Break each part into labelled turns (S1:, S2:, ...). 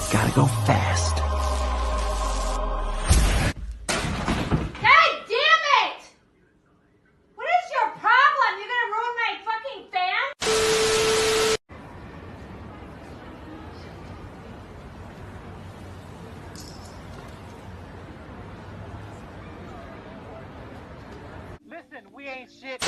S1: Gotta go fast.
S2: God damn it! What is your problem? You're gonna ruin my fucking fan?
S3: Listen, we ain't shit.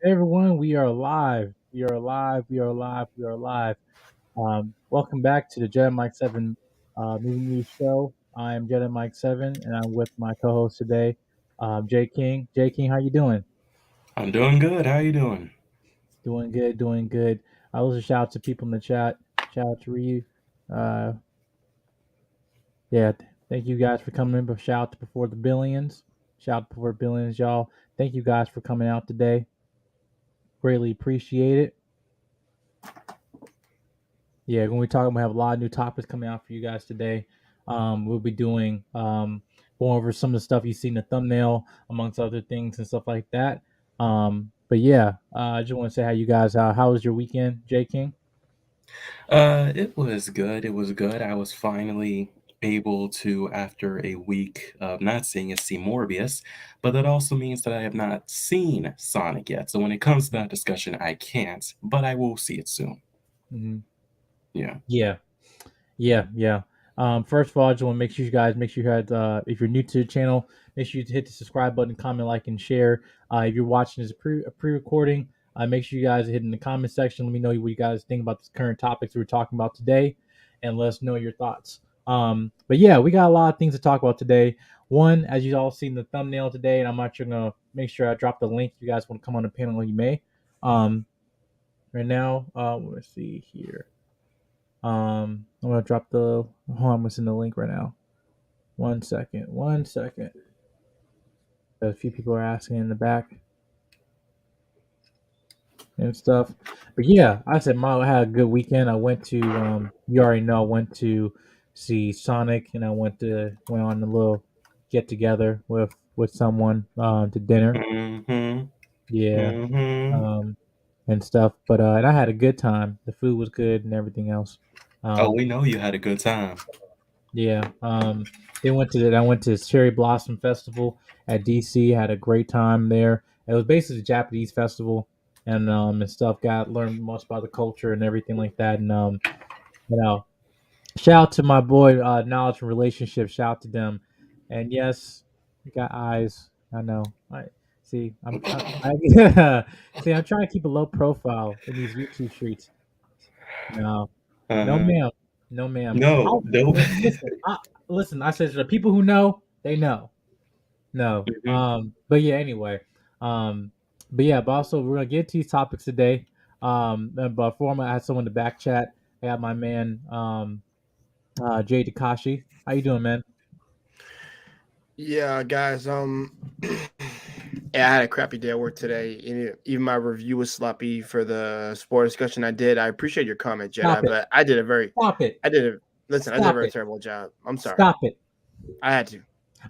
S4: Hey everyone, we are live. We are live. We are live. We are live. Welcome back to the Jedi Mike 7 movie news show. I am Jedi Mike 7, and I'm with my co-host today, Jay King. Jay King, how you doing?
S5: I'm doing good. How you doing?
S4: Doing good. Doing good. I also shout out to people in the chat. Shout out to Ryu. Uh, thank you guys for coming in. But shout out to Before the Billions. Shout out to Before Billions, y'all. Thank you guys for coming out today. Greatly appreciate it. Yeah, when we talk, we have a lot of new topics coming out for you guys today. We'll be doing going over some of the stuff you see in the thumbnail, amongst other things and stuff like that. But yeah, I just want to say how you guys. How was your weekend, Jay King?
S5: It was good. It was good. I was finally able to, after a week of not seeing it, see Morbius, but that also means that I have not seen Sonic yet. So when it comes to that discussion, I can't, but I will see it soon.
S4: Mm-hmm.
S5: Yeah.
S4: Yeah. First of all, I just want to make sure you guys if you're new to the channel, make sure you hit the subscribe button, comment, like, and share. If you're watching this pre-recording, make sure you guys hit in the comment section. Let me know what you guys think about the current topics we're talking about today, and let us know your thoughts. But yeah, we got a lot of things to talk about today. One, as you all seen the thumbnail today, and I'm actually gonna make sure I drop the link. If you guys want to come on the panel, you may. Right now, let's see here. I'm gonna drop the. Hold on, I'm gonna send the link right now. 1 second. 1 second. A few people are asking in the back and stuff. But yeah, I said I had a good weekend. I went to you already know I went to see Sonic, and I went on a little get together with someone to dinner.
S5: Mm-hmm.
S4: Yeah.
S5: Mm-hmm.
S4: And stuff. But and I had a good time. The food was good and everything else.
S5: Oh, we know you had a good time.
S4: Yeah. I went to the Cherry Blossom Festival at DC. Had a great time there. It was basically a Japanese festival and stuff. Learned most about the culture and everything like that. And you know, shout out to my boy Knowledge and Relationships. Shout out to them. And yes, you got eyes. I know. I see. See. I'm trying to keep a low profile in these YouTube streets. No, no,
S5: Uh-huh.
S4: ma'am. No, ma'am.
S5: No, no.
S4: Listen. I said the people who know, they know. No.
S5: Mhm.
S4: But yeah. Anyway. But also we're gonna get to these topics today. But before I had someone to back chat. I got my man, Jay Takashi. How you doing, man?
S6: Yeah, guys. Yeah, I had a crappy day at work today. And even my review was sloppy for the sport discussion I did. I appreciate your comment,
S4: Stop
S6: Jedi,
S4: it.
S6: but I did a very,
S4: Stop it.
S6: I did a listen. I did a
S4: Stop
S6: very
S4: it.
S6: terrible job. I'm sorry.
S4: Stop it.
S6: I had to.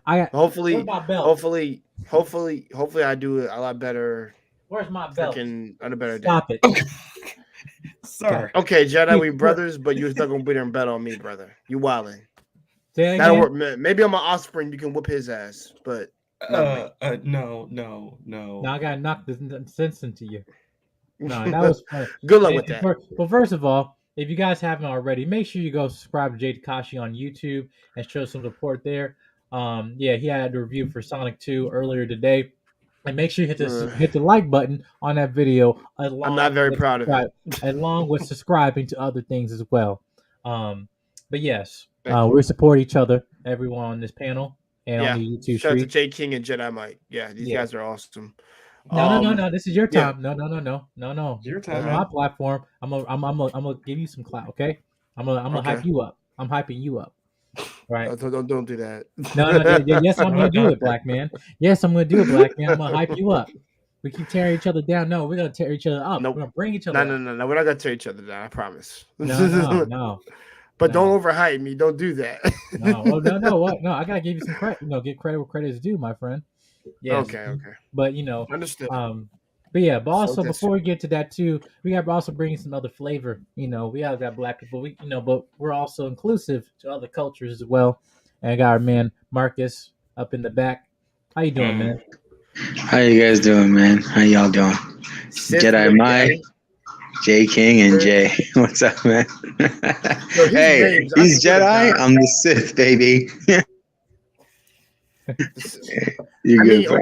S4: Where's
S6: Hopefully,
S4: my belt?
S6: hopefully, I do a lot better.
S4: Where's my belt?
S6: Freaking on a better day.
S4: Stop it.
S5: Sorry.
S6: Okay, Jedi, we brothers, but you're not gonna be there and bet on me, brother. You wildin'.
S4: Say it
S6: That'll
S4: again.
S6: work. Maybe I'm an offspring. You can whoop his ass, but not me.
S5: No.
S4: No, I gotta knock this sense into you. No, that was fun.
S6: Good luck with that.
S4: Well, first of all, if you guys haven't already, make sure you go subscribe to Jay Takashi on YouTube and show some support there. Yeah, he had a review for Sonic 2 earlier today. And make sure you hit the like button on that video.
S6: I'm not very proud of it.
S4: Along with subscribing to other things as well. But yes,
S6: Thank you.
S4: we support each other, everyone on this panel and
S6: Yeah.
S4: on the YouTube
S6: Shout out to
S4: street.
S6: Jay King and Jedi Mike. Yeah, these
S4: Yeah.
S6: guys are awesome.
S4: No. This is your
S6: yeah.
S4: time. No.
S5: Your
S4: That's
S5: time.
S4: my platform. I'm gonna give you some clout. Okay. I'm gonna
S6: Okay.
S4: hype you up. I'm hyping you up. Right.
S6: Don't do that.
S4: Yes, I'm gonna do it, black man. Yes, I'm gonna do it, black man. I'm gonna hype you up. We keep tearing each other down. No, we're gonna tear each other up.
S6: Nope.
S4: We're gonna bring each other up.
S6: No. We're not gonna tear each other down. I promise.
S4: No.
S6: But don't overhype me. Don't do that.
S4: No. Oh, no. What? No, I gotta give you some credit. Give credit where credit is due, my friend. Yes.
S6: Okay.
S4: But
S6: Understood.
S4: But yeah, but also before we get to that too, we got to also bring some other flavor. We all got black people. But we're also inclusive to other cultures as well. And I got our man Marcus up in the back. How you doing, man?
S1: How you guys doing, man? How y'all doing? Jedi Mai, J King, and Jay. What's up, man? Hey, he's Jedi. I'm the Sith, baby. You're good, bro.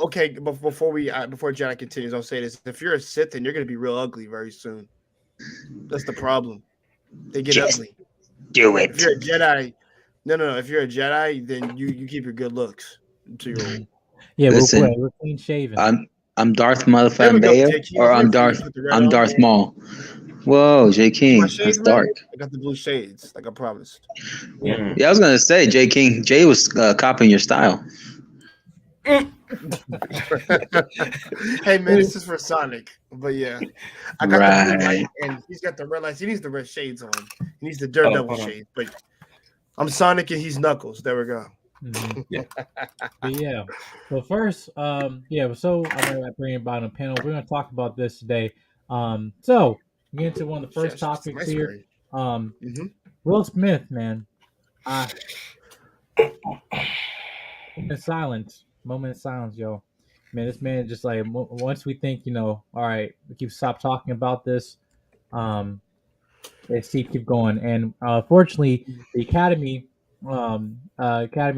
S6: Okay. Before Jedi continues, I'll say this: if you're a Sith, then you're gonna be real ugly very soon. That's the problem. They get ugly.
S1: Do it.
S6: If you're a Jedi, no. If you're a Jedi, then you keep your good looks until you're old.
S4: Yeah,
S1: listen,
S4: we're clean shaven.
S1: I'm Darth motherfucking Vader, or I'm Darth Maul. Whoa, J King, that's dark.
S6: I got the blue shades, like I promised.
S1: Yeah, I was gonna say J King. Jay was copying your style.
S6: Hey man, this is for Sonic, but yeah, I got the blue light, and he's got the red lights. He needs the red shades on. He needs the Daredevil shades. But I'm Sonic and he's Knuckles. There we go.
S4: Mm-hmm. Yeah. Well, first, So I'm gonna bring about on a panel. We're gonna talk about this today. So we get into one of the first topics here. Will Smith, man. Moment of silence, yo. Man, this man just like once we think, all right, we stop talking about this. Let's keep going. And fortunately, the Academy,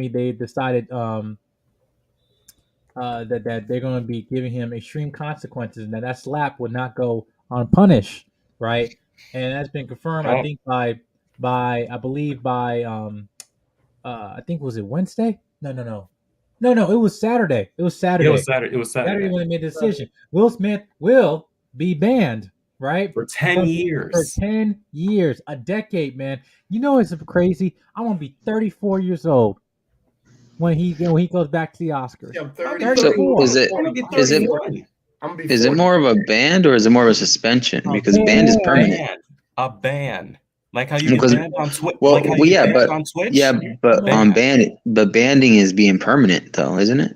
S4: they decided that they're going to be giving him extreme consequences, and that slap would not go unpunished, right? And that's been confirmed, I think, by I think was it Wednesday? No, it was Saturday. It was Saturday when they made the decision. Will Smith will be banned, right?
S5: For 10 years.
S4: For 10 years, a decade, man. It's crazy. I'm gonna be 34 years old when he goes back to the Oscars.
S6: Yeah, I'm 30.
S1: So is it more of a ban or is it more of a suspension? Because ban is permanent.
S5: A ban. Like how you get banned on Twitch.
S1: But banding is being permanent though, isn't it?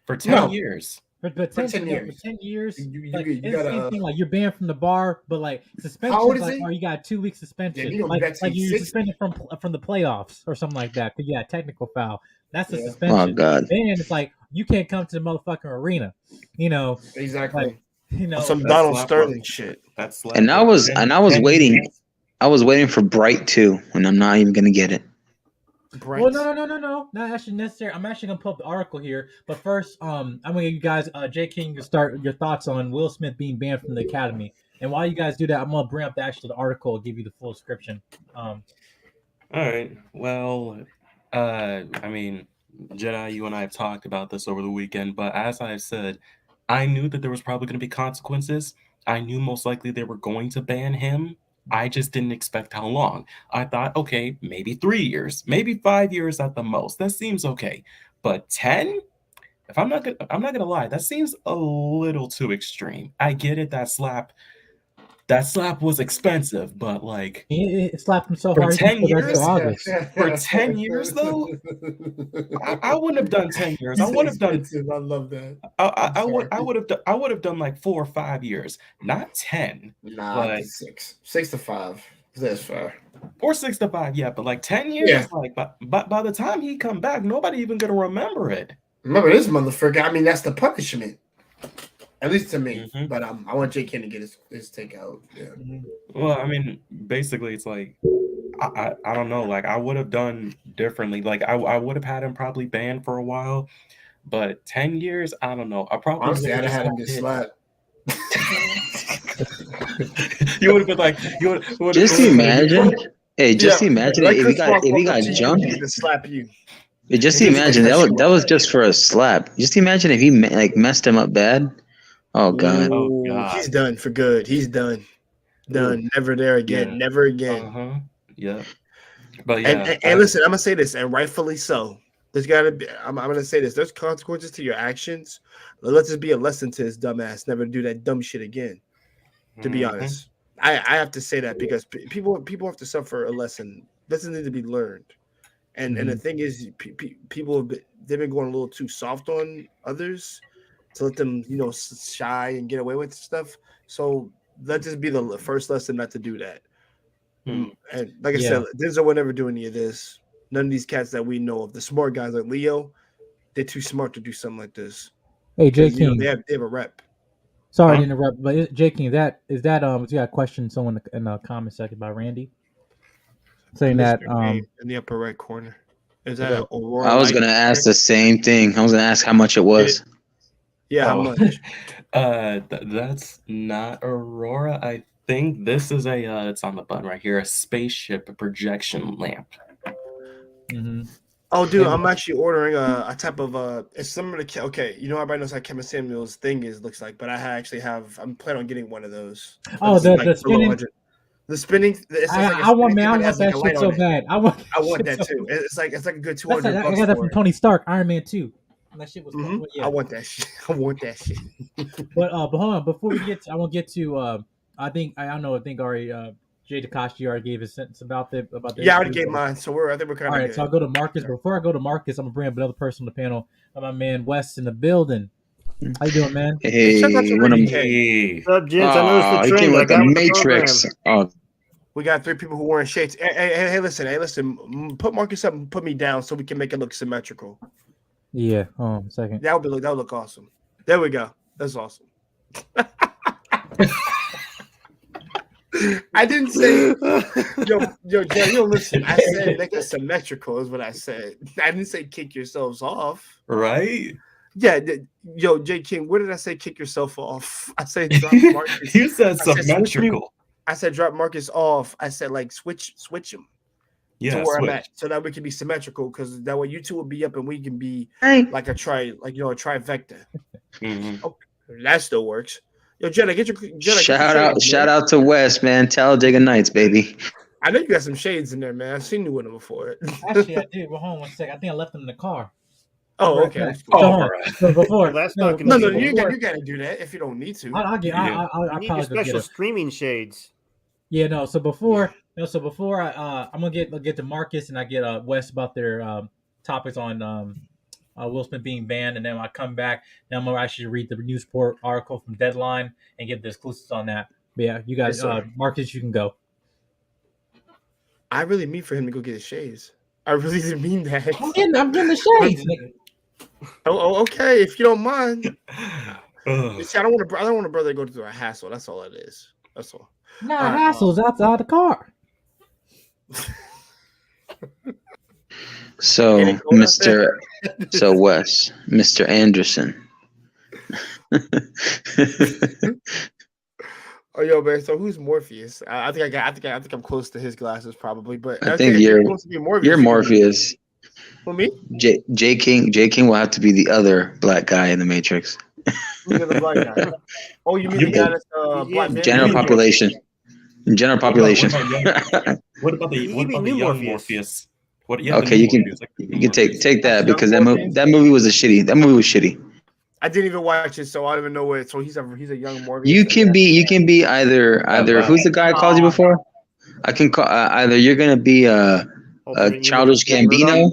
S5: For 10 years.
S4: But 10 years. 10 years. You gotta, like you're banned from the bar, but like suspension. How old is it? Or you got 2 weeks suspension. Yeah, like you're suspended from the playoffs or something like that. Because technical foul. That's a suspension.
S1: Oh God.
S4: Then it's like you can't come to the motherfucking arena.
S6: Exactly.
S4: Like,
S6: some Donald Sterling shit.
S1: And I was waiting. I was waiting for Bright 2, and I'm not even gonna get it.
S4: Bright. Well, no. Not actually necessary. I'm actually gonna pull up the article here, but first, I'm gonna give you guys, J King, to start your thoughts on Will Smith being banned from the Academy. And while you guys do that, I'm gonna bring up the article, give you the full description.
S5: All right. Well, I mean, Jedi, you and I have talked about this over the weekend, but as I've said, I knew that there was probably going to be consequences. I knew most likely they were going to ban him. I just didn't expect how long. I thought, okay, maybe 3 years, maybe 5 years at the most. That seems okay. But 10? I'm not gonna lie, that seems a little too extreme. I get it, that slap was expensive, but like
S4: it slapped him so
S5: for
S4: hard
S5: 10 years. For 10 years though, I wouldn't have done 10 years. I would have done.
S6: I love that.
S5: I would have done like 4 or 5 years, not 10.
S6: Nah, but 6 to 5. That's fair.
S5: Or 6 to 5, yeah. But like 10 years, like by the time he come back, nobody even gonna remember it.
S6: Remember this motherfucker? I mean, that's the punishment. At least to me, but I want J. Ken to get his take out. Yeah.
S5: Well, I mean, basically, it's like I don't know. Like I would have done differently. Like I would have had him probably banned for a while, but 10 years, I don't know. I probably
S6: honestly I'd have had him get slapped.
S5: You would have been like,
S1: just imagine. Hey, just imagine if he got jumped
S6: to slap you.
S1: Just imagine that was just for a slap. Just imagine if he messed him up bad. Oh God.
S6: He's done for good. He's done. Never there again.
S5: Yeah.
S6: Never again.
S5: Yeah. But yeah,
S6: and listen, I'm gonna say this, and rightfully so. There's gotta be. I'm gonna say this. There's consequences to your actions. Let this be a lesson to his dumb ass. Never do that dumb shit again. To be honest, I have to say that because people have to suffer a lesson. Lessons need to be learned. And the thing is, people they've been going a little too soft on others to let them, shy and get away with stuff. So let this be the first lesson not to do that. And like I said, Denzel will never do any of this. None of these cats that we know of, the smart guys like Leo, they're too smart to do something like this.
S4: Hey, J King,
S6: they have a rep.
S4: Sorry to interrupt, but J King, you got a question? Someone in the comment section by Randy saying that
S6: in the upper right corner. Is that an Aurora?
S1: I was gonna ask the same thing. I was gonna ask how much it was.
S6: How much?
S5: That's not Aurora. I think this is it's on the button right here, a spaceship projection lamp.
S6: Oh, dude, I'm actually ordering a type of it's similar to everybody knows how Kevin Samuel's thing looks like, but I'm planning on getting one of those.
S4: Oh, the spinning.
S6: The spinning.
S4: I want that shit so bad. I want
S6: that too. It's like a good $200.
S4: I got that from Tony Stark, Iron Man 2. And that shit was.
S6: I want that shit.
S4: But hold on, before we get, I won't get to. I think already. Jay Takashi already gave his sentence about the.
S6: Yeah, I already gave mine. So I think we're kind of
S4: all right.
S6: good.
S4: So I'll go to Marcus. Before I go to Marcus, I'm gonna bring up another person on the panel. My man Wes in the building. How you doing, man?
S1: Hey,
S7: what's up, gents? I noticed the trend.
S1: With the Matrix. Oh.
S6: We got 3 people who wearing shades. Hey, listen. Put Marcus up and put me down so we can make it look symmetrical.
S4: Yeah. Hold on a second.
S6: That would look awesome. There we go. That's awesome. I didn't say, yo, Jerry, listen. I said make it symmetrical is what I said. I didn't say kick yourselves off.
S5: Right?
S6: Yeah, J King, where did I say kick yourself off? I said drop Marcus.
S5: You said symmetrical.
S6: I said drop Marcus off. I said like switch him to where I'm at, so that we can be symmetrical. Because that way you two will be up and we can be like a trifecta. Oh, that still works. Yo, Jenna,
S1: shout out to Wes, man. Talladega Nights, baby.
S6: I know you got some shades in there, man. I've seen you with them before.
S4: Actually, I did. Well, hold on 1 second. I think I left them in the car.
S6: Oh, okay.
S4: So before
S6: you gotta do that if you don't need to.
S7: I'll need your special streaming shades.
S4: Yeah, no. So before, I'm gonna get to Marcus and I get Wes about their topics on Will Smith being banned, and then when I come back, then I'm gonna actually read the news report article from Deadline and get the exclusives on that. But yeah, you guys, Marcus, you can go.
S6: I really mean for him to go get his shades. I really didn't mean that.
S4: I'm getting the shades.
S6: Oh, okay. If you don't mind. See, I don't want a brother to go through a hassle. That's all it is. That's all.
S4: Nah, hassle's outside the car.
S1: So, Wes, Mr. Anderson.
S6: Oh, yo, man. So who's Morpheus? I think I'm close to his glasses, probably. But
S1: I think you're Morpheus.
S6: Who, me?
S1: J King will have to be the other black guy in the Matrix.
S6: Who's the other black guy? Oh, you mean the guy that's black man?
S1: General population. What
S5: about the young Morpheus?
S1: Okay, you can take that because that movie was shitty.
S6: I didn't even watch it, so I don't even know what. So he's a young Morpheus.
S1: You can be either. Who's the guy I called you before? I can call either. You're gonna be a Childish Gambino.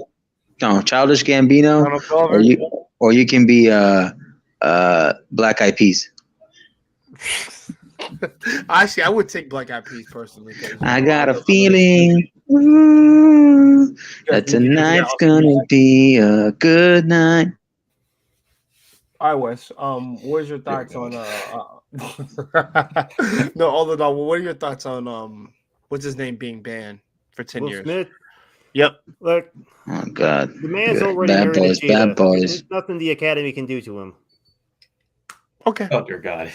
S1: No, Childish Gambino, or you can be Black Eyed Peas.
S6: Actually, I would take Black Eyed Peas personally.
S1: I got a feeling that tonight's gonna be a good night.
S6: All right, Wes. What's your thoughts on no, what are your thoughts on what's his name being banned for 10 years?
S7: Smith.
S6: Yep.
S7: Look.
S1: Oh God.
S7: The man's already
S1: bad boys.
S7: There's nothing the Academy can do to him.
S6: Okay.
S5: Oh dear God.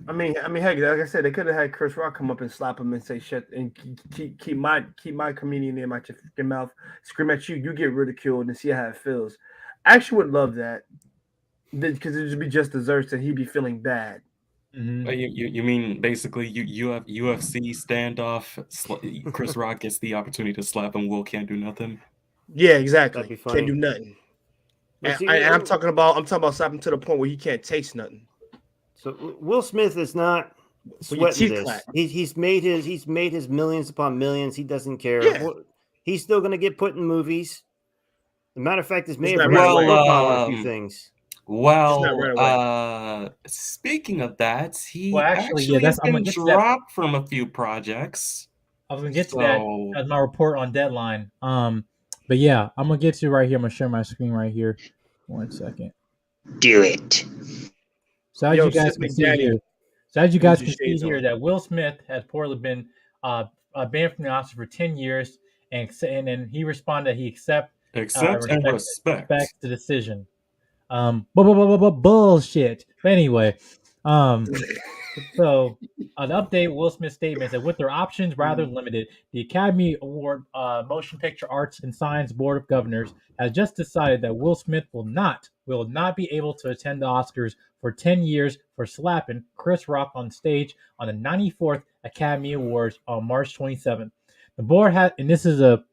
S6: I mean, heck, like I said, they could have had Chris Rock come up and slap him and say shit and keep my comedian name out your mouth, scream at you, you get ridiculed and see how it feels. I actually would love that because it would be just desserts and he'd be feeling bad.
S4: Mm-hmm.
S5: You mean basically you have UFC standoff? Chris Rock gets the opportunity to slap him. Will can't do nothing.
S6: Yeah,
S7: That'd
S6: exactly.
S7: be funny.
S6: Can't do nothing.
S7: But see,
S6: I'm talking about slapping to the point where he can't taste nothing.
S7: So Will Smith is not sweating this. He's made his millions upon millions. He doesn't care.
S6: Yeah.
S7: He's still going to get put in movies. As a matter of fact, this may have
S6: not
S7: raised
S6: right
S7: his
S6: away.
S7: profile on a few things.
S5: Well, speaking of that, he actually has been dropped from a few projects.
S4: I was gonna get to that as my report on Deadline. But yeah, I'm gonna get to right here. I'm gonna share my screen right here. 1 second.
S1: Do it.
S4: So as you guys can see here, that Will Smith has reportedly been banned from the Oscars for 10 years, and then he responded that he accepts and respects the decision. Bullshit. But anyway, so an update Will Smith's statement said, with their options rather limited, the Academy Award Motion Picture Arts and Science Board of Governors has just decided that Will Smith will not be able to attend the Oscars for 10 years for slapping Chris Rock on stage on the 94th Academy Awards on March 27th. The board had, and this is a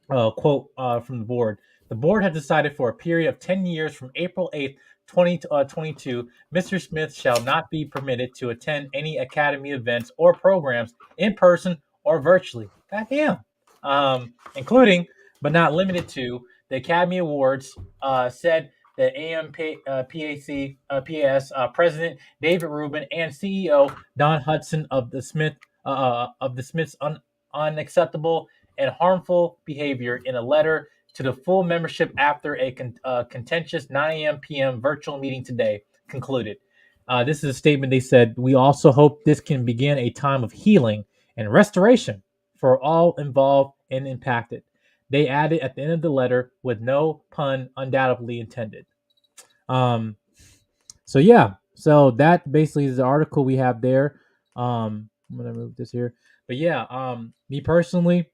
S4: quote from the board, the board had decided for a period of 10 years from April 8th, 2022, Mr. Smith shall not be permitted to attend any Academy events or programs in person or virtually. Goddamn. Including, but not limited to, the Academy Awards, said the PAS President David Rubin and CEO Don Hudson of the Smith's unacceptable and harmful behavior in a letter to the full membership after a contentious 9 p.m. virtual meeting today concluded. This is a statement. They said, we also hope this can begin a time of healing and restoration for all involved and impacted. They added at the end of the letter, with no pun undoubtedly intended. So yeah, so that basically is the article we have there. I'm gonna move this here, but yeah, me personally,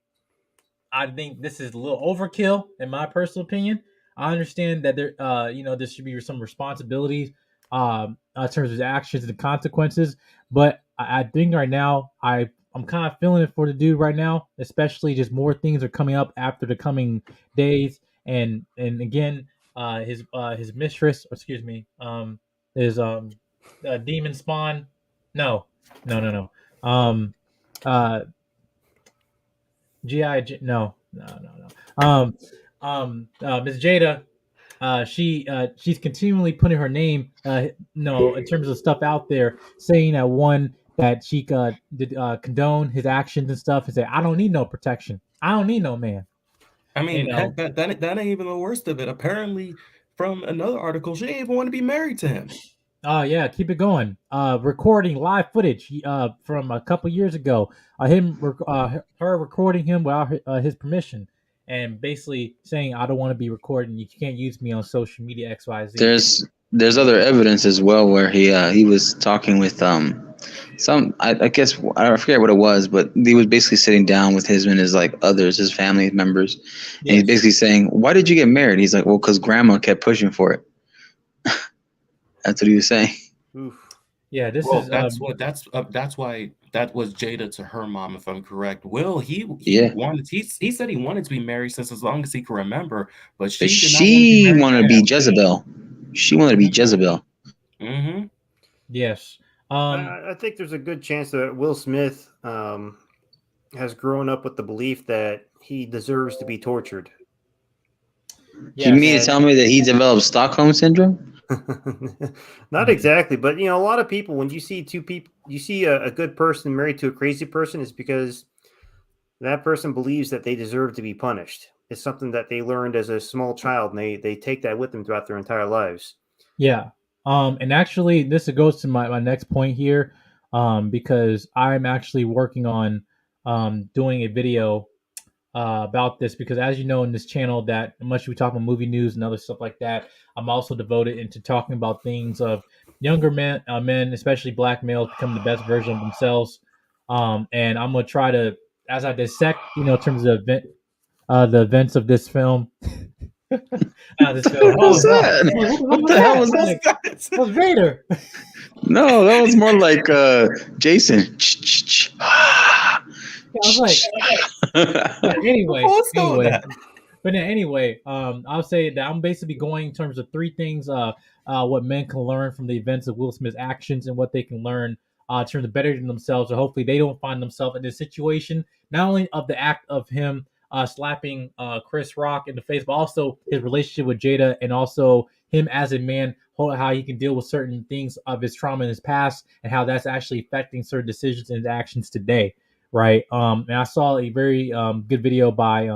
S4: I think this is a little overkill in my personal opinion. I understand that there, there should be some responsibilities in terms of actions and consequences, but I think right now I'm kind of feeling it for the dude right now, especially just more things are coming up after the coming days, and again, his mistress, excuse me, is demon spawn. No. G.I. No. Ms. Jada, she's continually putting her name, in terms of stuff out there, saying that she did condone his actions and stuff, and say, I don't need no protection. I don't need no man.
S5: I mean, heck, that ain't even the worst of it. Apparently, from another article, she didn't even want to be married to him.
S4: Oh yeah, keep it going. Recording live footage from a couple years ago. Her recording him without his permission, and basically saying, "I don't want to be recording. You can't use me on social media XYZ."
S1: There's other evidence as well where he was talking with I guess I forget what it was, but he was basically sitting down with his and his his family members, and he's basically saying, "Why did you get married?" He's like, "Well, because grandma kept pushing for it." That's what he was saying.
S7: Oof.
S4: Yeah,
S5: that's why that was Jada to her mom, if I'm correct. Will he said he wanted to be married since as long as he can remember, but she
S1: wanted to be Jezebel. She wanted to be Jezebel.
S5: Mm-hmm.
S4: Yes.
S7: I think there's a good chance that Will Smith has grown up with the belief that he deserves to be tortured.
S1: You mean to tell me that he developed Stockholm syndrome?
S7: Not exactly, but a lot of people, when you see two people, you see a good person married to a crazy person, it's because that person believes that they deserve to be punished. It's something that they learned as a small child, and they take that with them throughout their entire lives.
S4: Yeah. And actually, this goes to my next point here, because I'm actually working on doing a video about this, because as you know, in this channel, that much we talk about movie news and other stuff like that, I'm also devoted into talking about things of younger men, especially black males, becoming the best version of themselves. And I'm gonna try to, as I dissect, in terms of the events of this film,
S1: What the hell was that? What the hell was that?
S4: That was Vader.
S1: No, that was more like Jason.
S4: I was like, but anyway. But anyway, I'll say that I'm basically going in terms of three things. What men can learn from the events of Will Smith's actions and what they can learn in terms of bettering themselves. So hopefully they don't find themselves in this situation. Not only of the act of him slapping Chris Rock in the face, but also his relationship with Jada, and also him as a man, how he can deal with certain things of his trauma in his past, and how that's actually affecting certain decisions and actions today. Right. And I saw a very good video by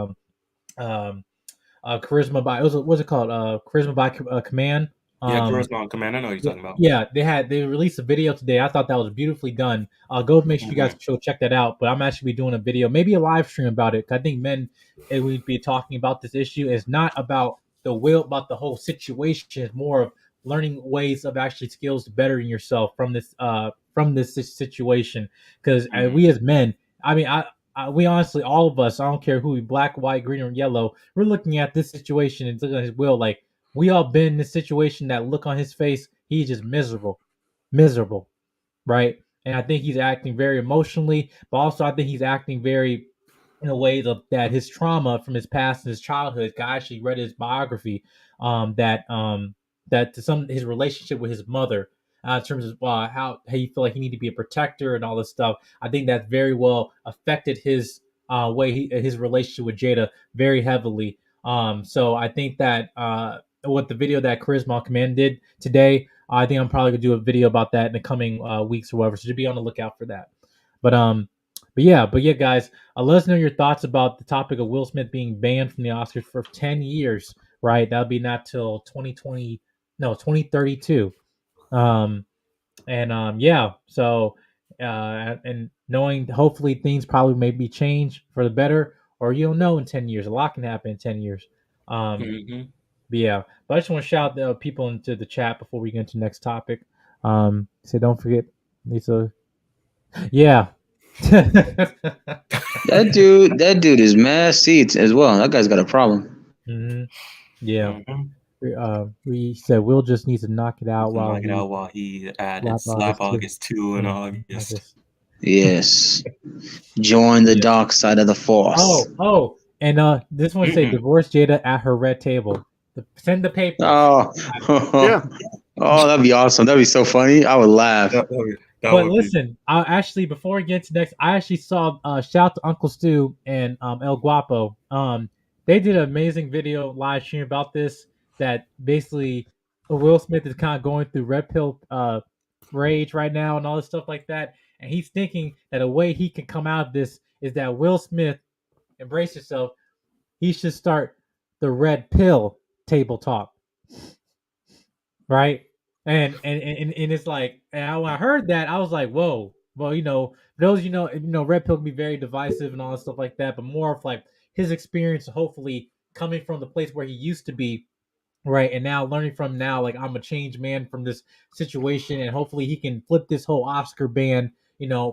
S4: Charisma by what's it called? Charisma by Command.
S5: Charisma on Command. I know what you're talking about.
S4: Yeah, they released a video today. I thought that was beautifully done. Go make sure you guys go check that out. But I'm actually be doing a video, maybe a live stream about it. I think men would be talking about this issue. It's not about about the whole situation. It's more of learning ways of actually skills to bettering yourself from this situation. Because we as men, I mean, we honestly, all of us, I don't care who, black, white, green, or yellow, we're looking at this situation and looking at his will like we all been in this situation. That look on his face, he's just miserable, right? And I think he's acting very emotionally, but also I think he's acting very in a way that his trauma from his past and his childhood. I actually read his biography, that his relationship with his mother, in terms of how he feel like he need to be a protector and all this stuff. I think that very well affected his his relationship with Jada very heavily. So I think that what the video that Charisma Command did today, I think I'm probably gonna do a video about that in the coming weeks or whatever. So just be on the lookout for that. But yeah, guys, let us know your thoughts about the topic of Will Smith being banned from the Oscars for 10 years. Right, that'll be not till 2032. Yeah, so and knowing hopefully things probably maybe change for the better, or you don't know in 10 years. A lot can happen in 10 years. But yeah, but I just want to shout the people into the chat before we get into the next topic. So don't forget, Lisa. Yeah.
S1: That dude is mad seats as well. That guy's got a problem.
S4: Mm-hmm. Yeah. We said Will just needs to knock it out
S5: while he added Slap August 2 in August.
S1: Yes. Join the dark side of the Force.
S4: And this one say divorce Jada at her red table. Send the paper.
S1: Yeah. Oh, that'd be awesome. That'd be so funny. I would laugh.
S4: But listen, I actually, before we get to next, I actually saw shout out to Uncle Stu and El Guapo. They did an amazing video live stream about this. That basically Will Smith is kind of going through red pill rage right now and all this stuff like that, and he's thinking that a way he can come out of this is that Will Smith, embrace yourself, he should start the red pill table talk, right? And it's like, and when I heard that, I was like, whoa. Well, those red pill can be very divisive and all that stuff like that, but more of like his experience, hopefully coming from the place where he used to be, right, and now learning from like I'm a changed man from this situation, and hopefully he can flip this whole Oscar ban,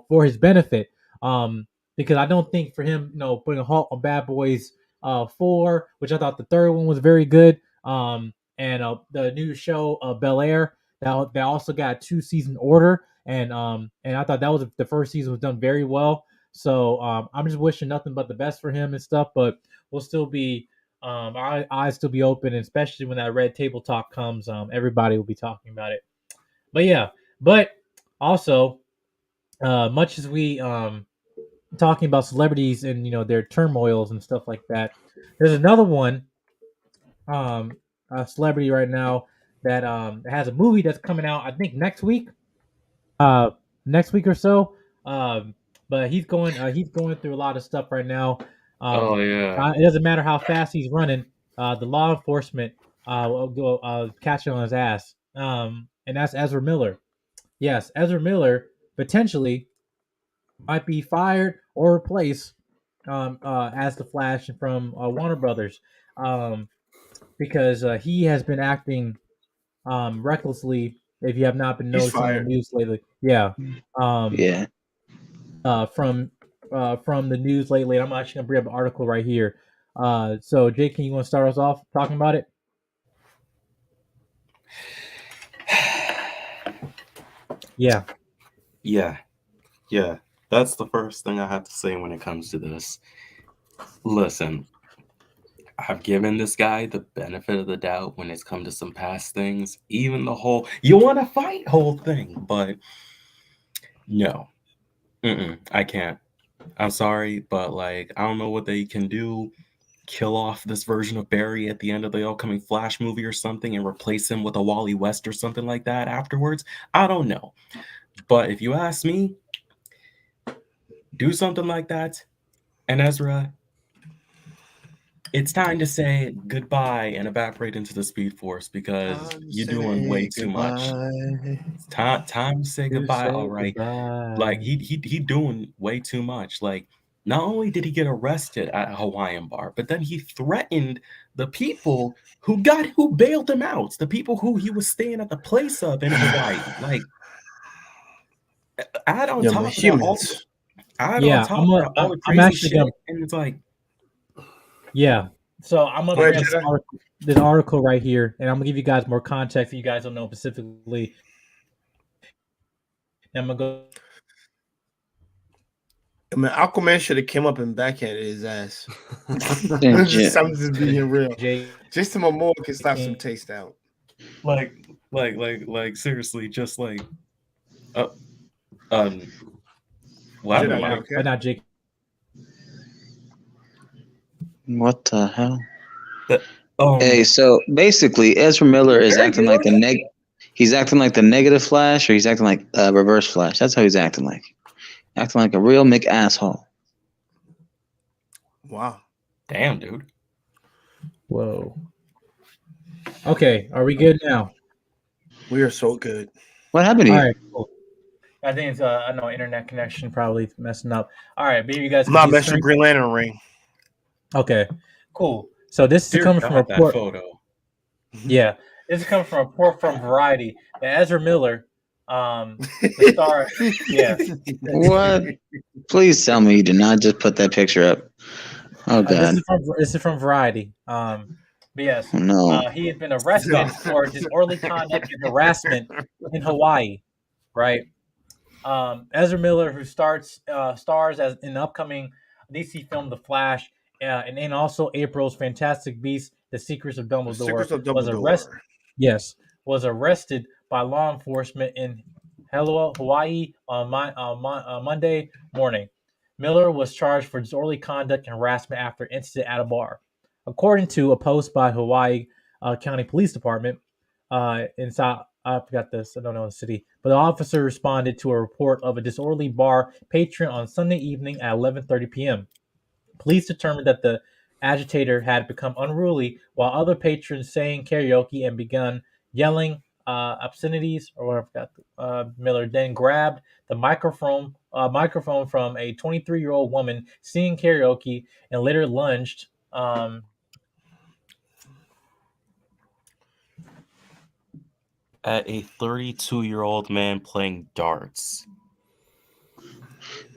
S4: for his benefit. Because I don't think for him, putting a halt on Bad Boys 4, which I thought the third one was very good. And the new show Bel Air, that also got a 2-season order, and I thought that was the first season was done very well. So I'm just wishing nothing but the best for him and stuff. But we'll still be our eyes still be open, and especially when that red table talk comes, everybody will be talking about it. But also, much as we talking about celebrities and their turmoils and stuff like that, there's another one, a celebrity right now that has a movie that's coming out, I think next week or so. But he's going through a lot of stuff right now. It doesn't matter how fast he's running. The law enforcement will go catch him on his ass. And that's Ezra Miller. Yes, Ezra Miller potentially might be fired or replaced as the Flash from Warner Brothers, because he has been acting recklessly. If you have not been noticing the news lately, from the news lately, I'm actually gonna bring up an article right here. So Jake, can you want to start us off talking about it? Yeah.
S5: Yeah. That's the first thing I have to say when it comes to this. Listen, I've given this guy the benefit of the doubt when it's come to some past things, even the whole "you want to fight" whole thing, but no, I can't. I'm sorry, but like I don't know what they can do. Kill off this version of Barry at the end of the upcoming Flash movie or something, and replace him with a Wally West or something like that afterwards. I don't know, but if you ask me, do something like that, and Ezra, it's time to say goodbye and evaporate into the Speed Force because you're doing way too much. It's time to say goodbye. All right, like he doing way too much. Like not only did he get arrested at a Hawaiian bar, but then he threatened the people who bailed him out, the people who he was staying at the place of in Hawaii. Like add on top of that all the
S4: I'm
S5: crazy
S4: actually
S5: shit,
S4: gonna,
S5: and it's like.
S4: yeah. So I'm gonna bring up this article right here, and I'm gonna give you guys more context if you guys don't know specifically. And I'm gonna go.
S6: I mean, Aquaman should have came up and backhanded his ass. I'm just being real. Jason Momoa can slap some taste out.
S5: Like seriously, just like, what
S4: not Jake.
S1: What the hell?
S5: Oh.
S1: Hey, so basically, Ezra Miller is acting like he's acting like the negative Flash, or he's acting like Reverse Flash. That's how he's acting like. Acting like a real asshole.
S6: Wow.
S5: Damn, dude.
S4: Whoa. Okay, are we good now?
S6: We are so good.
S1: What happened to you?
S4: All right, cool. I think it's I don't know, internet connection probably messing up. All right, maybe you guys.
S6: I'm not messing Green Lantern ring.
S4: Okay, cool. So this is coming from a report.
S5: Photo.
S4: Yeah, this is coming from a report from Variety. That Ezra Miller, the star. Yeah.
S1: What? Please tell me you did not just put that picture up. Oh God.
S4: This is from Variety. But yes,
S1: no.
S4: He had been arrested for disorderly conduct and harassment in Hawaii, right? Ezra Miller, who stars as in the upcoming DC film The Flash, and also April's Fantastic Beasts: The Secrets of Dumbledore, was arrested by law enforcement in Hawaii on Monday morning. Miller was charged for disorderly conduct and harassment after an incident at a bar. According to a post by Hawaii County Police Department in South, I forgot this, I don't know the city, but the officer responded to a report of a disorderly bar patron on Sunday evening at 11:30 p.m. Police determined that the agitator had become unruly while other patrons sang karaoke and begun yelling obscenities or whatever. Miller then grabbed the microphone from a 23-year-old woman singing karaoke and later lunged
S5: at a 32-year-old man playing darts.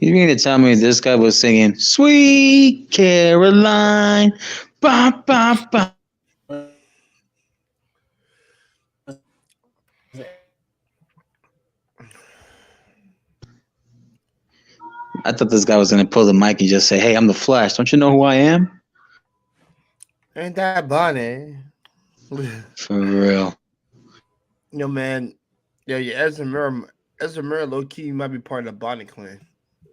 S1: You mean to tell me this guy was singing "Sweet Caroline"? Ba, ba, ba. I thought this guy was going to pull the mic and just say, "Hey, I'm the Flash. Don't you know who I am?"
S6: Ain't that Bonnie?
S1: For real.
S6: Yo, man. Yeah, Ezra Miller, low key might be part of the Bonnie clan.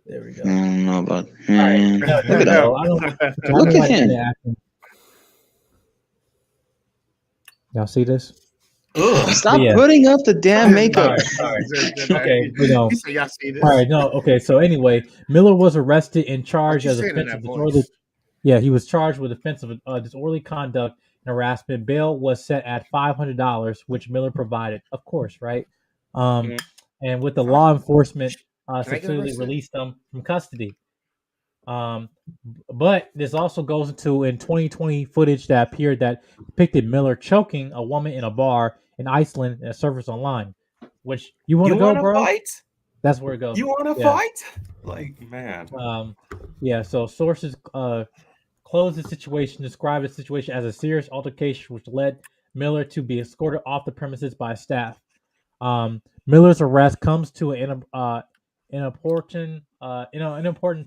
S4: There we go.
S1: I don't know about.
S4: Look at him. Y'all see this?
S1: Stop putting up the damn makeup.
S4: All right. Okay,
S6: y'all see this?
S4: All right, no, okay. So anyway, Miller was arrested and charged as offensive disorderly. Yeah, he was charged with offensive disorderly conduct and harassment. Bail was set at $500, which Miller provided, of course, right? And with the law enforcement subsequently released them from custody. But this also goes into in 2020 footage that appeared that depicted Miller choking a woman in a bar in Iceland that surfaced online. Which you want to go, bro?
S5: Fight?
S4: That's where it goes.
S5: You want to fight? Like, man.
S4: Yeah. So sources closed the situation, described the situation as a serious altercation, which led Miller to be escorted off the premises by staff. Miller's arrest comes to an important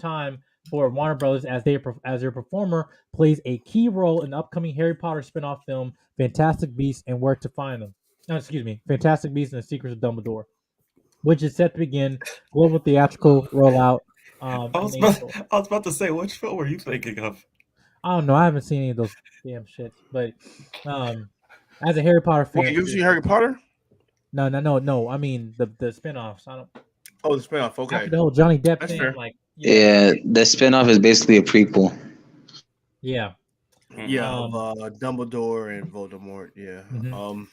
S4: time for Warner Brothers as their performer plays a key role in the upcoming Harry Potter spin-off film Fantastic Beasts and Where to Find Them. No, excuse me, Fantastic Beasts and the Secrets of Dumbledore, which is set to begin global theatrical rollout.
S5: I was about to say, which film were you thinking of?
S4: I don't know. I haven't seen any of those damn shits, but as a Harry Potter fan,
S6: Wait, you see Harry Potter?
S4: No. I mean the spinoffs. I don't.
S6: Oh, the spinoff. Okay.
S4: After the whole Johnny Depp
S6: That's
S4: thing,
S6: fair.
S4: like
S1: Yeah, the spinoff is basically a prequel.
S4: yeah.
S6: Yeah, of Dumbledore and Voldemort. Yeah.
S4: Mhm.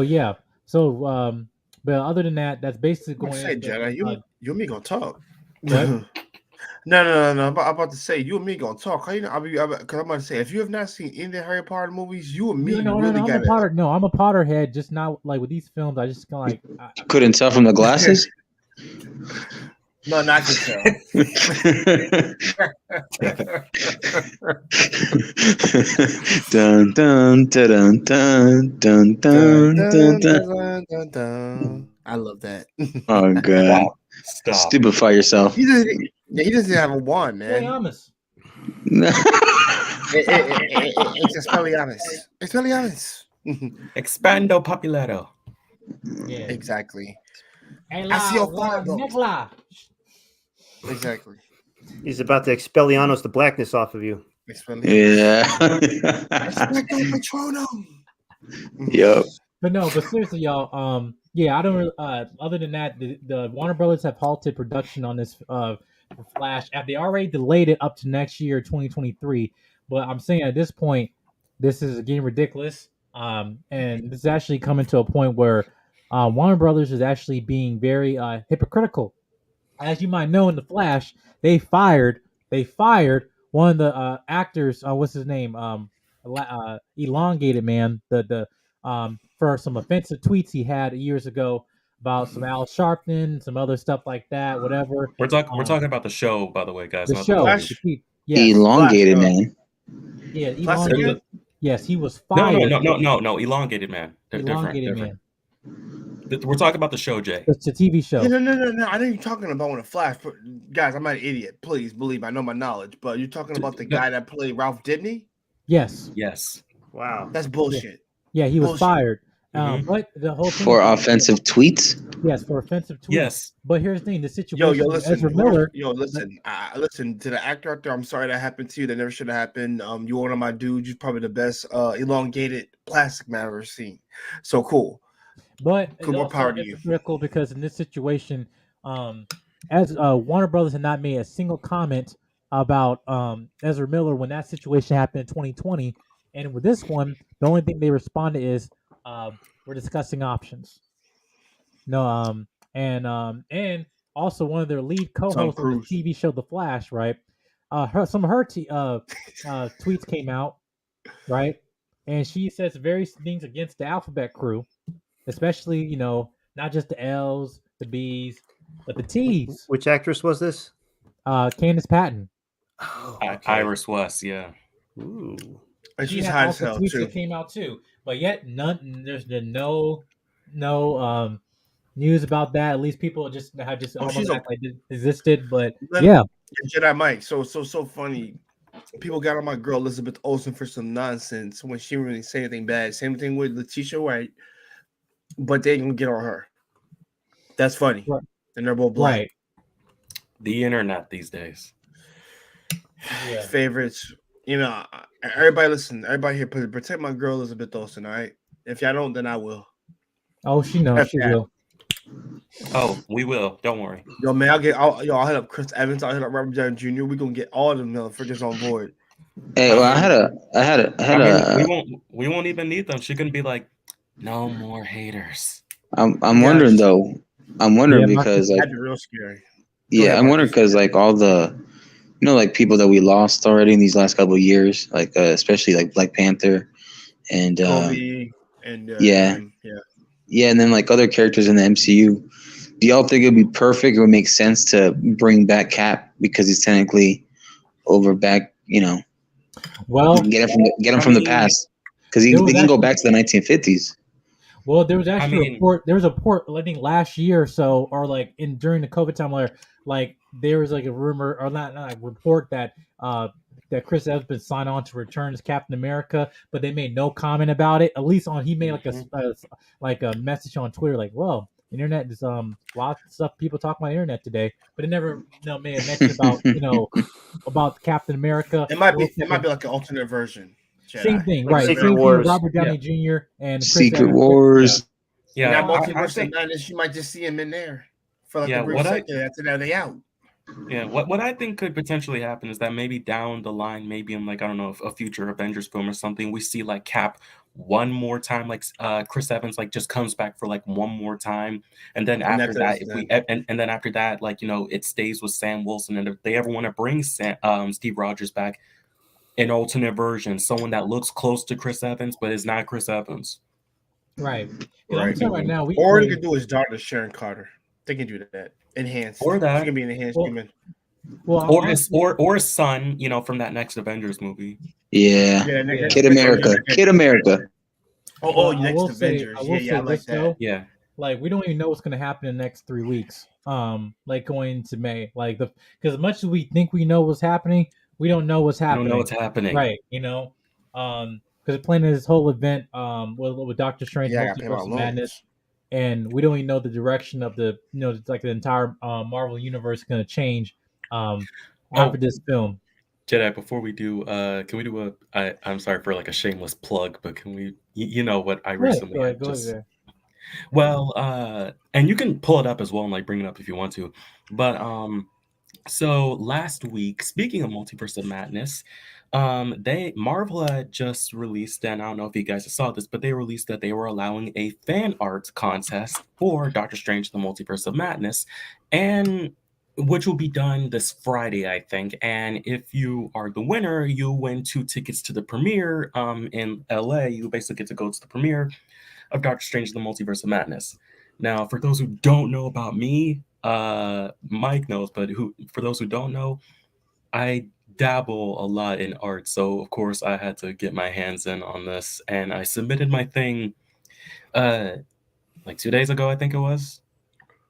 S5: Yeah.
S4: So but other than that, that's basically going.
S6: Say, Jedi, you and me gonna talk.
S4: What?
S6: No. I'm about to say you and me gonna talk. Because I'm about to say if you have not seen any of the Harry Potter movies, you and me
S4: No,
S6: really
S4: I'm
S6: got
S4: a Potter. No, I'm a Potterhead. Just not like with these films. I just kind of like.
S1: Couldn't tell from the glasses.
S6: No, not to tell.
S1: Dun dun dun dun dun dun dun dun.
S6: I love that.
S1: Oh god!
S5: Stop.
S1: Stupefy yourself.
S6: He doesn't have a wand, man.
S4: Honest.
S6: It's Expelliarmus.
S5: Expando Populato.
S4: Yeah.
S6: Exactly.
S4: Negla.
S6: Exactly.
S7: He's about to Expelliarmus the blackness off of you.
S1: Yeah.
S6: Expecto Patronum.
S1: Yep.
S4: But seriously, y'all. Yeah, I don't. Really, other than that, the Warner Brothers have halted production on this Flash. They already delayed it up to next year, 2023. But I'm saying at this point, this is getting ridiculous. And this is actually coming to a point where Warner Brothers is actually being very hypocritical. As you might know, in the Flash, they fired one of the actors. What's his name? Elongated Man. For some offensive tweets he had years ago about some Al Sharpton, some other stuff like that. Whatever.
S5: We're talking about the show, by the way, guys.
S4: The
S5: not
S4: show.
S5: movie.
S4: Yes.
S1: Elongated Man.
S4: Yeah, elongated. Yes, he was fired.
S5: No. Elongated Man. They're
S4: Elongated
S5: different.
S4: Man.
S5: We're talking about the show, Jay.
S4: It's a TV show.
S6: Yeah, no. I know you're talking about when a Flash. Guys, I'm not an idiot. Please believe me, I know my knowledge. But you're talking about the guy that played Ralph Dibny?
S4: Yes.
S7: Wow.
S6: That's bullshit.
S4: Yeah, he was
S6: Bullshit.
S4: fired. But the whole thing
S1: For offensive tweets.
S4: Yes, for offensive tweets.
S5: Yes.
S4: But here's the thing: the situation.
S6: Yo, listen,
S4: Ezra Miller.
S6: listen to the actor out there. I'm sorry that happened to you. That never should have happened. You're one of my dudes. You're probably the best elongated plastic man I've ever seen. So cool.
S4: But it's
S6: More
S4: also
S6: power to you.
S4: hypocritical because in this situation, as Warner Brothers had not made a single comment about Ezra Miller when that situation happened in 2020, and with this one, the only thing they responded is, "We're discussing options." No, and also one of their lead co-hosts of the TV show The Flash, right? Some of her tweets came out, right? And she says various things against the Alphabet Crew, especially, not just the L's, the B's, but the T's.
S7: Which actress was this?
S4: Candace Patton.
S7: Oh,
S5: okay. Iris West, yeah.
S7: Ooh.
S6: And she's high as hell, too.
S4: That came out, too. But yet, there's been no news about that. At least people just almost act like it existed. But yeah,
S6: Jedi Mike. So funny. People got on my girl Elizabeth Olsen for some nonsense when she didn't really say anything bad. Same thing with Letitia Wright, but they ain't gonna get on her. That's funny.
S4: Right.
S6: And they're both black.
S4: Right.
S5: The internet these days.
S4: Yeah.
S6: Favorites. Everybody listen. Everybody here, protect my girl Elizabeth Olsen. All right. If y'all don't, then I will.
S4: Oh, she knows. She will.
S5: Oh, we will. Don't worry.
S6: Yo, man, I'll hit up Chris Evans. I'll hit up Robert Downey Jr. We're gonna get all of them figures on board.
S1: Hey, well, I
S5: we won't even need them. She can be like, no more haters.
S1: I'm wondering though. I'm wondering because
S6: that'd be real scary.
S1: Yeah, I'm wondering because like all the, like people that we lost already in these last couple of years, like especially like Black Panther, and
S6: Kobe, and
S1: and then like other characters in the MCU. Do y'all think it would be perfect? It would make sense to bring back Cap because he's technically over back,
S4: Well,
S1: get him from the past because they can go back to the 1950s.
S4: Well, there was actually a report. There was a report, I think, last year or so, or like during the COVID time, where like there was like a rumor or not a report that that Chris Evans been signed on to return as Captain America, but they made no comment about it. At least he made like a message on Twitter, like, "Well, internet is a lot of stuff people talk about the internet today," but it never made a mention about about Captain America.
S6: It might be like an alternate version. Jedi.
S4: Same thing,
S7: Like
S4: right?
S7: Secret
S4: Same
S7: Wars.
S4: thing. Robert Downey Jr. and Chris
S1: Secret
S4: Evans.
S1: Wars.
S6: Yeah, now Multiverse of Madness, you might just see him in there for like a brief second. After that, they out.
S5: Yeah, what I think could potentially happen is that maybe down the line, maybe in like, I don't know, a future Avengers film or something, we see like Cap one more time, like Chris Evans like just comes back for like one more time, and then after that, and then after that, like, it stays with Sam Wilson, and if they ever want to bring Steve Rogers back, an alternate version, someone that looks close to Chris Evans but is not Chris Evans.
S4: Right. I'm saying right now,
S6: or you could do his daughter, Sharon Carter. They can do that. Enhanced.
S5: Or that.
S6: She can be an enhanced human.
S4: Well,
S5: or his son, from that next Avengers movie.
S1: Yeah. Kid America. Kid America.
S6: Next Avengers. I like that.
S4: Though,
S5: yeah.
S4: Like, we don't even know what's going to happen in the next 3 weeks. Like going into May. Like because as much as we think we know what's happening, we don't know what's happening.
S5: We don't know what's happening.
S4: Right. Because they're planning this whole event with Doctor Strange, Multiverse of Madness, and we don't even know the direction of the like the entire Marvel universe is going to change after this film.
S5: Jedi, before we do, can we do I'm sorry for like a shameless plug, but can we? What I recently had just. Well, and you can pull it up as well and like bring it up if you want to, but so last week, speaking of Multiverse of Madness, Marvel had just released, and I don't know if you guys saw this, but they released that they were allowing a fan art contest for Doctor Strange: The Multiverse of Madness, and which will be done this Friday, I think. And if you are the winner, you win 2 tickets to the premiere in LA. You basically get to go to the premiere of Doctor Strange: The Multiverse of Madness. Now, for those who don't know about me, Mike knows, but for those who don't know, I dabble a lot in art, so of course I had to get my hands in on this, and I submitted my thing like 2 days ago, I think it was,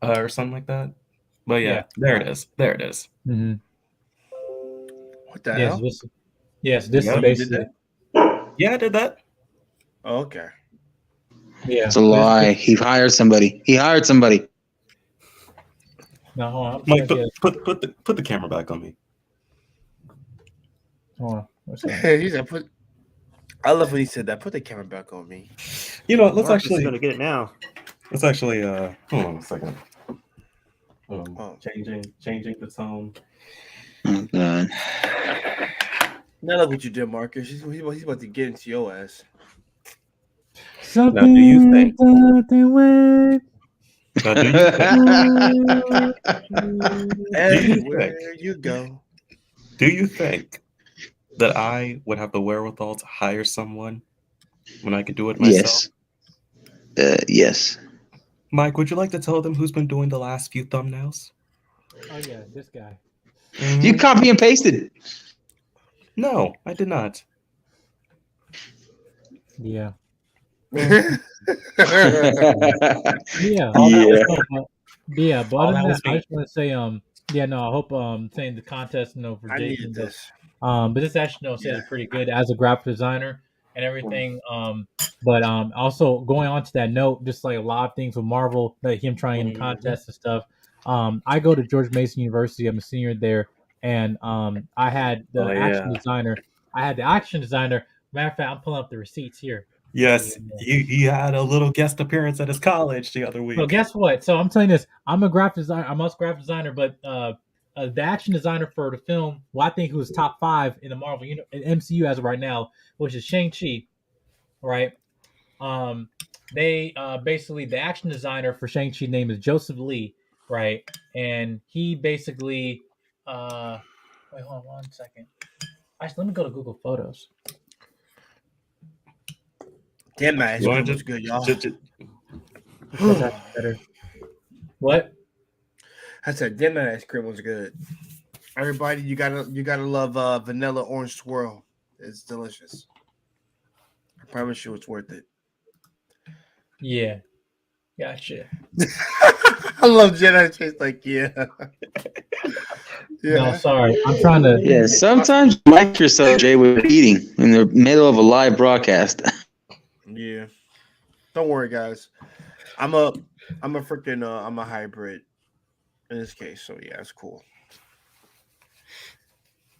S5: or something like that. But yeah. There it is.
S4: Mm-hmm.
S6: What the hell?
S4: This is basically.
S5: Yeah, I did that.
S6: Oh, okay.
S4: Yeah,
S1: it's a lie. He hired somebody.
S4: No, hold on.
S5: Mike, put the camera back on me.
S4: Hold on.
S6: He said, I love when he said that. Put the camera back on me.
S5: Let's actually
S7: gonna get it now.
S5: Let's actually hold on a second. Changing the tone.
S1: Oh God.
S6: Now look what you did, Marcus. He's about to get into your ass.
S4: Something.
S5: Now, do you think?
S6: Everywhere you go.
S5: Do you think that I would have the wherewithal to hire someone when I could do it myself?
S1: Yes. Yes.
S5: Mike, would you like to tell them who's been doing the last few thumbnails?
S4: Oh yeah, this guy.
S5: Mm-hmm.
S1: You copy and pasted.
S5: No, I did not.
S4: Yeah.
S1: Yeah.
S4: But other than that, I just want to say, I hope saying the contest, for
S6: I
S4: Jason,
S6: needed this.
S4: but this actually says pretty good as a graphic designer and everything. But also going on to that note, just like a lot of things with Marvel, like him trying in contests and stuff. I go to George Mason University. I'm a senior there, and I had the action designer. Matter of fact, I'm pulling up the receipts here.
S5: Yes, he had a little guest appearance at his college the other week.
S4: Well, guess what? So I'm telling you this. I'm a graphic designer. I'm also a graphic designer, but the action designer for the film, I think who was top 5 in the Marvel MCU as of right now, which is Shang-Chi, right? They basically, the action designer for Shang-Chi name is Joseph Lee, right? And he basically wait, hold on 1 second. Actually, let me go to Google Photos.
S6: Damn, man, it's just good, y'all.
S4: That's better. What?
S6: I said, damn, that ice cream was good. Everybody, you gotta love vanilla orange swirl. It's delicious. I promise you, it's worth it.
S4: Yeah, gotcha.
S6: I love Jedi taste like yeah.
S4: No, sorry. I'm trying to.
S1: Yeah, sometimes you mic yourself, Jay, with eating in the middle of a live broadcast.
S6: Yeah. Don't worry, guys. I'm a freaking I'm a hybrid in this case, so yeah, it's cool.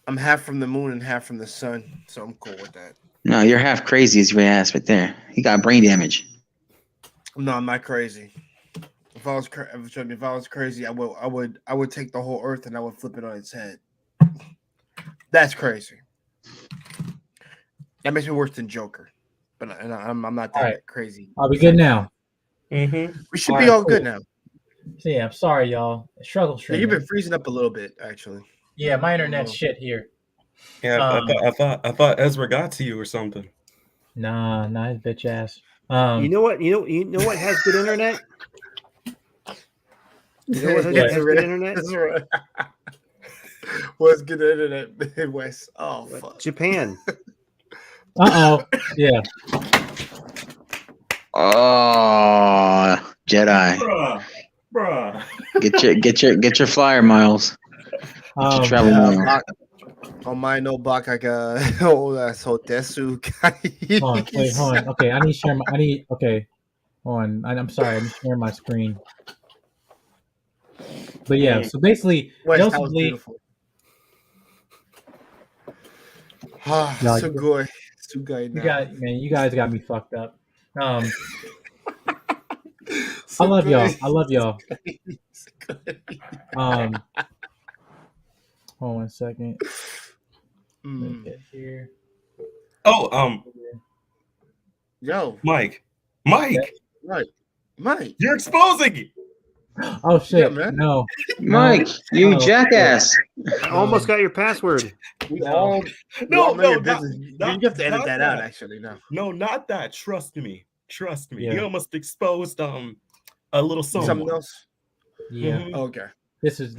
S6: I'm half from the moon and half from the sun, so I'm cool with that.
S1: No, you're half crazy is your ass right there. You got brain damage.
S6: No, I'm not crazy. If I was crazy, I would take the whole earth and I would flip it on its head. That's crazy. That makes me worse than Joker. But I'm not that crazy.
S4: Are we good now?
S5: Mm-hmm.
S6: We should be all good now.
S4: So yeah, I'm sorry, y'all. Struggle stream.
S6: Yeah, you've been freezing up a little bit, actually.
S4: Yeah, my internet's shit here.
S5: Yeah, I thought Ezra got to you or something.
S4: Nah, his bitch ass.
S7: You know what? You know what has good internet? You know what has good internet?
S6: What's good internet, Midwest? Oh, fuck.
S7: Japan.
S4: Yeah.
S1: Oh, Jedi.
S5: Bruh.
S1: Get your flyer miles. Get your travel miles.
S6: On my no block, I got that's Hotesu.
S4: Hold on. Okay, I need to share my. Okay, hold on. I'm sorry. I'm sharing my screen. But yeah, so basically,
S6: West, beautiful. So good.
S4: You guys got me fucked up. I love y'all. Hold on one second. Let me get here.
S5: Oh,
S6: yo,
S5: Mike,
S6: right, Mike,
S5: you're exposing.
S4: Oh shit,
S6: yeah, man.
S4: no,
S1: Mike, you jackass.
S7: I almost got your password.
S6: No, you have to edit that out. Actually,
S5: no, not that. Trust me.
S4: Yeah.
S5: He almost exposed a little
S6: something else.
S4: Yeah.
S5: Mhm.
S6: Okay.
S4: This is.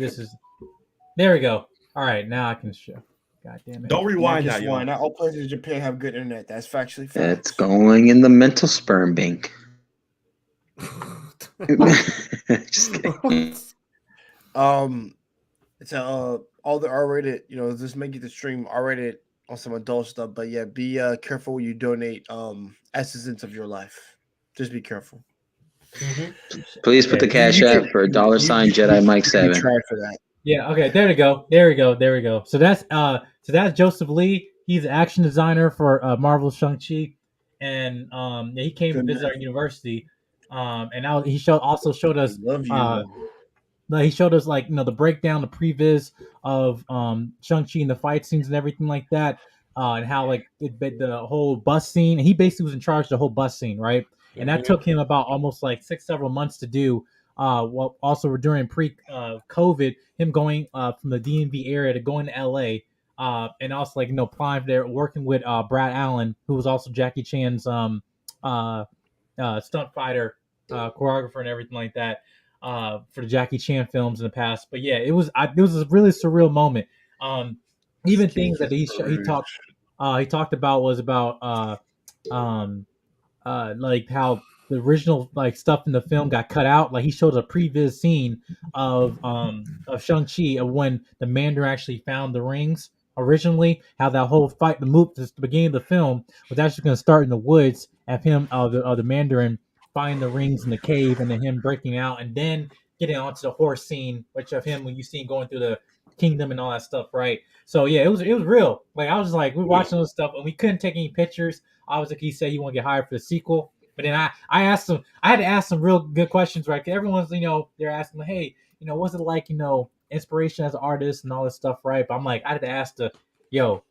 S4: There we go. All right, now I can show. God damn it!
S5: Don't rewind that,
S6: y'all. Not all places in Japan have good internet. That's factually fact.
S1: That's going in the mental sperm bank. Just kidding.
S6: It's all the R-rated. Just make it the stream R-rated on some adult stuff. But yeah, be careful when you donate essence of your life. Just be careful.
S5: Mm-hmm.
S1: Please put the cash app for $sign Jedi Mike 7.
S6: Try for that.
S4: Yeah. Okay. There we go. So that's Joseph Lee. He's an action designer for Marvel's Shang-Chi, and he came to visit our university. And now he also showed us. He showed us the breakdown, the previs of Shang-Chi and the fight scenes and everything like that, and how the whole bus scene. And he basically was in charge of the whole bus scene, right? And that took him about almost several months to do. Well, also during pre-COVID, him going from the DMV area to going to LA, and also applying there, working with Brad Allen, who was also Jackie Chan's stunt fighter, choreographer, and everything like that for the Jackie Chan films in the past. But yeah, it was a really surreal moment. Even things that he talked about was about how the original stuff in the film got cut out. Like he showed a previs scene of Shang-Chi of when the Mandarin actually found the rings originally. How that whole fight, the beginning of the film was actually going to start in the woods of him the Mandarin finding the rings in the cave and then him breaking out and then getting onto the horse scene, which of him when you see him going through the kingdom and all that stuff, right? So yeah, it was real. I was we're watching those stuff and we couldn't take any pictures. Obviously, he said he want to get hired for the sequel. But then I asked him, I had to ask some real good questions, right? Everyone's, they're asking, hey, what's it like, inspiration as an artist and all this stuff, right? But I'm I had to ask you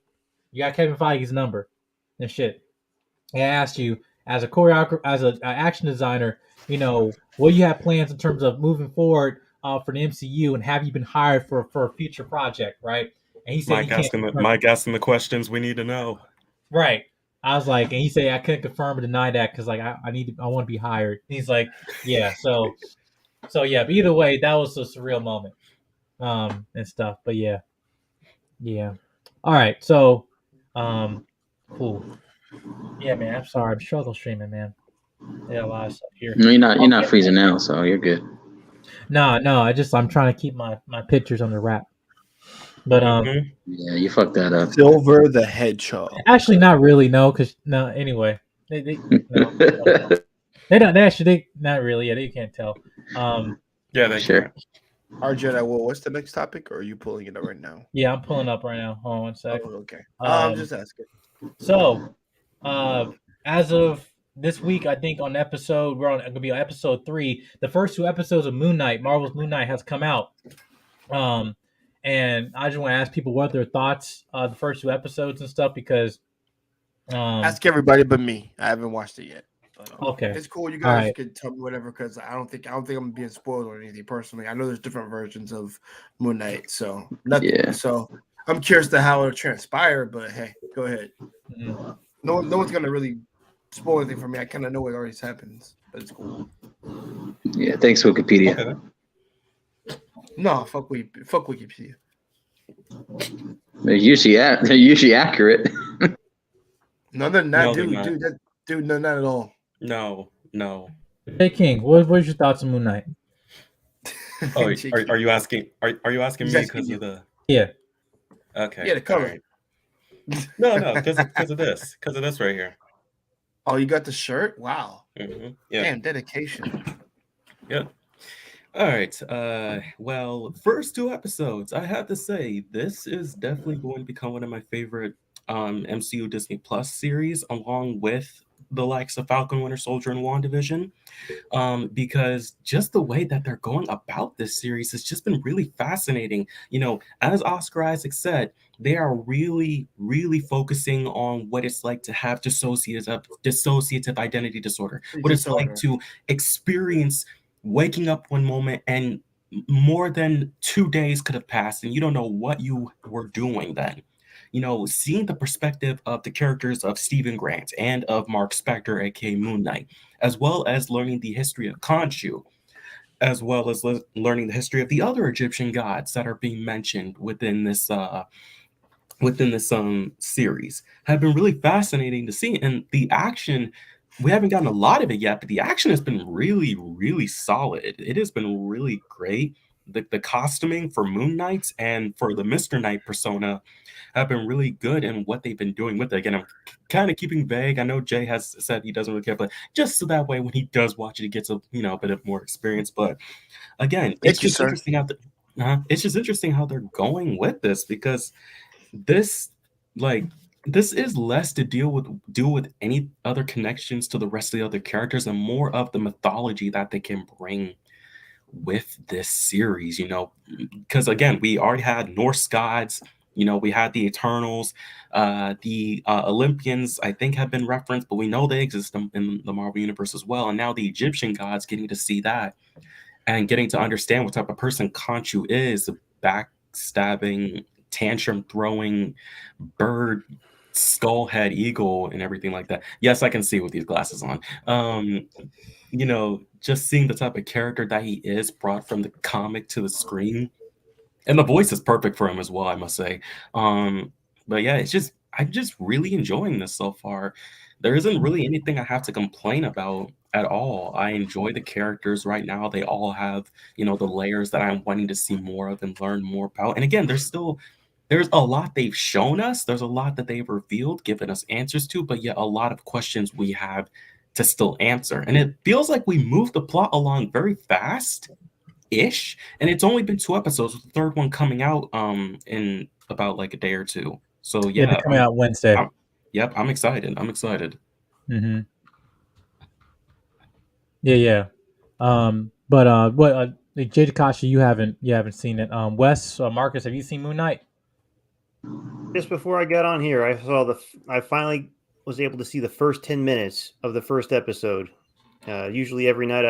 S4: got Kevin Feige's number and shit. And I asked you, as a choreographer, as an action designer, what do you have plans in terms of moving forward for the MCU, and have you been hired for a future project, right? And he said
S5: Mike asking the questions we need to know.
S4: Right. I was and he said I couldn't confirm or deny that because I want to be hired. And he's yeah. So yeah. But either way, that was a surreal moment, and stuff. But yeah. All right. So, Cool. Yeah, man. I'm sorry. I'm struggle streaming, man. Yeah, a lot of stuff here.
S1: No, you're not freezing now, so you're good.
S4: No. I'm trying to keep my pictures under wrap. But
S1: Yeah, you fucked that up.
S6: Silver the Hedgehog.
S4: actually, not really. No, because no. Anyway, they don't. They actually, they not really. Yeah, they can't tell.
S5: Yeah, they
S1: Sure.
S5: can.
S6: Our Jedi. Well, what's the next topic? Or are you pulling it up right now?
S4: Yeah, I'm pulling up right now. Hold on one sec.
S6: Oh, okay. I'm just asking.
S4: So, as of this week, I think on episode we're on going to be on episode 3. The first 2 episodes of Moon Knight, Marvel's Moon Knight, has come out. And I just want to ask people what their thoughts the first 2 episodes and stuff because
S6: Ask everybody but me. I haven't watched it yet. But,
S4: okay,
S6: it's cool. You guys
S4: right.
S6: can tell me whatever because I don't think I'm being spoiled or anything personally. I know there's different versions of Moon Knight, so nothing.
S1: Yeah.
S6: So I'm curious to how it'll transpire. But hey, go ahead.
S4: Mm-hmm.
S6: No one's gonna really spoil anything for me. I kind of know what already happens, but it's cool.
S1: Yeah, thanks Wikipedia.
S5: Okay.
S6: No, fuck Wikipedia.
S1: They're usually accurate.
S6: No, they're not,
S5: No, they're
S6: dude.
S5: not.
S6: Dude, no, not at all.
S5: No.
S4: Hey King, what's your thoughts on Moon Knight?
S5: Oh, are you asking? Are you asking
S6: He's
S5: me
S6: asking
S5: because
S6: you.
S5: of the?
S4: Yeah.
S5: Okay.
S6: Yeah, the color.
S5: all right. No, because of this right here.
S6: Oh, you got the shirt? Wow.
S5: Mm-hmm. Yeah.
S6: Damn, dedication.
S5: Yep. All right. Well, first 2 episodes, I have to say, this is definitely going to become one of my favorite MCU Disney Plus series, along with the likes of Falcon, Winter Soldier, and WandaVision. Because just the way that they're going about this series has just been really fascinating. You know, as Oscar Isaac said, they are really, really focusing on what it's like to have dissociative identity disorder, what it's like to experience waking up one moment and more than 2 days could have passed and you don't know what you were doing then. You know, seeing the perspective of the characters of Stephen Grant and of Mark Spector, aka Moon Knight, as well as learning the history of Khonshu, as well as learning the history of the other Egyptian gods that are being mentioned within this series, have been really fascinating to see. And the action, we haven't gotten a lot of it yet, but the action has been really, really solid. It has been really great. The costuming for Moon Knights and for the Mr. Knight persona have been really good in what they've been doing with it. Again, I'm kind of keeping vague. I know Jay has said he doesn't really care, but just so that way when he does watch it, he gets a bit of more experience. But again, it's just interesting how they're going with this, because this is less to deal with any other connections to the rest of the other characters and more of the mythology that they can bring with this series, because again, we already had Norse gods, we had the Eternals, the Olympians, I think, have been referenced, but we know they exist in the Marvel universe as well. And now the Egyptian gods, getting to see that and getting to understand what type of person Khonshu is, a backstabbing, tantrum throwing bird, skull head eagle, and everything like that. Yes, I can see with these glasses on. Just seeing the type of character that he is brought from the comic to the screen, and the voice is perfect for him as well, I must say. But yeah, I'm just really enjoying this so far. There isn't really anything I have to complain about at all. I enjoy the characters right now. They all have, the layers that I'm wanting to see more of and learn more about. And again, there's a lot they've shown us. There's a lot that they've revealed, given us answers to, but yet a lot of questions we have to still answer. And it feels like we move the plot along very fast-ish. And it's only been 2 episodes, with the 3rd one coming out in about like a day or 2. So yeah,
S4: they're coming out Wednesday.
S5: I'm excited.
S4: Mm-hmm. Yeah. But what Jay Takashi, you haven't seen it. Wes, Marcus, have you seen Moon Knight?
S7: Just before I got on here, I finally was able to see the first 10 minutes of the first episode. Usually every night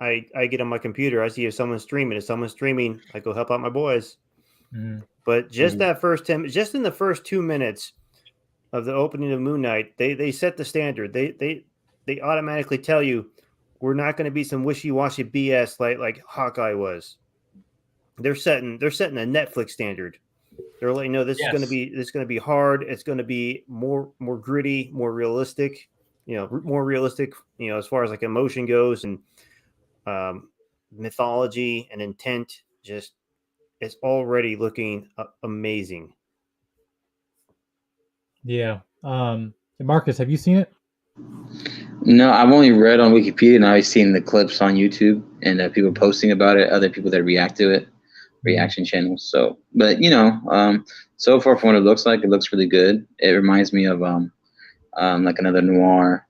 S7: I get on my computer, I see if someone's streaming. If someone's streaming, I go help out my boys.
S4: Mm-hmm.
S7: But just that first 10, just in the first 2 minutes of the opening of Moon Knight, they set the standard. They automatically tell you we're not going to be some wishy-washy BS like Hawkeye was. They're setting a Netflix standard. They're letting you know this
S4: Yes.
S7: is going to be hard. It's going to be more gritty, more realistic. More realistic. As far as like emotion goes and mythology and intent. Just it's already looking amazing.
S4: Yeah. Marcus, have you seen it?
S1: No, I've only read on Wikipedia, and I've seen the clips on YouTube and people posting about it, other people that react to it, reaction channels. So, but so far from what it looks like, it looks really good. It reminds me of like another noir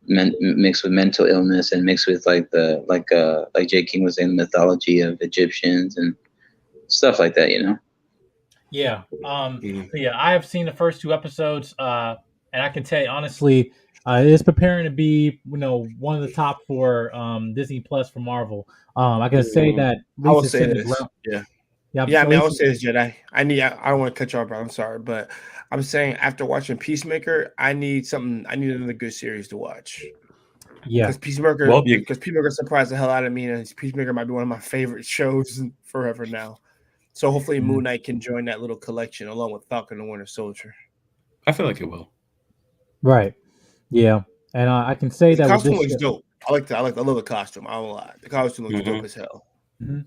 S1: mixed with mental illness and mixed with like Jay King was in mythology of Egyptians and stuff like that.
S4: Yeah. Yeah, I have seen the first 2 episodes, and I can tell you honestly, it is preparing to be, one of the top for Disney Plus for Marvel. I can say that.
S6: I will say this. Yeah, I
S4: I
S6: will say this, Jedi. I don't want to cut you off, but I'm sorry, but I'm saying after watching Peacemaker, I need another good series to watch.
S4: Yeah,
S6: because Peacemaker surprised the hell out of me, and Peacemaker might be one of my favorite shows forever now. So hopefully Moon Knight can join that little collection along with Falcon and Winter Soldier.
S5: I feel like it will.
S4: Right. Yeah, and I can say
S6: the
S4: that
S6: costume looks dope. I love the costume. I don't lie. The costume looks dope as hell.
S4: Mm-hmm.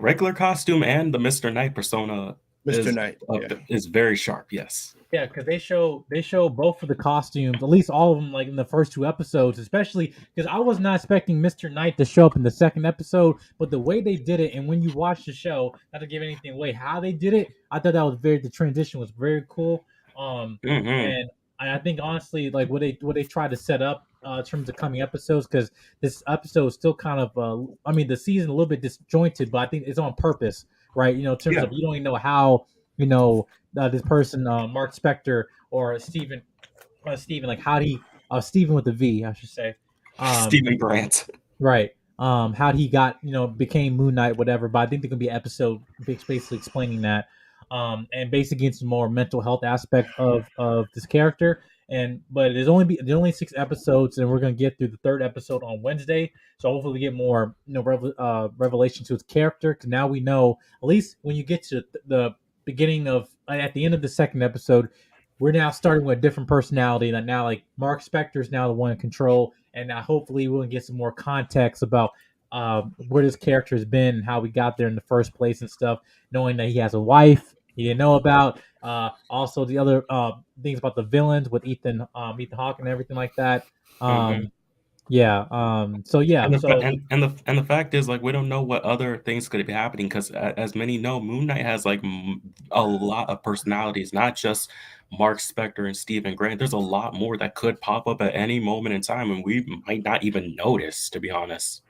S5: Regular costume and the Mr. Knight persona. Is very sharp. Yes.
S4: Yeah, because they show both of the costumes, at least all of them, like in the first 2 episodes, especially because I was not expecting Mr. Knight to show up in the second episode, but the way they did it, and when you watch the show, not to give anything away, how they did it, I thought that was the transition was very cool. And I think honestly, like what they tried to set up in terms of coming episodes, because this episode is still kind of, the season a little bit disjointed, but I think it's on purpose, right? In terms of you don't even know how, this person, Mark Spector or Steven, like how Steven with the V, I should say,
S5: Stephen Grant,
S4: right? How he got, became Moon Knight, whatever. But I think there could be an episode basically explaining that, and basically into more mental health aspect of this character. But there's only 6 episodes, and we're gonna get through the 3rd episode on Wednesday. So hopefully we get more, revelation to his character. Because now we know, at least when you get to the beginning of at the end of the 2nd episode, we're now starting with a different personality. That now, like, Mark Spector is now the one in control, and hopefully we'll get some more context about where this character has been, how we got there in the first place and stuff. Knowing that he has a wife he didn't know about. Also the other things about the villains with Ethan Hawke and everything like that. Yeah. So yeah.
S5: And the fact is, like, we don't know what other things could be happening because, as many know, Moon Knight has like a lot of personalities, not just Mark Spector and Stephen Grant. There's a lot more that could pop up at any moment in time, and we might not even notice, to be honest.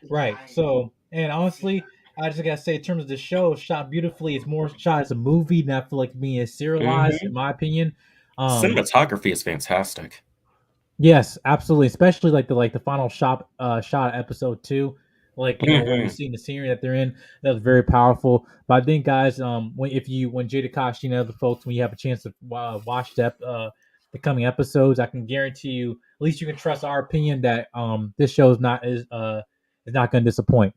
S4: Right. So, and honestly, I just gotta say, in terms of the show, it's shot beautifully. It's more shot as a movie, than I feel like being serialized, in my opinion.
S5: Cinematography is fantastic.
S4: Yes, absolutely. Especially like the final shot episode 2, like when you're seeing the scenery that they're in, that was very powerful. But I think, guys, when Jay Takashi and other folks, when you have a chance to watch the coming episodes, I can guarantee you, at least you can trust our opinion that this show is not going to disappoint.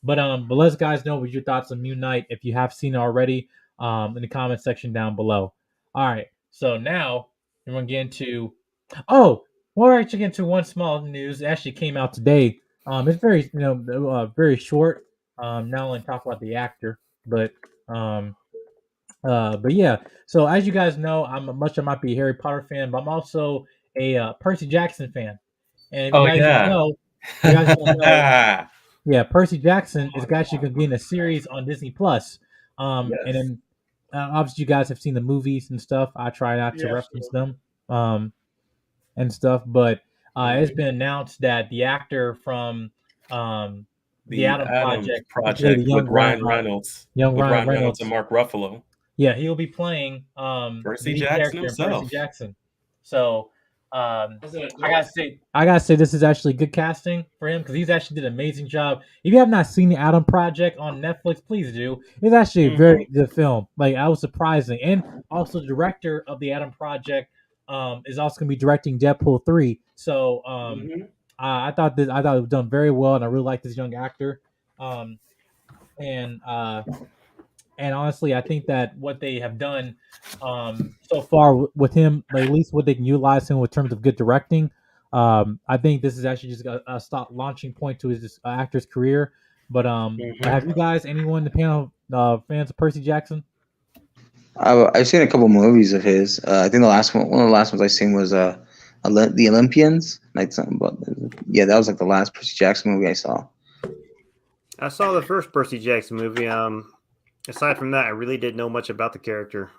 S4: But let us guys know what your thoughts on Moon Knight if you have seen it already in the comment section down below. All right, so now we're gonna get into we're actually getting to one small news. It actually came out today. It's very very short. Not only talk about the actor, but yeah. So as you guys know, I might be a Harry Potter fan, but I'm also a Percy Jackson fan. And if you guys don't know, yeah, Percy Jackson is actually going to be in a series on Disney Plus. And then obviously you guys have seen the movies and stuff. I try not to reference them and stuff, but it's been announced that the actor from the Adam Project
S5: with Ryan Reynolds, and Mark Ruffalo.
S4: Yeah, he'll be playing
S5: Percy Jackson himself.
S4: Percy Jackson. So I gotta say this is actually good casting for him because he's actually did an amazing job. If you have not seen the Adam Project on Netflix, please do. It's actually a very good film. Like, I was surprising, and also the director of the Adam Project is also gonna be directing Deadpool 3. So I thought it was done very well, and I really like this young actor. And And honestly, I think that what they have done so far with him, like, at least what they can utilize him with terms of good directing, I think this is actually just a stop launching point to his actor's career. But have you guys, anyone in the panel, fans of Percy Jackson?
S1: I've seen a couple movies of his. I think one of the last ones I seen was the Olympians. Like something about, yeah, that was like the last Percy Jackson movie I saw.
S7: I saw the first Percy Jackson movie. Aside from that, I really didn't know much about the character.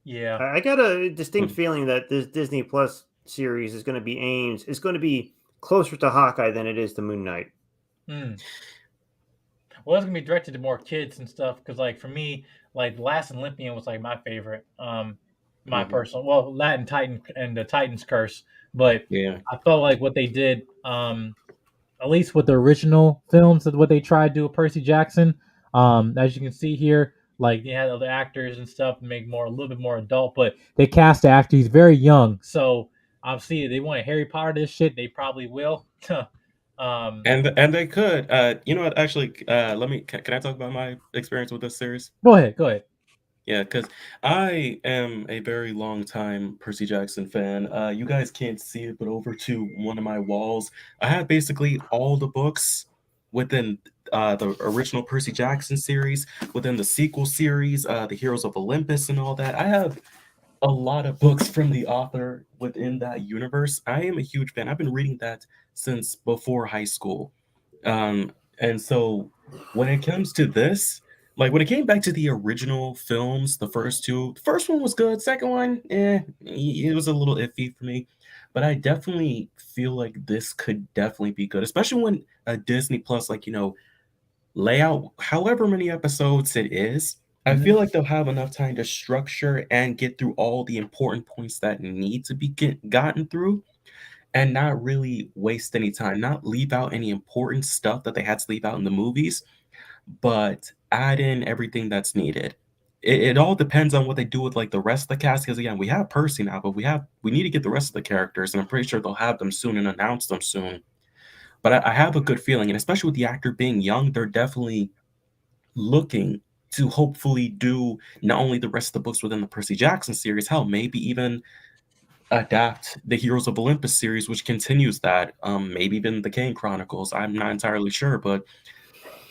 S4: Yeah,
S7: I got a distinct feeling that this Disney Plus series is going to be closer to Hawkeye than it is to Moon Knight.
S4: Well, it's gonna be directed to more kids and stuff. Because, like, for me, like, Last Olympian was like my favorite. My personal, well, that and Titan and the Titan's Curse. But
S5: Yeah.
S4: I felt like what they did, at least with the original films, of what they tried to do with Percy Jackson. As you can see here, like, they had other actors and stuff to make a little bit more adult, but they cast the actor. He's very young, so obviously, if they want to Harry Potter this shit, they probably will.
S5: And they could. You know what? Actually, can I talk about my experience with this series?
S4: Go ahead.
S5: Yeah, because I am a very long time Percy Jackson fan. You guys can't see it, but over to one of my walls, I have basically all the books within the original Percy Jackson series, within the sequel series, the Heroes of Olympus, and all that. I have a lot of books from the author within that universe. I am a huge fan. I've been reading that since before high school. And so when it comes to this, like when it came back to the original films, the first one was good. Second one, it was a little iffy for me. But I definitely feel like this could definitely be good, especially when a Disney Plus, like, lay out however many episodes it is. I feel like they'll have enough time to structure and get through all the important points that need to be gotten through, and not really waste any time, not leave out any important stuff that they had to leave out in the movies, but add in everything that's needed. It all depends on what they do with, like, the rest of the cast, because again, we have Percy now, but we need to get the rest of the characters, and I'm pretty sure they'll have them soon and announce them soon. But I have a good feeling, and especially with the actor being young, they're definitely looking to hopefully do not only the rest of the books within the Percy Jackson series, hell, maybe even adapt the Heroes of Olympus series, which continues that. Maybe even the Kane Chronicles. I'm not entirely sure, but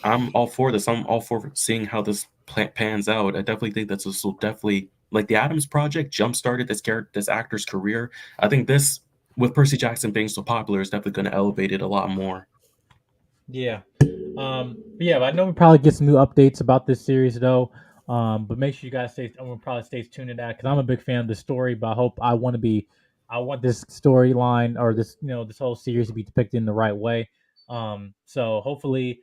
S5: I'm all for this. I'm all for seeing how this pans out. I definitely think that this will definitely, like the Adams Project, jump-started this actor's career. I think this, with Percy Jackson being so popular, is definitely going to elevate it a lot more.
S4: Yeah. But I know we probably get some new updates about this series though. But make sure you guys stay tuned to that because I'm a big fan of the story. But I want this storyline or this whole series to be depicted in the right way. So hopefully,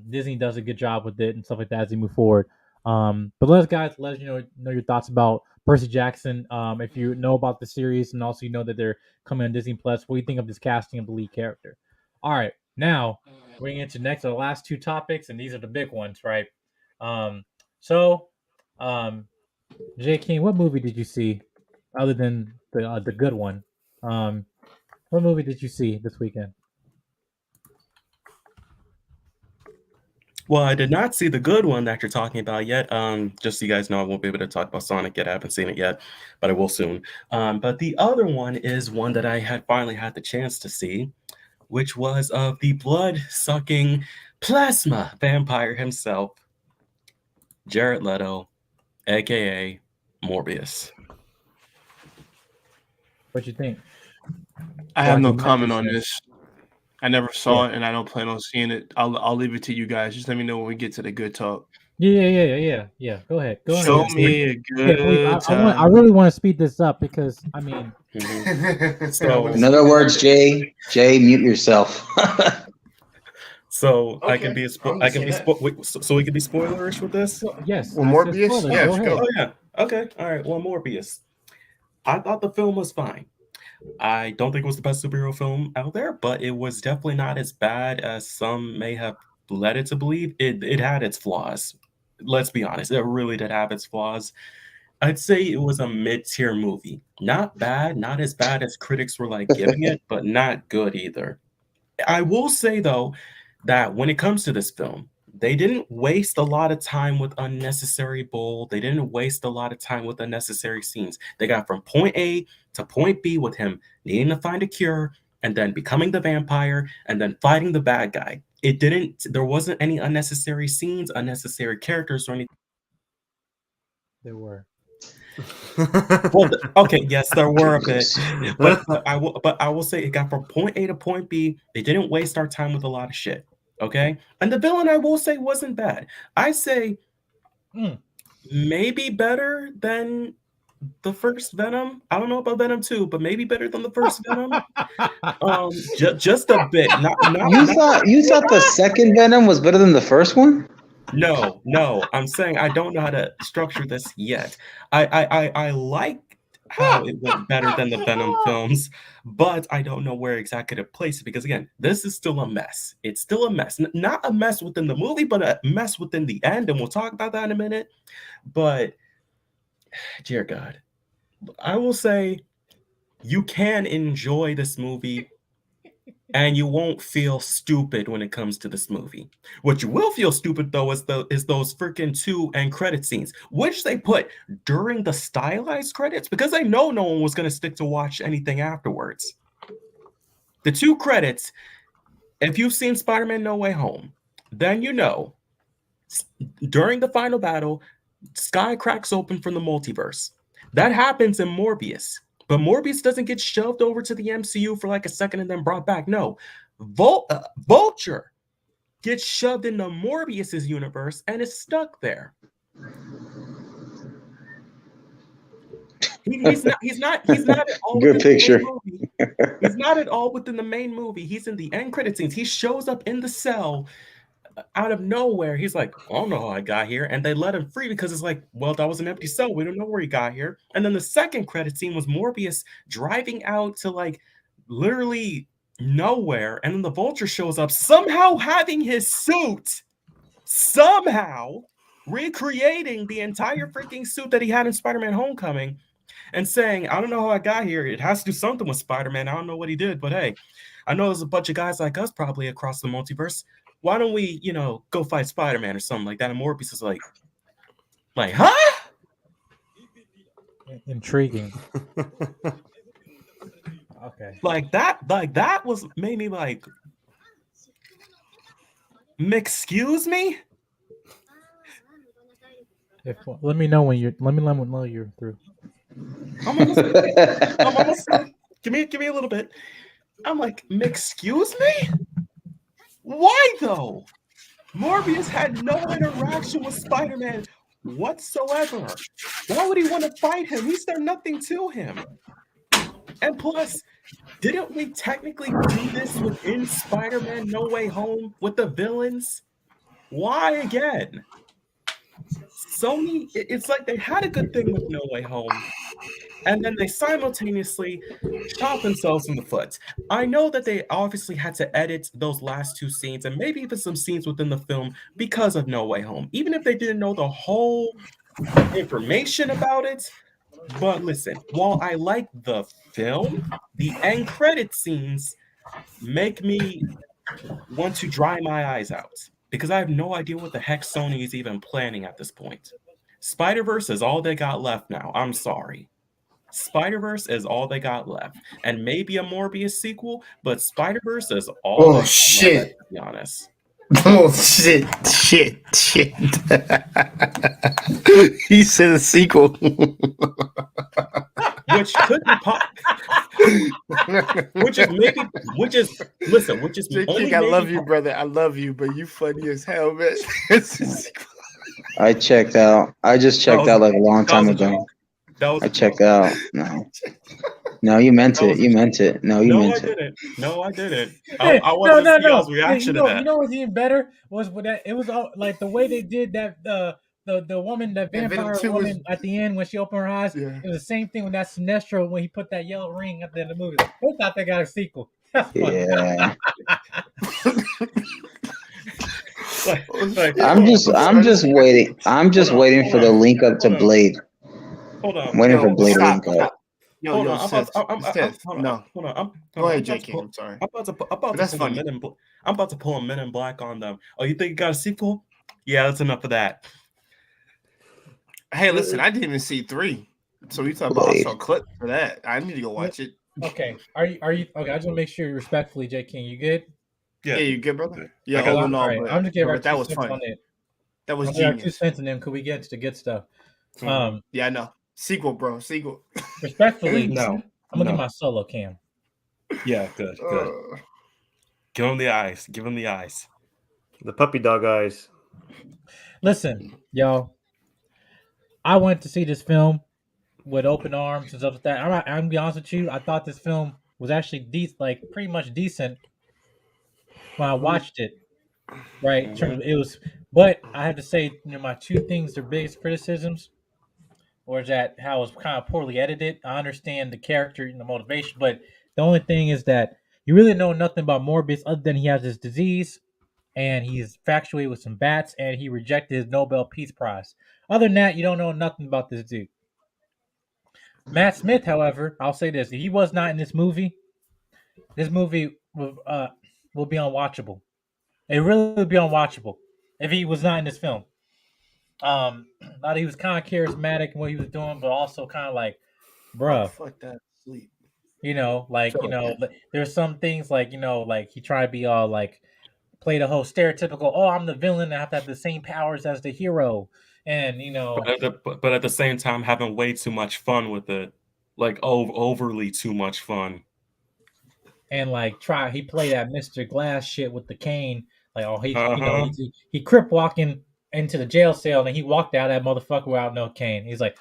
S4: Disney does a good job with it and stuff like that as we move forward. But let us know your thoughts about Percy Jackson. If you know about the series and also you know that they're coming on Disney Plus, what do you think of this casting of the lead character? All right. Now, we're going to the last two topics, and these are the big ones, right? J. King, what movie did you see other than the good one? What movie did you see this weekend?
S5: Well, I did not see the good one that you're talking about yet. Just so you guys know, I won't be able to talk about Sonic yet. I haven't seen it yet, but I will soon. But the other one is one that I had finally had the chance to see, which was of the blood-sucking plasma vampire himself, Jared Leto, aka Morbius.
S4: What you think?
S6: I have no comment on this. I never saw it, and I don't plan on seeing it. I'll leave it to you guys. Just let me know when we get to the good talk.
S4: Yeah. Go ahead.
S6: Show me a good time.
S4: I really want to speed this up because I mean.
S5: So,
S1: in other words, Jay, mute yourself.
S5: So
S6: Okay,
S5: I can be so we can be spoilerish with this.
S4: Yes.
S6: Well, Morbius. Yeah, go.
S5: Oh yeah. Okay. All right. Well, Morbius. I thought the film was fine. I don't think it was the best superhero film out there, but it was definitely not as bad as some may have led it to believe. It had its flaws. Let's be honest. It really did have its flaws. I'd say it was a mid-tier movie. Not bad, not as bad as critics were like giving it, but not good either. I will say though that when it comes to this film, They didn't waste a lot of time with unnecessary bull. They didn't waste a lot of time with unnecessary scenes. They got from point A to point B with him needing to find a cure and then becoming the vampire and then fighting the bad guy. There wasn't any unnecessary scenes, unnecessary characters or anything.
S4: There were.
S5: Well, okay, yes, there were a bit, but I will say it got from point A to point B. They didn't waste our time with a lot of shit. Okay, and the villain I will say wasn't bad. I say maybe better than the first Venom. I don't know about Venom 2, but maybe better than the first Venom. Just a bit.
S1: You thought the second Venom was better than the first one?
S5: No. I'm saying I don't know how to structure this yet. I like how it went better than the Venom films, but I don't know where exactly to place it because again, this is still a mess. It's still a mess. Not a mess within the movie, but a mess within the end, and we'll talk about that in a minute. But dear God, I will say you can enjoy this movie and you won't feel stupid when it comes to this movie. What you will feel stupid though is those freaking 2 end credit scenes, which they put during the stylized credits because I know no one was going to stick to watch anything afterwards. The 2 credits, if you've seen Spider-Man No Way Home, then you know during the final battle, sky cracks open from the multiverse. That happens in Morbius. But Morbius doesn't get shoved over to the MCU for like a second and then brought back. No, Vulture gets shoved into Morbius's universe and is stuck there. He's not at all.
S1: Good picture.
S5: He's not at all within the main movie. He's in the end credit scenes. He shows up in the cell out of nowhere. He's like, I don't know how I got here. And they let him free because it's like, well, that was an empty cell. We don't know where he got here. And then the second credit scene was Morbius driving out to like literally nowhere. And then the Vulture shows up somehow having his suit, somehow recreating the entire freaking suit that he had in Spider-Man Homecoming and saying, I don't know how I got here. It has to do something with Spider-Man. I don't know what he did, but hey, I know there's a bunch of guys like us probably across the multiverse. Why don't we, go fight Spider-Man or something like that? And Morbius is like, huh?
S4: Intriguing. Okay.
S5: Like that was made me like, excuse me?
S4: Let me know when you're through.
S5: I'm almost give me a little bit. I'm like, excuse me? Why though? Morbius had no interaction with Spider-Man whatsoever. Why would he want to fight him? He's done nothing to him. And plus, didn't we technically do this within Spider-Man No Way Home with the villains? Why again? Sony, it's like they had a good thing with No Way Home, and then they simultaneously shot themselves in the foot. I know that they obviously had to edit those last 2 scenes and maybe even some scenes within the film because of No Way Home, even if they didn't know the whole information about it. But listen, while I like the film, the end credit scenes make me want to dry my eyes out because I have no idea what the heck Sony is even planning at this point. Spider-Verse is all they got left now. I'm sorry. Spider-Verse is all they got left. And maybe a Morbius sequel, but Spider-Verse is all they got left, to be honest.
S6: Oh, shit. He said a sequel.
S5: Which could be which is
S6: King, I love you, brother. I love you, but you funny as hell, man.
S1: I checked out. I just checked out like a long time ago. I checked out. No, you meant it. You meant it. No, you meant it.
S5: No, I didn't. I wanted to see y'all's reaction to that.
S4: You know what's even better was with that. It was all, like the way they did that. The woman, the vampire woman at the end when she opened her eyes. Yeah. It was the same thing with that Sinestro when he put that yellow ring at the end of the movie. They thought they got a sequel.
S1: Yeah. I'm just waiting. I'm just waiting for the link up to Blade.
S5: Hold on.
S1: I'm waiting for Blade to link up.
S5: Hold on.
S6: Go ahead, JK. I'm sorry.
S5: I'm about to pull a Men in Black on them. Oh, you think you got a sequel? Yeah, that's enough of that.
S6: Hey, listen, I didn't even see 3. So you talking about I saw a clip for that. I need to go watch it.
S4: Okay. Are you okay? I just want to make sure respectfully, J King, you good?
S6: Yeah, you good, brother? Yeah,
S5: I got
S6: all
S4: All
S6: in all,
S4: right. I'm just giving our
S6: but that
S4: 2
S6: was
S4: cents
S6: funny.
S4: on it.
S6: That was
S4: I'm giving our 2
S6: genius.
S4: cents, and then could we get into the good stuff?
S6: Yeah, I know. Sequel, bro. Sequel.
S4: Respectfully,
S5: No.
S4: I'm gonna get my solo cam.
S5: Yeah, good. Give him the eyes. Give him the eyes.
S7: The puppy dog eyes.
S4: Listen, y'all. I went to see this film with open arms and stuff like that. I'm gonna be honest with you. I thought this film was actually like pretty much decent when I watched it. Right, in terms of it was, but I have to say, my 2 things, their biggest criticisms, or is that how it was kind of poorly edited. I understand the character and the motivation, but the only thing is that you really know nothing about Morbius other than he has this disease and he's infatuated with some bats and he rejected his Nobel Peace Prize. Other than that, you don't know nothing about this dude. Matt Smith, however, I'll say this: if he was not in this movie will be unwatchable. It really would be unwatchable if he was not in this film. Thought he was kind of charismatic in what he was doing, but also kind of like, bruh,
S6: fuck that. Sleep.
S4: There's some things like, like he tried to be all like, play the whole stereotypical, oh, I'm the villain, I have to have the same powers as the hero. And,
S5: But at the same time, having way too much fun with it. Like, overly too much fun.
S4: And like he played that Mr. Glass shit with the cane. Like, oh,
S5: Uh-huh.
S4: he crip walking into the jail cell and he walked out that motherfucker without no cane. He's like,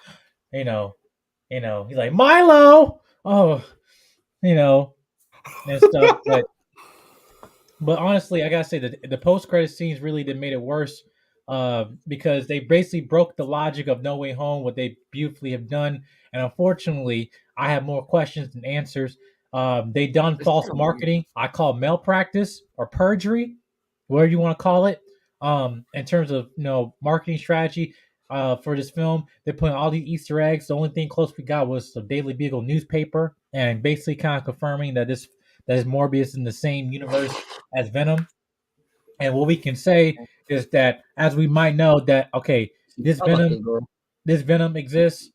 S4: he's like, Milo, oh, and stuff. But honestly, I gotta say that the post credit scenes really did made it worse, because they basically broke the logic of No Way Home, what they beautifully have done. And unfortunately, I have more questions than answers. They done false marketing. I call malpractice or perjury, whatever you want to call it. In terms of marketing strategy, for this film, they're putting all these Easter eggs. The only thing close we got was the Daily Beagle newspaper, and basically kind of confirming that this Morbius in the same universe as Venom. And what we can say is that, as we might know, that okay, this Venom exists.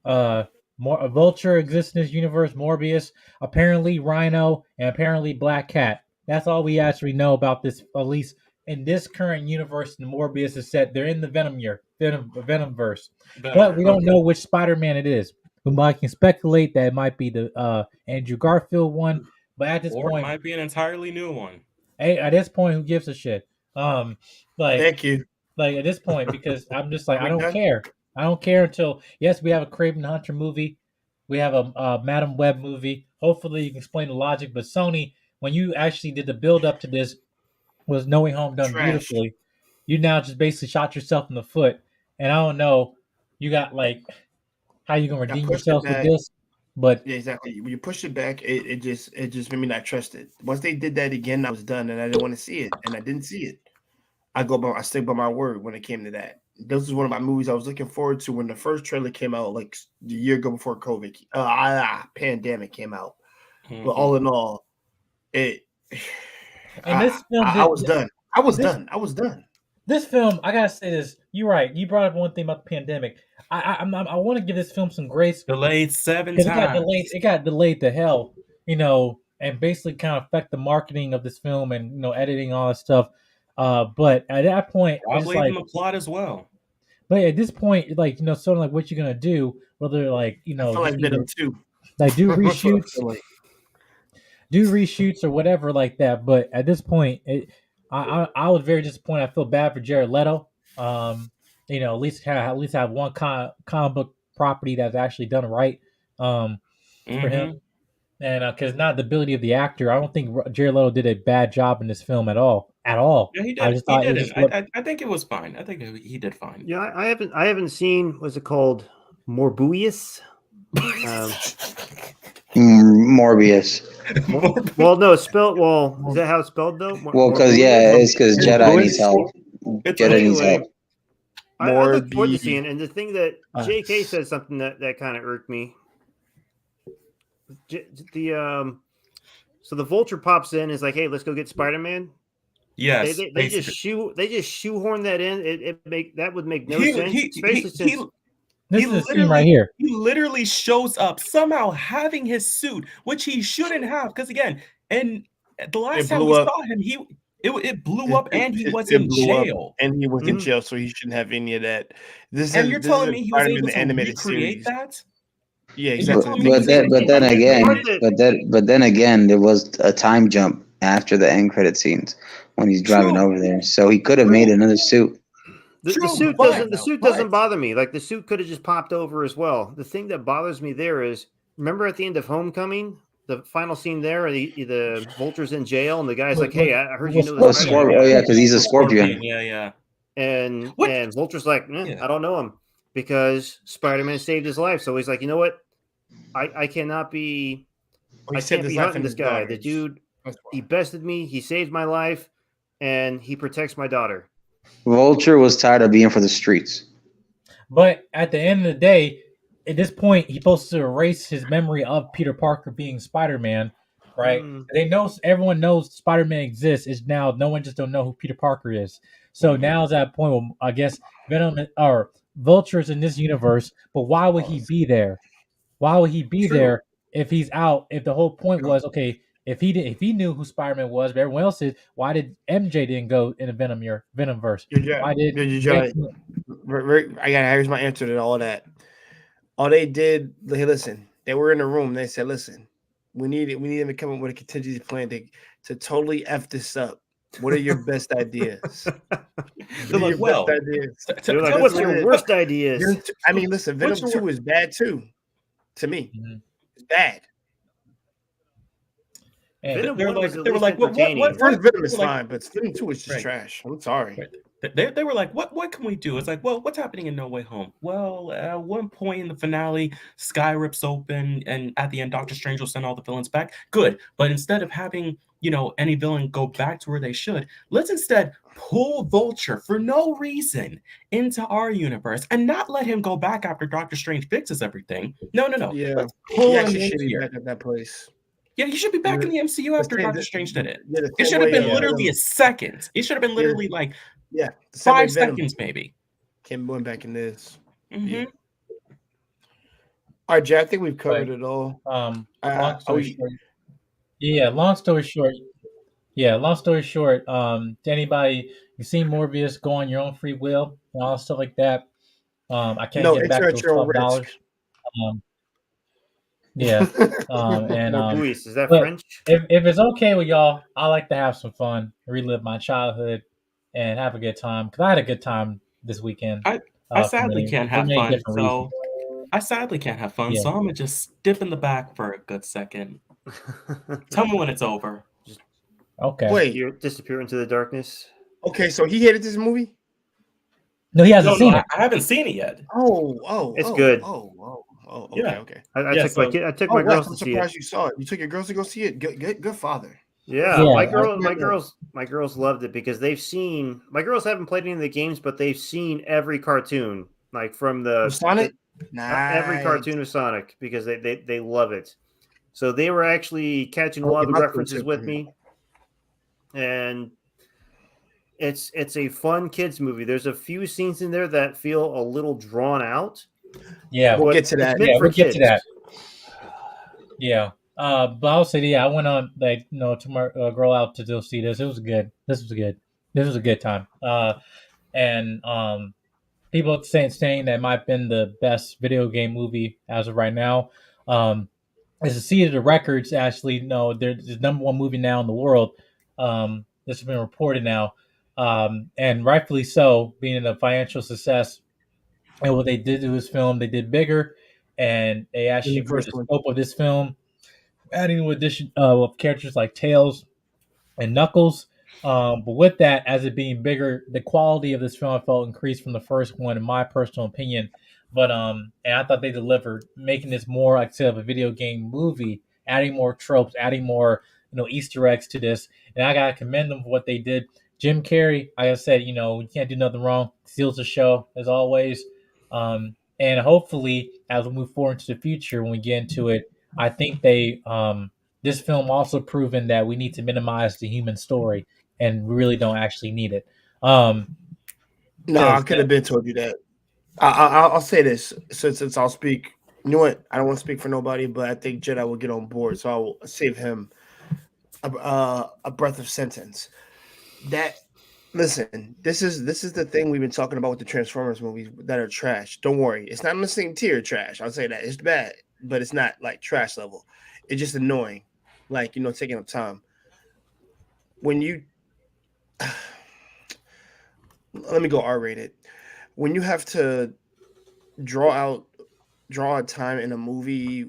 S4: A Vulture exists in this universe. Morbius, apparently Rhino, and apparently Black Cat. That's all we actually know about this, at least in this current universe. The Morbius is set. They're in the Venomverse, but we don't know which Spider-Man it is. I can speculate that it might be the Andrew Garfield one, but at this point,
S5: it might be an entirely new one.
S4: Hey, at this point, who gives a shit?
S6: Thank you.
S4: Like at this point, because I'm just like, I don't care. I don't care until, yes, we have a Craven the Hunter movie, we have a Madam Web movie. Hopefully, you can explain the logic. But Sony, when you actually did the build up to this, was No Way Home done beautifully. You now just basically shot yourself in the foot, and I don't know. You got like, how you gonna redeem yourself with this? But
S6: yeah, exactly. When you push it back, it just made me not trust it. Once they did that again, I was done, and I didn't want to see it, and I didn't see it. I stick by my word when it came to that. This is one of my movies I was looking forward to when the first trailer came out, like the year ago before COVID, pandemic came out. Mm-hmm. But all in all, I was done. I was done.
S4: This film, I gotta say this. You're right. You brought up one thing about the pandemic. I want to give this film some grace.
S5: Delayed 7 times.
S4: It got delayed to hell, and basically kind of affect the marketing of this film and editing all that stuff. But at that point,
S5: probably even the plot as well.
S4: But at this point, like sort of like what you're gonna do, whether like
S6: I feel like Venom 2,
S4: like do reshoots or whatever like that. But at this point, I was very disappointed. I feel bad for Jared Leto. At least have one comic book property that's actually done right for him. And because not the ability of the actor, I don't think Jared Leto did a bad job in this film at all.
S5: Yeah, he did. I think it was fine. I think he did fine.
S7: Yeah, I haven't seen. What's it called? Morbius.
S1: Morbius.
S7: Well, no, it's spelled. Well, is that how it's spelled though?
S1: Well, because it's because Jedi needs help. Jedi needs help.
S7: I look forward to seeing, and the thing that J.K. said something that kind of irked me. So the Vulture pops in, is like, "Hey, let's go get Spider-Man."
S5: Yes,
S7: they just shoehorn that in. That would make no sense, especially since
S4: this is the scene right here.
S5: He literally shows up somehow having his suit, which he shouldn't have, because again, and the last time we saw him, it blew up and he was in jail.
S6: And he was in jail, so he shouldn't have any of that.
S5: You're telling me he was able to recreate that?
S6: Yeah, exactly.
S1: But then again, there was a time jump after the end credit scenes when he's driving over there, so he could have made another suit.
S7: The suit doesn't bother me. Like the suit could have just popped over as well. The thing that bothers me there is, remember at the end of Homecoming, the final scene there, the Vulture's in jail, and the guy's like, "Hey, I heard you know this."
S1: Oh yeah, because he's a scorpion.
S5: Yeah.
S7: And Vulture's like, I don't know him because Spider-Man saved his life. So he's like, you know what? I cannot be. I can't be hunting this guy. The dude, he bested me. He saved my life, and he protects my daughter.
S1: Vulture was tired of being for the streets.
S4: But at the end of the day, at this point, he's supposed to erase his memory of Peter Parker being Spider-Man, right? Everyone knows Spider-Man exists. It's now no one just don't know who Peter Parker is. So now is that point where I guess Venom or Vulture's in this universe, but why would he be there? Why would he be there if he's out? If the whole point was okay, if he knew who Spider-Man was, but everyone else did, why did MJ didn't go in the Venomverse? Why did
S6: here's my answer to all of that. All they did, hey, listen, they were in the room. They said, listen, we need him to come up with a contingency plan to totally F this up. What are your best ideas?
S5: They're like, what's
S7: your worst ideas?
S6: I mean, listen, Venom 2 is bad too. To me, it's bad.
S5: They were like, what?
S6: First Venom is fine, but Venom 2 is just trash. I'm sorry.
S5: They were like, what can we do? It's like, well, what's happening in No Way Home? Well, at one point in the finale, Sky rips open, and at the end, Doctor Strange will send all the villains back. Good, but instead of having any villain go back to where they should, let's instead pull Vulture for no reason into our universe and not let him go back after Doctor Strange fixes everything. No.
S6: Yeah,
S5: let's pull him
S6: should be back at that place.
S5: Yeah, he should be back in the MCU after Doctor Strange did it. It should have been literally a second. It should have been literally 5 seconds, maybe.
S6: Came going back in this.
S5: Mm-hmm.
S6: Yeah. All right, Jay, I think we've covered it all.
S4: Long story short, to anybody, you've seen Morbius, go on your own free will and all stuff like that. I can't get back those $12.
S7: Luis, is that French?
S4: If it's okay with y'all, I like to have some fun, relive my childhood, and have a good time. Because I had a good time this weekend.
S5: I sadly can't have fun. So I'm gonna just dip in the back for a good second. Tell me when it's over.
S4: Okay.
S6: Wait,
S7: you disappear into the darkness.
S6: Okay, so he hated this movie?
S4: No, he hasn't seen it.
S5: I haven't seen it yet.
S6: It's
S7: good.
S6: Okay.
S7: I took my girls to see it.
S6: I'm surprised you saw it. You took your girls to go see it. Good father.
S7: Yeah, my girls loved it because they've seen. My girls haven't played any of the games, but they've seen every cartoon, like from the
S6: Sonic.
S7: Every cartoon of Sonic because they love it. So they were actually catching a lot of the references with me, and it's a fun kids movie. There's a few scenes in there that feel a little drawn out.
S4: Yeah,
S6: we'll get to that.
S4: We'll get to that. Yeah. But I'll say, I went on took my girl out to go see this. It was good. This was a good time. And people saying that might have been the best video game movie as of right now. As a seat of the records, actually, no, there's the number one movie now in the world. This has been reported now, and rightfully so, being a financial success. And what they did to this film, they did bigger, and they actually grew the scope of this film, adding an addition of characters like Tails and Knuckles. But with that, as it being bigger, the quality of this film I felt increased from the first one, in my personal opinion. But and I thought they delivered, making this more like say of a video game movie, adding more tropes, adding more Easter eggs to this. And I gotta commend them for what they did. Jim Carrey, like I said, you can't do nothing wrong. Steals the show as always. And hopefully, as we move forward into the future, when we get into it, I think they this film also proven that we need to minimize the human story. and we really don't actually need it.
S6: No, I could have been told you that. I'll say this since I'll speak. You know what? I don't want to speak for nobody, but I think Jedi will get on board, so I will save him a breath of sentence. That listen, this is the thing we've been talking about with the Transformers movies that are trash. Don't worry, it's not in the same tier of trash. I'll say that it's bad, but it's not like trash level. It's just annoying, like taking up time. When you let me go R-rated. When you have to draw a time in a movie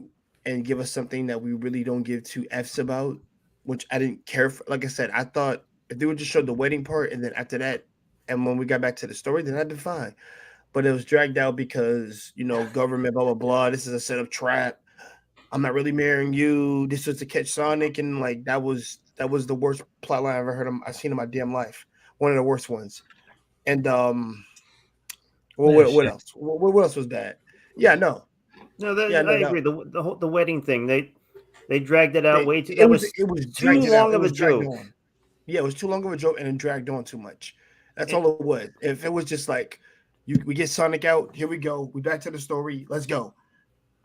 S6: and give us something that we really don't give two F's about, which I didn't care for. Like I said, I thought if they would just show the wedding part and then after that, and when we got back to the story, then I'd been fine. But it was dragged out because, government, blah, blah, blah. This is a set of trap. I'm not really marrying you. This was to catch Sonic. And like, that was the worst plot line I've seen in my damn life. One of the worst ones. And, what else? What else was bad? Yeah, no.
S7: No, I agree. The wedding thing, they dragged it out way too.
S6: It was
S7: too long of a joke.
S6: Yeah, it was too long of a joke and it dragged on too much. That's all it was. If it was just like, we get Sonic out, here we go, we back to the story, let's go.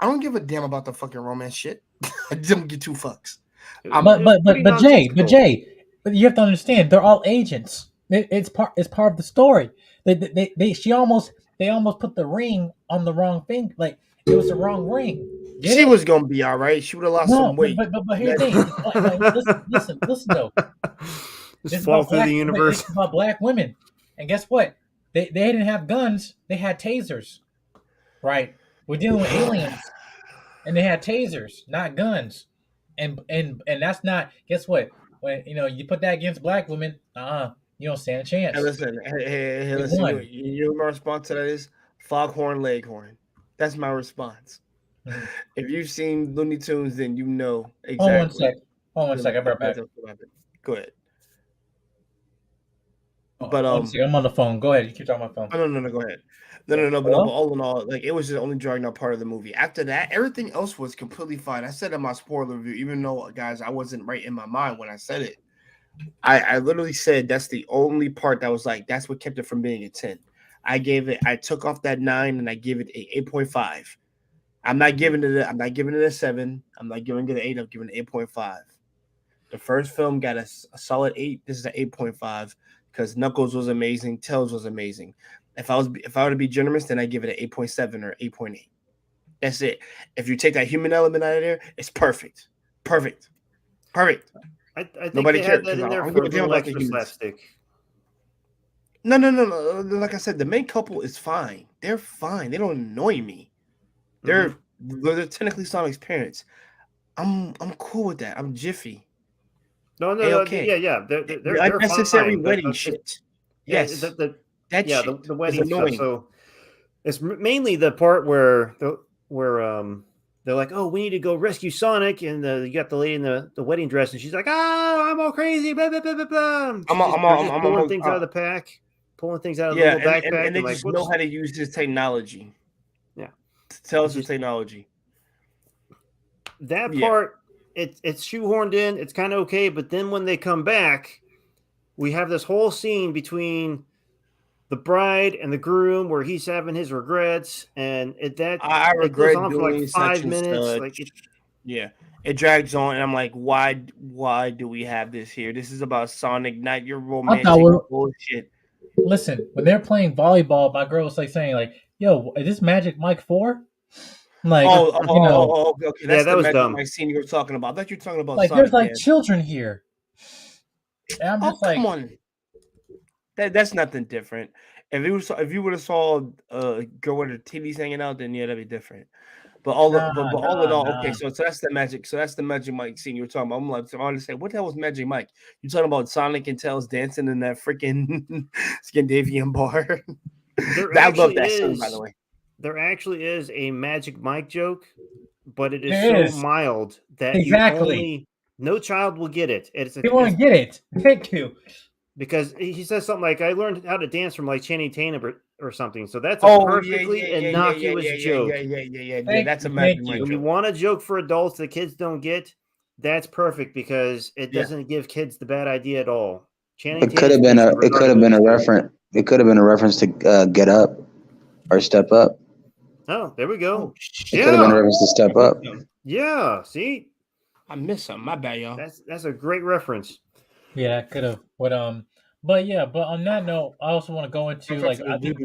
S6: I don't give a damn about the fucking romance shit. I don't get two fucks.
S4: But Jay, you have to understand, they're all agents. It's part of the story. They almost put the ring on the wrong thing. Like it was the wrong ring.
S6: She was gonna be all right. She would have lost some weight.
S4: But here's the thing. Listen though.
S7: Just fall through the universe.
S4: It's about black women, and guess what? They didn't have guns. They had tasers. Right. We're dealing with aliens, and they had tasers, not guns. And that's not. Guess what? When you put that against black women, you don't stand a chance.
S6: Hey, listen. You know my response to that is foghorn leghorn. That's my response. Mm-hmm. If you've seen Looney Tunes, then you know exactly.
S4: Hold on one sec. I'll be right back.
S6: Go ahead.
S4: But I'm on the phone. Go ahead. You keep talking on my phone.
S6: No. Go ahead. No. But all in all, like it was just only dragging out part of the movie. After that, everything else was completely fine. I said in my spoiler review, even though guys, I wasn't right in my mind when I said it. I literally said that's the only part that was like that's what kept it from being a 10. I took off that 9 and I gave it a 8.5. I'm not giving it a 7. I'm not giving it an 8. I'm giving it 8.5. The first film got a solid 8. This is an 8.5 because Knuckles was amazing, Tails was amazing. If I were to be generous, then I give it an 8.7 or 8.8. That's it. If you take that human element out of there, it's perfect. Perfect.
S7: I think nobody cares. That in there for a little extra slapstick.
S6: No. Like I said, the main couple is fine. They're fine. They don't annoy me. They're technically Sonic's parents. I'm cool with that. I'm jiffy.
S7: No. Okay. Yeah. They're
S6: unnecessary
S7: fine,
S6: wedding shit. Yes.
S7: The wedding stuff. So it's mainly the part where they're like, oh, we need to go rescue Sonic, and you got the lady in the wedding dress, and she's like, oh, I'm all crazy, blah blah blah blah blah. I'm pulling things out of the pack, pulling things out of the little backpack,
S6: and they just know how to use this technology.
S7: Yeah,
S6: tell us the technology.
S7: That part, it's shoehorned in. It's kind of okay, but then when they come back, we have this whole scene between the bride and the groom where he's having his regrets, and
S6: I regret
S7: goes on for like 5 minutes.
S6: It drags on, and I'm like, why do we have this here? This is about Sonic, not your romantic bullshit.
S4: Listen, when they're playing volleyball, my girl was like saying, like, "Yo, is this Magic Mike 4?" Like,
S6: okay. That's
S7: that was
S6: Magic
S7: dumb.
S6: Mike scene you were talking about. I thought you were talking about
S4: like,
S6: Sonic.
S4: There's like children here. And I'm just like,
S6: come on. That's nothing different. If you would have saw a girl with her titties hanging out, then that'd be different. But all in all, okay. So that's the magic. So that's the Magic Mike scene you were talking about. I'm like, I want to say, what the hell was Magic Mike? You talking about Sonic and Tails dancing in that freaking Scandinavian bar? I love that scene, by the way.
S7: There actually is a Magic Mike joke, but it is so mild that no child will get it.
S4: You won't get it. Thank you.
S7: Because he says something like, I learned how to dance from like Channing Tatum or something. So that's a perfectly innocuous joke.
S6: Yeah. That's a Magic Mike.
S7: When you want a joke for adults that kids don't get, that's perfect because it doesn't give kids the bad idea at all.
S1: It could have been a. It could have been a reference. It could have been a reference to Get Up or Step Up.
S7: Oh, there we go.
S6: Oh,
S1: It could have been a reference to Step Up.
S7: Yeah, see,
S6: I missed something. My bad, y'all.
S7: that's a great reference.
S4: Yeah, I could have. But yeah, but on that note, I also want to go into like I think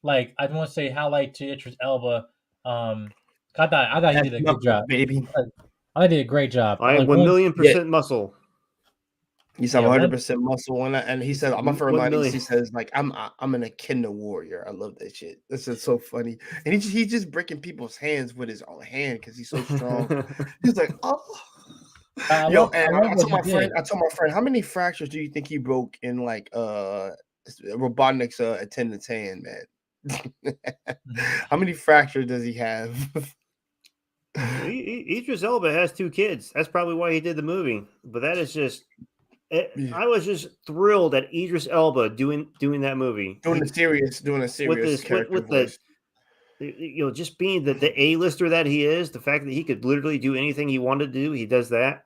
S4: I want to say highlight to Idris Elba. I thought he did a good job,
S6: baby.
S4: I did a great job.
S7: I am
S4: like,
S7: 1,000,000% muscle.
S6: He said 100% muscle, and he said, "I'm for reminding." He says, "Like I'm an Echidna warrior." I love that shit. This is so funny, and he's just breaking people's hands with his own hand because he's so strong. He's like, "Oh, I told my friend, how many fractures do you think he broke in like Robotnik's attendant's hand, man? How many fractures does he have?"
S7: Idris Elba has 2 kids. That's probably why he did the movie. But that is just. I was just thrilled that Idris Elba doing that movie,
S6: doing a serious character voice.
S7: Just being the A-lister that he is, the fact that he could literally do anything he wanted to do, he does that.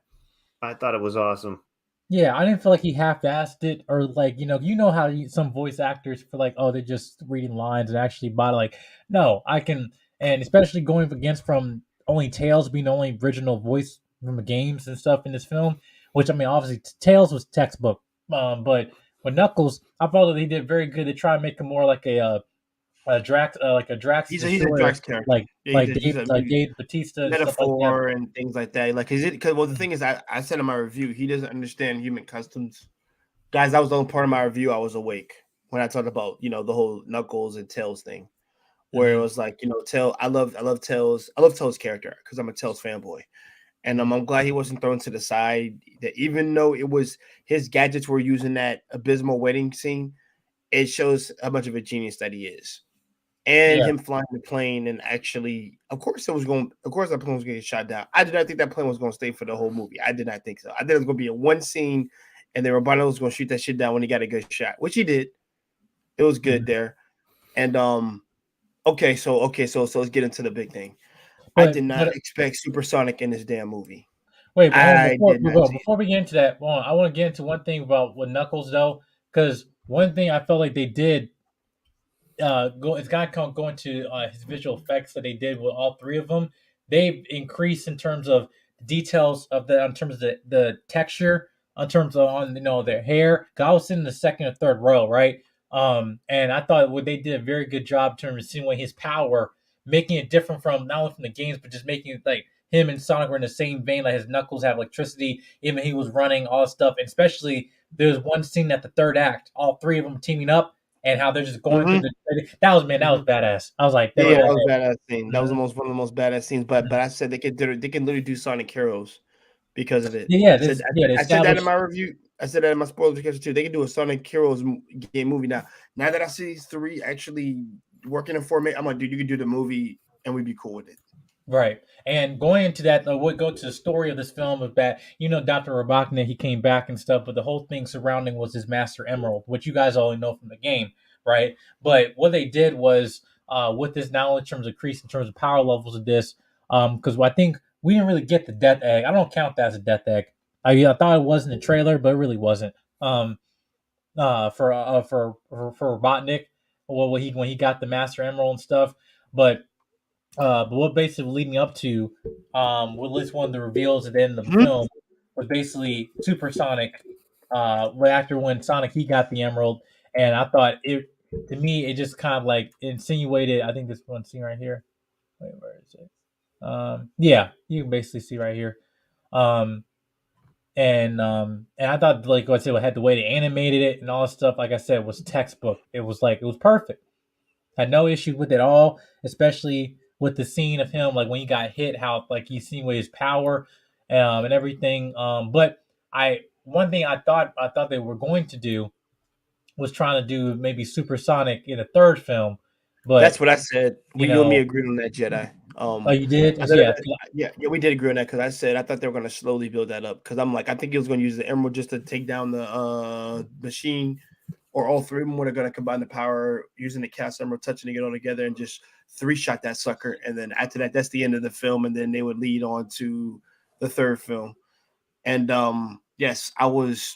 S7: I thought it was awesome.
S4: Yeah, I didn't feel like he half-assed it, or like how some voice actors feel like, oh, they're just reading lines and actually bought it. Like, no, I can, and especially going against from only Tails being the only original voice from the games and stuff in this film. Which, I mean, obviously, Tails was textbook. But with Knuckles, I thought that he did very good. They try to make him more like a Drax,
S6: He's a Drax character,
S4: like Dave Bautista,
S6: metaphor and things like that. Like, the thing is, I said in my review, he doesn't understand human customs. Guys, that was the only part of my review I was awake when I talked about the whole Knuckles and Tails thing, where it was like Tails. I love Tails. I love Tails' character because I'm a Tails fanboy. And I'm glad he wasn't thrown to the side. That even though it was his gadgets were using that abysmal wedding scene, it shows how much of a genius that he is. And him flying the plane and actually, of course that plane was going to get shot down. I did not think that plane was going to stay for the whole movie. I did not think so. I think it was going to be a one scene, and then Roboto was going to shoot that shit down when he got a good shot, which he did. It was good there. And okay, so let's get into the big thing. I did not expect supersonic in this damn movie.
S4: Wait, before we get into that, I want to get into one thing about with Knuckles though, because one thing I felt like they did, it's got to go into his visual effects that they did with all 3 of them. They've increased in terms of details of in terms of the texture, in terms of on their hair. I was sitting in the second or third row, right? And I thought they did a very good job in terms of seeing his power. Making it different from not only from the games, but just making it like him and Sonic were in the same vein. Like his knuckles have electricity, even he was running all this stuff. And especially there's one scene at the third act, all 3 of them teaming up, and how they're just going through the. That was badass. I was like,
S6: that was a badass scene. That was one of the most badass scenes. But I said they can literally do Sonic Heroes because of it.
S4: Yeah,
S6: I said that in my review. I said that in my spoilers too. They can do a Sonic Heroes game movie now. Now that I see these 3 actually working in format, I'm like, dude, you could do the movie and we'd be cool with it.
S4: Right. And going into that, we'll go to the story of this film of that, Dr. Robotnik, he came back and stuff, but the whole thing surrounding was his Master Emerald, which you guys already know from the game, right? But what they did was, with this now in terms of increase, in terms of power levels of this, because I think we didn't really get the Death Egg. I don't count that as a Death Egg. I thought it was in the trailer, but it really wasn't. For Robotnik, when he got the Master Emerald and stuff, but what basically leading up to, at least one of the reveals at the end of the film was basically Supersonic, right after when Sonic he got the Emerald, and I thought it just kind of like insinuated. I think this one scene right here. Wait, where is it? Yeah, you can basically see right here. And I thought, like I said, had the way they animated it and all this stuff, like I said, was textbook. It was perfect. Had no issue with it at all, especially with the scene of him, like when he got hit, how like he's seen with his power, and everything. But one thing I thought they were going to do was trying to do maybe Supersonic in a third film. But
S6: that's what I said. You and me agreed on that, Jedi.
S4: Oh, you did?
S6: Yeah, we did agree on that because I thought they were going to slowly build that up because I'm like, I think he was going to use the Emerald just to take down the machine, or all 3 of them were going to combine the power using the cast Emerald, touching it all together, and just 3-shot that sucker. And then after that, that's the end of the film, and then they would lead on to the third film. And yes, I was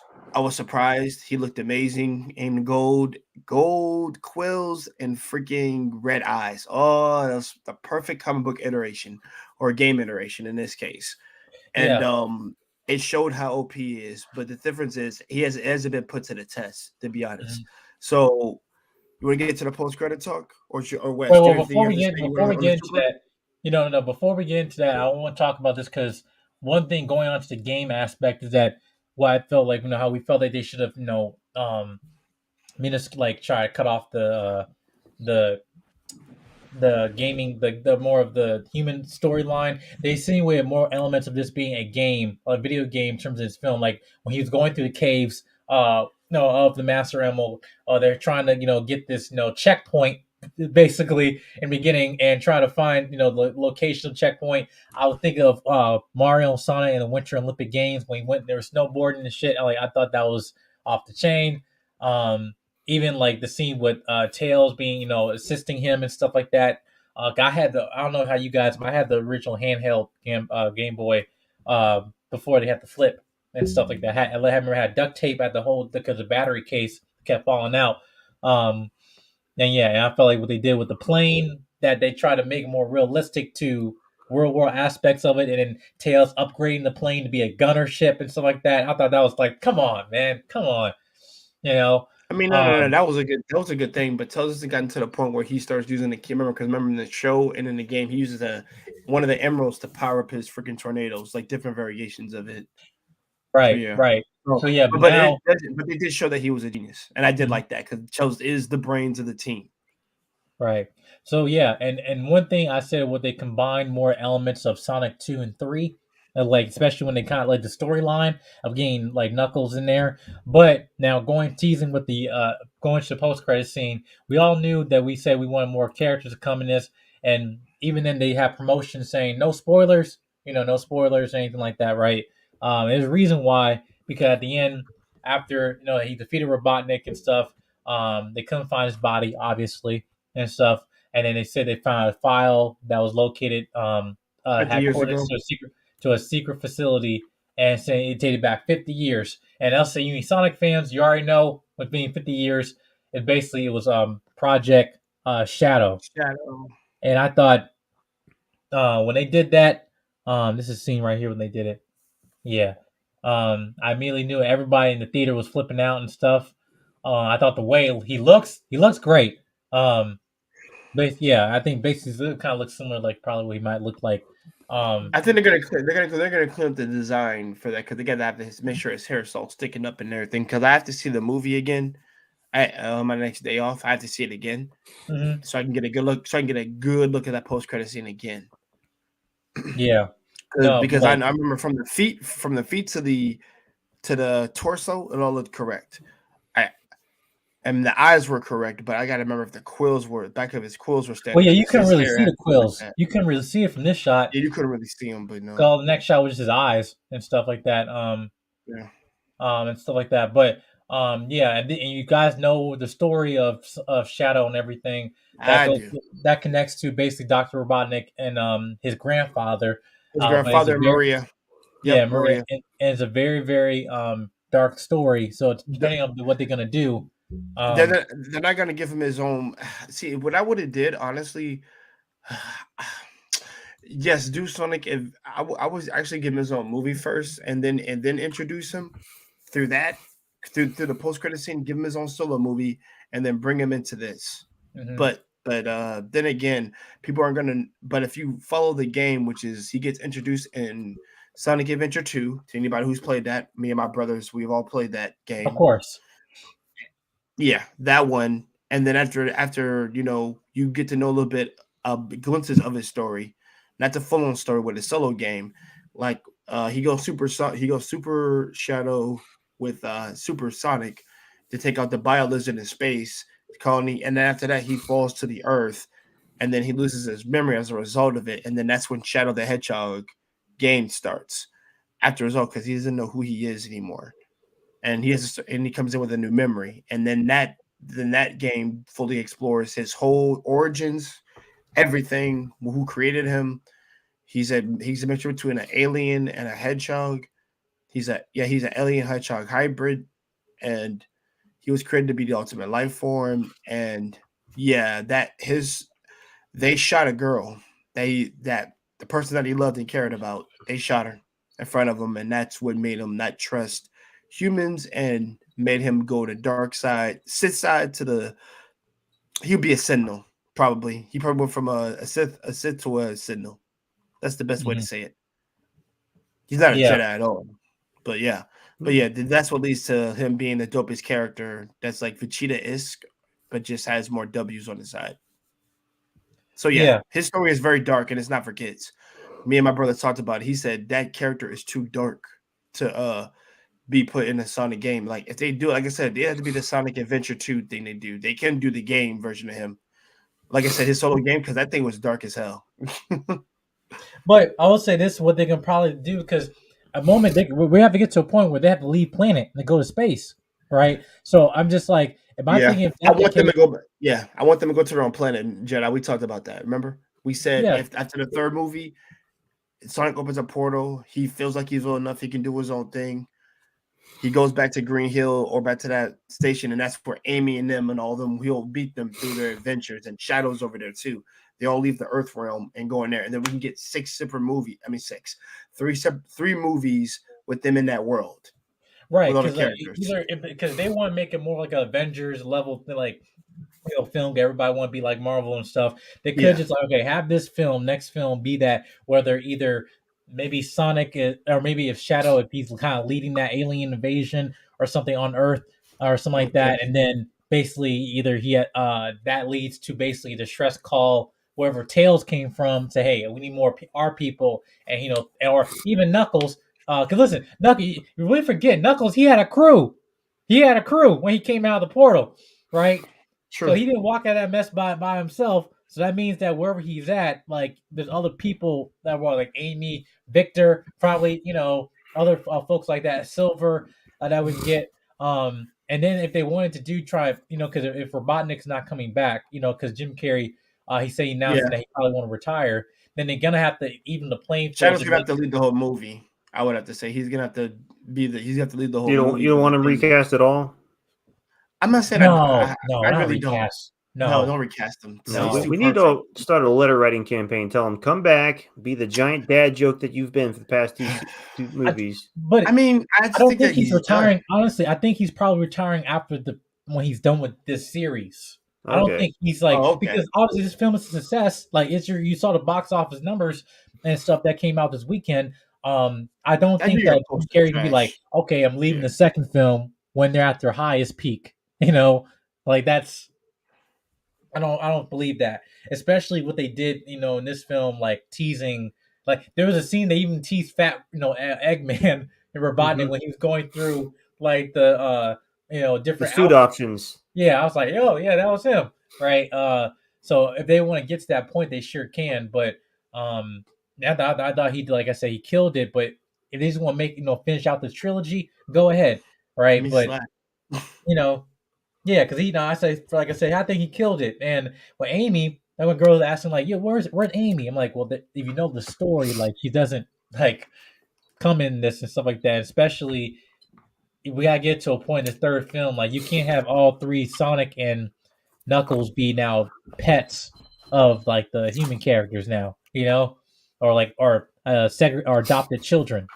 S6: surprised. He looked amazing in gold quills and freaking red eyes. Oh, that was the perfect comic book iteration or game iteration in this case. And
S4: Yeah.
S6: it showed how OP he is, but the difference is he hasn't been put to the test, to be honest.
S4: Mhm.
S6: So you want to get to the post credit talk, or Wes?
S4: Wait,
S6: Do you
S4: well,
S6: have anything you have to say? You
S4: before
S6: want
S4: we
S6: on the
S4: get into
S6: super?
S4: that, no, before we get into that, I want to talk about this because one thing going on to the game aspect is that what I felt like, how we felt like they should have, made us like try to cut off the gaming, the more of the human storyline. They insinuated more elements of this being a game, a video game in terms of this film. Like when he was going through the caves, no, of the Master Emerald, they're trying to, get this, checkpoint basically in the beginning and try to find, the location of checkpoint. I would think of Mario and Sonic in the Winter Olympic Games when he went there was snowboarding and shit. I thought that was off the chain. Even like the scene with Tails being, assisting him and stuff like that. I don't know how you guys, but I had the original handheld Game Boy before they had the flip and stuff like that. I remember I had duct tape at the whole because the battery case kept falling out. Um, and I felt like what they did with the plane that they try to make more realistic to World War aspects of it, and then Tails upgrading the plane to be a gunner ship and stuff like that. I thought that was like, come on, man, come on, you know.
S6: I mean, no.
S4: Um,
S6: That was a good thing. But Tails hasn't gotten to the point where he starts using the key. Because remember in the show and in the game, he uses one of the emeralds to power up his freaking tornadoes, like different variations of it. So
S4: right,
S6: yeah.
S4: right.
S6: Oh,
S4: So yeah, but
S6: but
S4: now,
S6: they did show that he was a genius, and I did
S4: Mhm.
S6: like that because Tails is the brains of the team.
S4: Right. So yeah, and one thing I said, what they combined more elements of Sonic 2 and 3, like especially when they kind of like the storyline of getting like Knuckles in there. But now going teasing with the going to the post credit scene, we all knew that we said we wanted more characters to come in this, and even then they have promotions saying no spoilers, no spoilers or anything like that, right? There's a reason why, because at the end, after he defeated Robotnik and stuff, they couldn't find his body, obviously, and stuff. And then they said they found a file that was located,
S6: 50 years
S4: had
S6: ago.
S4: coordinates to a secret facility, and saying it dated back 50 years. And I'll say, you Sonic fans, you already know with being 50 years, it was Project Shadow.
S6: Shadow.
S4: And I thought when they did that, this is a scene right here when they did it. Yeah. I immediately knew everybody in the theater was flipping out and stuff. I thought the way he looks great. Um, but yeah, I think basically it kind of looks similar, like probably what he might look like.
S6: I think they're gonna clean up the design for that because they gotta have to make sure his hair is all sticking up and everything. Because I have to see the movie again. My next day off, I have to see it again
S4: Mhm.
S6: so I can get a good look. So I can get a good look at that post credit scene again.
S4: Yeah, no,
S6: Because I
S4: like
S6: remember from the feet to the torso, it all looked correct. I and the eyes were correct, but I got to remember if the quills were back of his quills were
S4: well,
S6: standing
S4: yeah,
S6: up
S4: you
S6: because
S4: couldn't
S6: his
S4: really
S6: hair
S4: see
S6: had
S4: the
S6: to be like
S4: quills.
S6: that.
S4: You couldn't really see it from this shot.
S6: Yeah, you couldn't really see him, but no,
S4: Cause the next shot was just his eyes and stuff like that.
S6: yeah,
S4: And stuff like that. But yeah, and you guys know the story of Shadow and everything that
S6: I
S4: goes
S6: do.
S4: that connects to basically Doctor Robotnik and his grandfather.
S6: His
S4: And it's a
S6: grandfather,
S4: very
S6: Maria.
S4: yeah,
S6: Yep,
S4: Maria,
S6: Maria.
S4: and it's a very very dark story. So it's depending on what they're gonna do.
S6: They're
S4: Um,
S6: not, they're not gonna give him his own. See, what I would have did, honestly. Yes, do Sonic. If I was actually give him his own movie first, and then introduce him through that, through the post credit scene, give him his own solo movie, and then bring him into this.
S4: mhm.
S6: But then again, people aren't gonna. But if you follow the game, which is he gets introduced in Sonic Adventure 2, to anybody who's played that, me and my brothers, we've all played that
S4: Of
S6: game.
S4: course.
S6: Yeah, that one. And then after you get to know a little bit of glimpses of his story, not the full on story with his solo game. Like he goes super shadow with super Sonic to take out the bio lizard in space colony, and then after that he falls to the earth, and then he loses his memory as a result of it, and then that's when Shadow the Hedgehog game starts after result because he doesn't know who he is anymore, and he comes in with a new memory, and then that game fully explores his whole origins, everything, who created him. He's a mixture between an alien and a hedgehog. He's an alien hedgehog hybrid, and he was created to be the ultimate life form. And yeah, they shot a girl. That the person that he loved and cared about, they shot her in front of him, and that's what made him not trust humans and made him go to dark side, Sith side to the. He'll be a Sentinel, probably. He probably went from a Sith to a Sentinel. That's the best way to say it. He's not a Jedi at all. But yeah, that's what leads to him being the dopest character. That's like Vegeta-esque, but just has more W's on the side. So yeah, his story is very dark, and it's not for kids. Me and my brother talked about it. He said that character is too dark to be put in a Sonic game. Like if they do, like I said, they have to be the Sonic Adventure 2 thing they do. They can do the game version of him. Like I said, his solo game, because that thing was dark as hell.
S4: But I will say this: what they can probably do, because a moment we have to get to a point where they have to leave planet and go to space, right? So I'm just like, thinking?
S6: I want them to go. Yeah, I want them to go to their own planet. Jedi, we talked about that. Remember, we said after the third movie, Sonic opens a portal. He feels like he's old enough. He can do his own thing. He goes back to Green Hill or back to that station, and that's where Amy and them and all of them, he'll beat them through their adventures, and Shadow's over there too. They all leave the Earth realm and go in there, and then we can get three movies with them in that world.
S4: Right, because they want to make it more like an Avengers level, like film. Everybody want to be like Marvel and stuff. They could just like, okay, have this film, next film be that, whether either maybe Sonic or maybe if Shadow, if he's kind of leading that alien invasion or something on Earth or something like that, and then basically either that leads to basically the stress call wherever Tails came from to, hey, we need more our people, and or even Knuckles. Because listen, Knuckles, you really forget Knuckles. He had a crew. When he came out of the portal, right? True. So he didn't walk out of that mess by himself. So that means that wherever he's at, like there's other people that were like Amy, Victor, probably other folks like that, Silver that we can get. And then if they wanted to try, because if Robotnik's not coming back, because Jim Carrey, he said he announced that he probably want to retire, then they're gonna have to even the playing.
S6: Shadow's gonna have to lead the whole movie. I would have to say he's gonna have to lead the whole movie.
S7: You don't want to recast at all?
S6: I'm not saying
S4: I really
S6: recast. No, don't recast him.
S7: No, we need to start a letter writing campaign. Tell him, come back, be the giant dad joke that you've been for the past two movies.
S4: But
S6: I mean,
S4: I don't think he's retiring. Done. Honestly, I think he's probably retiring after when he's done with this series. Okay. I don't think he's like because obviously this film is a success. Like you saw the box office numbers and stuff that came out this weekend. I don't think that Carey can be like, okay, I'm leaving the second film when they're at their highest peak. Like that's. I don't believe that, especially what they did, in this film, like teasing. Like there was a scene they even teased fat, Eggman and Robotnik when he was going through like the different
S7: suit options.
S4: Yeah, I was like, oh yeah, that was him, right? So if they want to get to that point, they sure can. But I thought he, like I said, he killed it. But if they just want to make finish out this trilogy, go ahead, right? But yeah, because I think he killed it. And with Amy, that one girl was asking like, "Yeah, where's Amy?" I'm like, well, if you know the story, like she doesn't like come in this and stuff like that. Especially, we gotta get to a point in the third film, like you can't have all three Sonic and Knuckles be now pets of like the human characters now, or adopted children,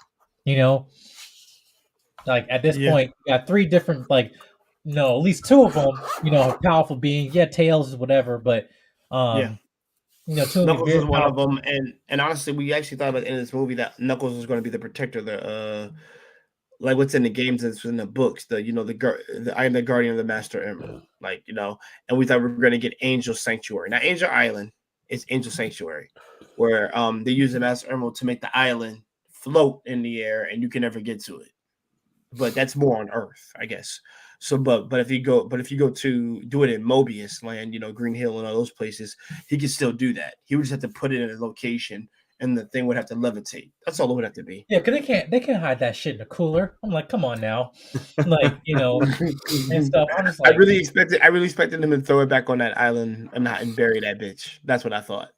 S4: Like at this point, you got three different at least two of them, powerful beings. Yeah, Tails is whatever, but two
S6: Knuckles is one of them. And honestly, we actually thought about in this movie that Knuckles was going to be the protector, like what's in the games and in the books, I am the guardian of the Master Emerald, and we thought we were going to get Angel Sanctuary. Now, Angel Island is Angel Sanctuary, where they use the Master Emerald to make the island float in the air, and you can never get to it. But that's more on Earth, I guess. So, but if you go to do it in Mobius land, Green Hill and all those places, he could still do that. He would just have to put it in a location, and the thing would have to levitate. That's all it would have to be.
S4: Yeah, because they can't hide that shit in a cooler. I'm like, come on now, and stuff. I'm just like,
S6: I really expected him to throw it back on that island and bury that bitch. That's what I thought.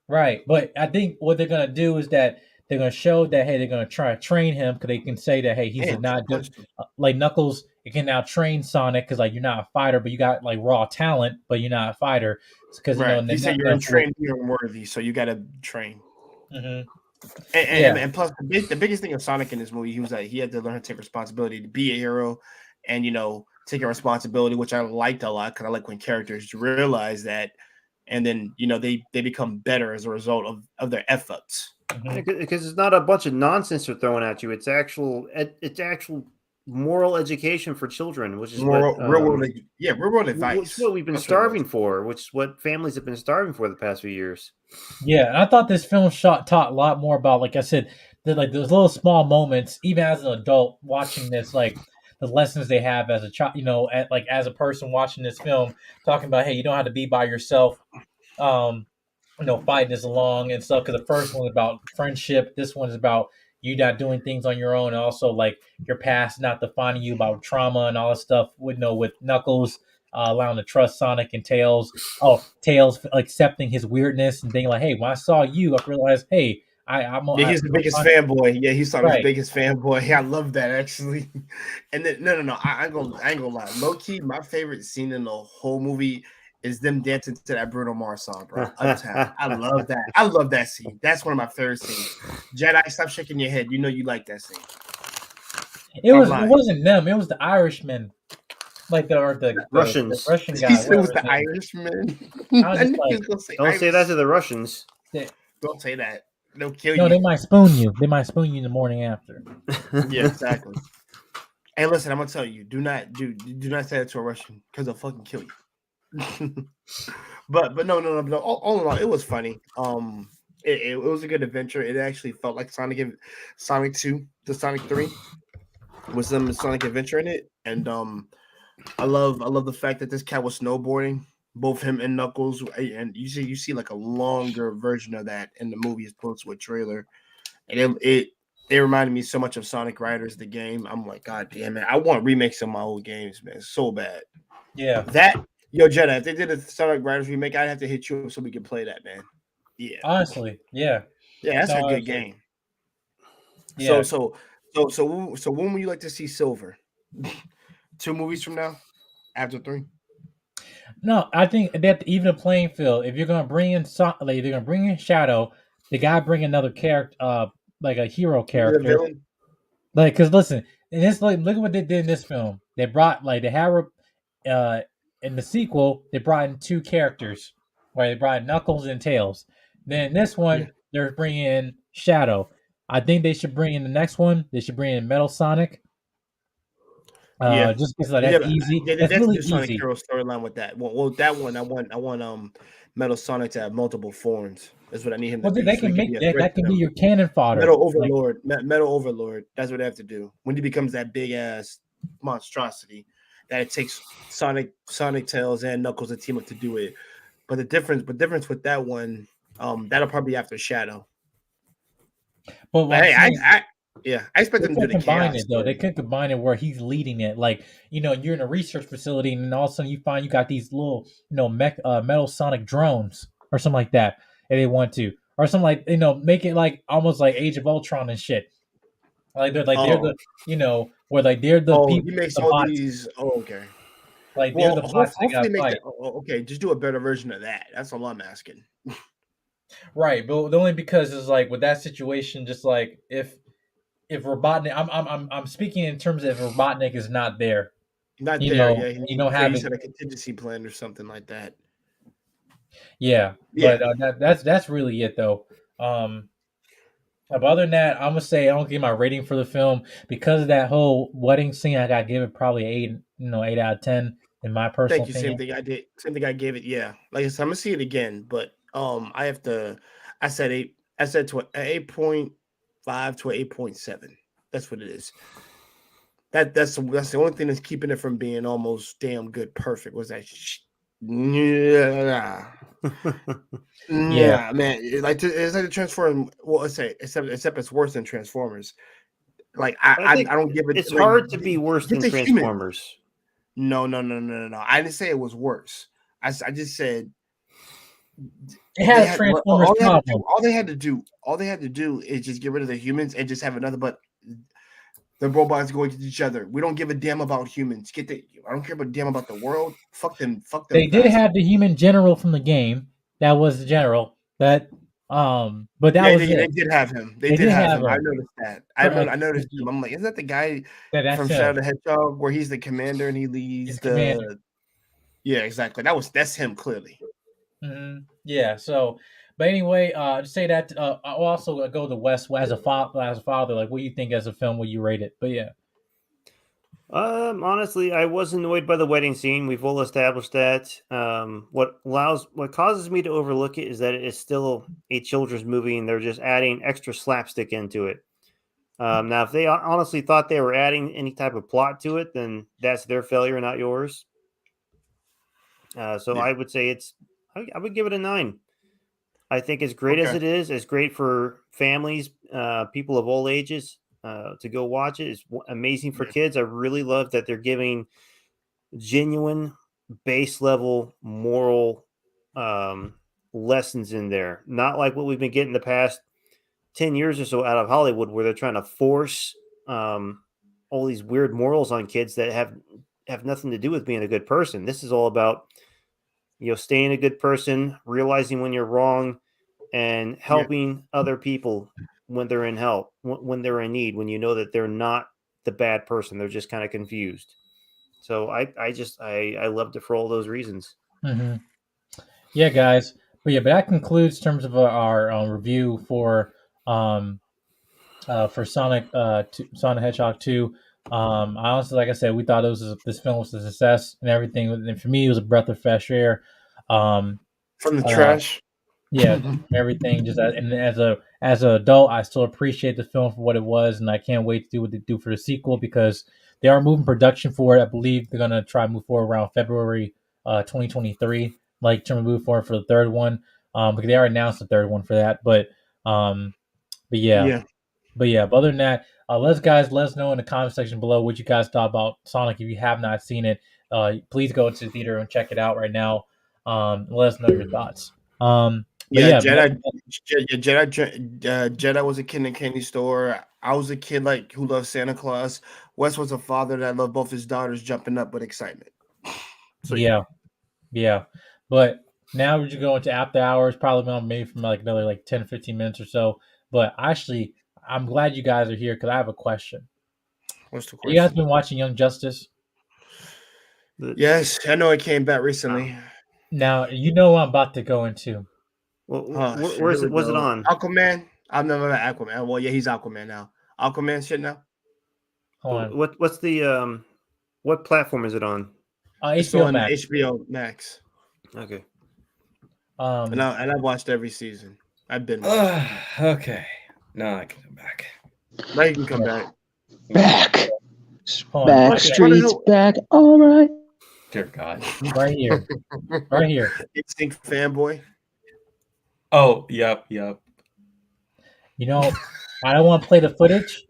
S4: Right, but I think what they're gonna do is that they're gonna show that hey, they're gonna try to train him because they can say that hey, he's
S6: Damn,
S4: not good.
S6: punched him.
S4: Like Knuckles, it can now train Sonic because like you're not a fighter, but you got like raw talent, but you're not a fighter. Because
S6: Right.
S4: and
S6: He said you're untrained, you're unworthy, so you got to train.
S4: Mm-hmm.
S6: And plus, the biggest thing of Sonic in this movie, he was like he had to learn how to take responsibility to be a hero, and take a responsibility, which I liked a lot because I like when characters realize that, and then they become better as a result of their f ups.
S7: Because it's not a bunch of nonsense they're throwing at you. It's actual moral education for children, which is real world advice. Which is what we've been starving for, which is what families have been starving for the past few years.
S4: Yeah, and I thought this film taught a lot more about, like I said, like those little small moments, even as an adult watching this, like the lessons they have as a child, as a person watching this film, talking about, hey, you don't have to be by yourself, fighting this along and stuff. Because the first one is about friendship, this one is about you not doing things on your own, and also like your past not defining you, about trauma and all this stuff. With Knuckles. Allowing to trust Sonic and Tails. Oh, Tails accepting his weirdness and being like, "Hey, when I saw you, I realized, hey,
S6: he's the biggest fanboy. Yeah, he's Sonic's biggest fanboy. I love that actually. And then no, I ain't gonna lie. Low key, my favorite scene in the whole movie is them dancing to that Bruno Mars song, bro. Uptown. I love that. I love that scene. That's one of my favorite scenes. Jedi, stop shaking your head. You know you like that scene.
S4: It wasn't them. It was the Irishmen. Like the
S7: Russians.
S4: The Russian guy.
S6: He said it was the Irishman.
S7: Don't say that to the Russians.
S6: Don't say that. They'll kill you.
S4: No, they might spoon you. They might spoon you in the morning after.
S6: Yeah, exactly. Hey, listen, I'm gonna tell you, do not say that to a Russian because they'll fucking kill you. but no. All in all, it was funny. It was a good adventure. It actually felt like Sonic 2 to Sonic 3 with some Sonic Adventure in it, and I love the fact that this cat was snowboarding, both him and Knuckles, and you see like a longer version of that in the movie as opposed to a trailer, and it reminded me so much of Sonic Riders, the game. I'm like, God damn it, I want remakes of my old games, man, so bad.
S4: Yeah,
S6: Jedi, if they did a Sonic Riders remake, I'd have to hit you up so we could play that, man. Yeah,
S4: honestly, yeah,
S6: that's a good game. Yeah. So when would you like to see Silver? 2 movies from now, after 3.
S4: No, I think that even a playing field. If you're gonna bring in they're gonna bring in Shadow, they gotta bring another character, like a hero character. Like, because listen, in this, look at what they did in this film. They brought in the sequel, they brought in 2 characters, right? They brought in Knuckles and Tails. Then in this one, they're bringing in Shadow. I think they should bring in the next one. They should bring in Metal Sonic. Just because that's easy. That's really easy.
S6: Sonic Hero storyline with that. Well, that one I want Metal Sonic to have multiple forms. That's what I need him to do.
S4: That can be your cannon fodder.
S6: Metal Overlord. Metal Overlord. That's what they have to do. When he becomes that big ass monstrosity, that it takes Sonic, Tails, and Knuckles to team up to do it. But the difference with that one, that'll probably be after Shadow.
S4: But
S6: I expect them to do the
S4: combine it though. They could combine it where he's leading it. Like, you're in a research facility, and then all of a sudden you find you got these little, Metal Sonic drones or something like that, if they want to, or something like, make it like almost like Age of Ultron and shit. Like they're the where like they're the people.
S6: He makes all these. Oh, okay.
S4: Like they're the bots.
S6: Hopefully make that. Okay, just do a better version of that. That's all I'm asking.
S4: Right, but only because it's like with that situation, just like if Robotnik, I'm speaking in terms of if Robotnik is not there.
S6: Not
S4: you
S6: there,
S4: know,
S6: yeah.
S4: You don't have
S6: a contingency plan or something like that.
S4: Yeah. But that's really it though. But other than that, I'm gonna say I don't give my rating for the film because of that whole wedding scene. I gotta give it probably 8 out of 10 in my personal opinion.
S6: Same thing I did. Same thing I gave it. Yeah, like I said, I'm gonna see it again, but I have to. I said 8. I said to 8.5 to 8.7. That's what it is. That's the only thing that's keeping it from being almost damn good, perfect. Was that? Yeah, man. It's like the Transformers. Well, let's say except it's worse than Transformers. Like I don't give it.
S7: It's hard to be worse than Transformers.
S6: No. I didn't say it was worse. I just said
S4: It had a Transformers problem.
S6: All they had to do is just get rid of the humans and just have another. But the robots going to each other. We don't give a damn about humans. I don't care about damn about the world. Fuck them.
S4: They did have the human general from the game. That was the general. But that was
S6: they did have him. They did have him. I noticed that. I noticed him. I'm like, isn't that the guy from Shadow the Hedgehog where he's the commander and he leads the commander. Yeah, exactly. That's him clearly.
S4: Mm-hmm. Yeah. So, but anyway, to say that, I'll also go to Wes as a father. Like, what do you think as a film? Will you rate it? But yeah.
S7: Honestly, I was annoyed by the wedding scene. We've all established that. What causes me to overlook it is that it is still a children's movie, and they're just adding extra slapstick into it. Now, if they honestly thought they were adding any type of plot to it, then that's their failure, not yours. I would say I would give it a 9. I think as great as it is, it's great for families, people of all ages. To go watch it. It's amazing for kids. I really love that they're giving genuine base level moral lessons in there. Not like what we've been getting the past 10 years or so out of Hollywood, where they're trying to force all these weird morals on kids that have nothing to do with being a good person. This is all about, staying a good person, realizing when you're wrong, and helping other people when they're in help, when they're in need, when you know that they're not the bad person, they're just kind of confused. So I loved it for all those reasons.
S4: Mm-hmm. Yeah, guys. But that concludes terms of our review for Sonic Sonic Hedgehog 2. Honestly, like I said, we thought this film was a success and everything. And for me, it was a breath of fresh air.
S6: From the trash.
S4: Yeah, everything. Just and as an adult, I still appreciate the film for what it was, and I can't wait to do what they do for the sequel because they are moving production for it. I believe they're gonna try to move forward around February 2023, like trying to move forward for the third one. Because they already announced the third one for that, but yeah. But other than that, let us know in the comment section below what you guys thought about Sonic. If you have not seen it, please go to the theater and check it out right now. Let us know your thoughts.
S6: Jedi was a kid in the candy store. I was a kid who loved Santa Claus. Wes was a father that loved both his daughters jumping up with excitement.
S4: So yeah. But now we're just going to after hours, probably maybe from another 10 15 minutes or so. But actually, I'm glad you guys are here because I have a question.
S6: What's the question?
S4: You guys been watching Young Justice?
S6: Yes, I know it came back recently.
S4: Now you know what I'm about to go into.
S7: Where's it? Was it on?
S6: Aquaman. I've never met Aquaman. Well, yeah, he's Aquaman now. Aquaman shit now.
S4: Hold on.
S7: What's the what platform is it on?
S4: HBO Max.
S6: HBO Max.
S7: Okay.
S6: And I watched every season. I've been.
S5: Okay. Now I can come back.
S6: Now you can come back.
S1: Backstreet's back. All right.
S5: Dear God.
S4: Right here.
S6: Instinct fanboy.
S5: Oh, yep.
S4: You know, I don't want to play the footage.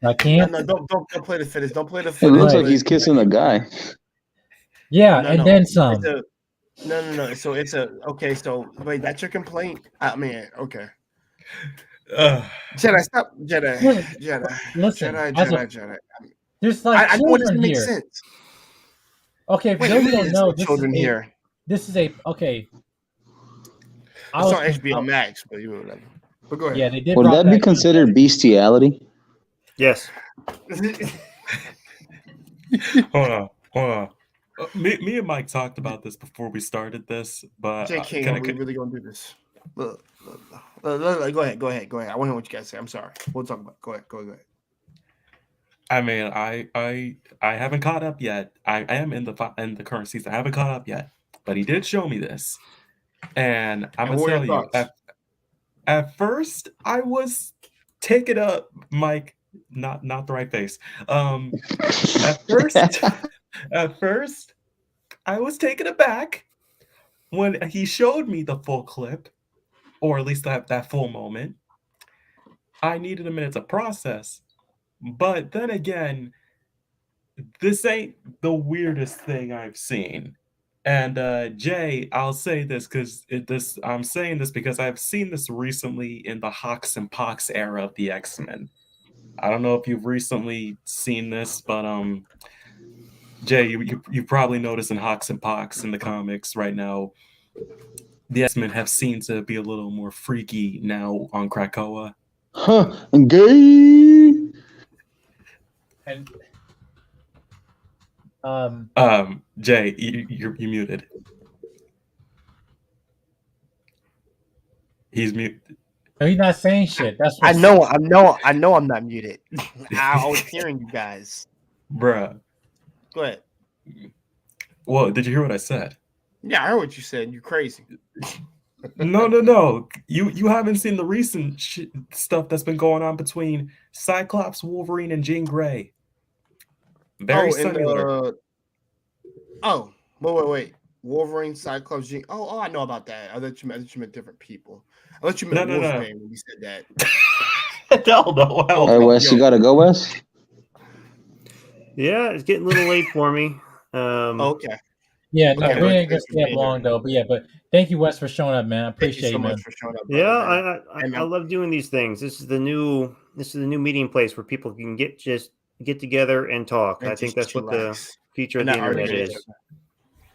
S4: I can't.
S6: No, don't play the footage. Don't play the
S1: It
S6: footage.
S1: looks like he's kissing a guy.
S4: Yeah, then some.
S6: No. So it's okay. So wait, that's your complaint? I mean, okay. Jedi, stop. Jedi.
S4: Listen,
S6: Jedi.
S4: There's
S6: I want this to make
S4: here.
S6: sense.
S4: Okay, for those who don't know,
S6: here.
S4: This is okay.
S6: It's on HBO Max, but whatever. But go ahead.
S4: Yeah, they did.
S1: Would that be considered bestiality?
S7: Yes.
S5: Hold on. Me and Mike talked about this before we started this, but
S6: J. King, are we really gonna do this? Look. Go ahead. I want to hear what you guys say. I'm sorry. We'll talk about. Go ahead.
S5: I mean, I haven't caught up yet. I am in the current season. I haven't caught up yet, but he did show me this, and I'm gonna tell you. At first, I was taken up, Mike. Not the right face. At first, I was taken aback when he showed me the full clip, or at least that full moment. I needed a minute to process. But then again, this ain't the weirdest thing I've seen. And Jay, I'll say this because I'm saying this because I've seen this recently in the Hawks and Pox era of the X-Men. I don't know if you've recently seen this, but Jay, you probably noticed in Hawks and Pox in the comics right now, the X-Men have seemed to be a little more freaky now on Krakoa.
S1: Huh? Gay.
S4: And
S5: Jay, you're muted. He's muted.
S4: no, he's not saying shit. That's what
S6: I know I'm not muted. I was hearing you guys.
S5: Bruh.
S6: Go ahead.
S5: Well, did you hear what I said?
S6: Yeah, I heard what you said. You crazy.
S5: No. You haven't seen the recent stuff that's been going on between Cyclops, Wolverine, and Jean Grey. Very similar.
S6: Wait. Wolverine, Cyclops, Jean. Oh, I know about that. I thought you meant different people. I thought you meant Wolfman when you said that.
S5: No.
S1: All right, Wes, you gotta go, Wes.
S7: Yeah, it's getting a little late for me.
S6: Okay.
S4: Yeah, no, we ain't gonna stay up long though. But thank you, Wes, for showing up, man. I appreciate
S6: you so
S4: man.
S6: much for showing up.
S7: Yeah, I love doing these things. This is the new meeting place where people can get together and talk.
S6: And
S7: I think that's what the future of
S6: And
S7: the
S6: not
S7: internet
S6: argue.
S7: is.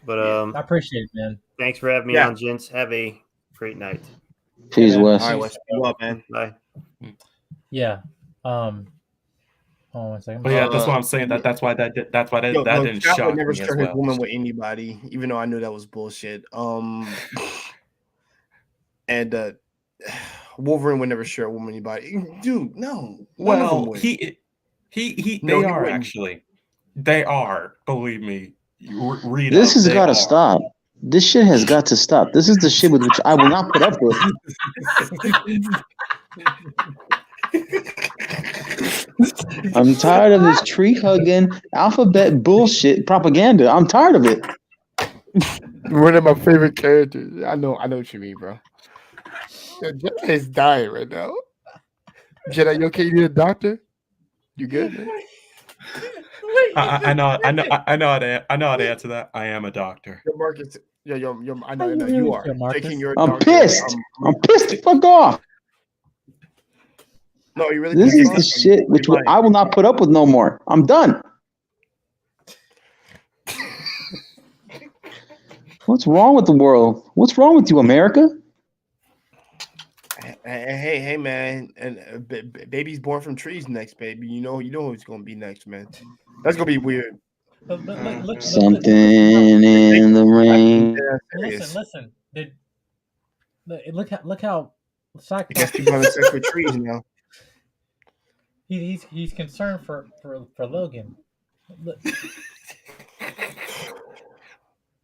S7: But
S4: I appreciate it, man.
S7: thanks for having me on, gents. Have a great night.
S1: Peace, Wes.
S6: All right, Wes. You up, man.
S7: Bye.
S4: Yeah. Hold on 1 second.
S5: But yeah, that's what I'm saying. That's why that didn't shock
S6: would never
S5: me as
S6: share his
S5: well.
S6: woman with anybody, even though I knew that was bullshit. And Wolverine would never share a woman with anybody. Dude, no.
S5: Well, they are
S6: wouldn't.
S5: actually. They are. Believe me. Read
S1: This has got to
S5: to
S1: stop. This shit has got to stop. This is the shit with which I will not put up with. I'm tired of this tree hugging alphabet bullshit propaganda. I'm tired of it.
S6: One of my favorite characters. I know what you mean, bro. Jedi is dying right now. Jedi, you okay? You need a doctor? You good, man?
S5: I know how to answer that. I am a doctor.
S6: Your Marcus, I know you are. Taking your
S1: I'm
S6: doctor,
S1: pissed. I'm pissed. Fuck off.
S6: No, you really.
S1: This is the shit which I will not put up with no more. I'm done. What's wrong with the world? What's wrong with you, America?
S6: Hey, man, and baby's born from trees next, baby. You know who's gonna be next, man. That's gonna be weird.
S1: Something in the rain.
S4: Listen. Look how
S6: I guess people have sex with trees now.
S4: He's concerned for Logan.
S6: Did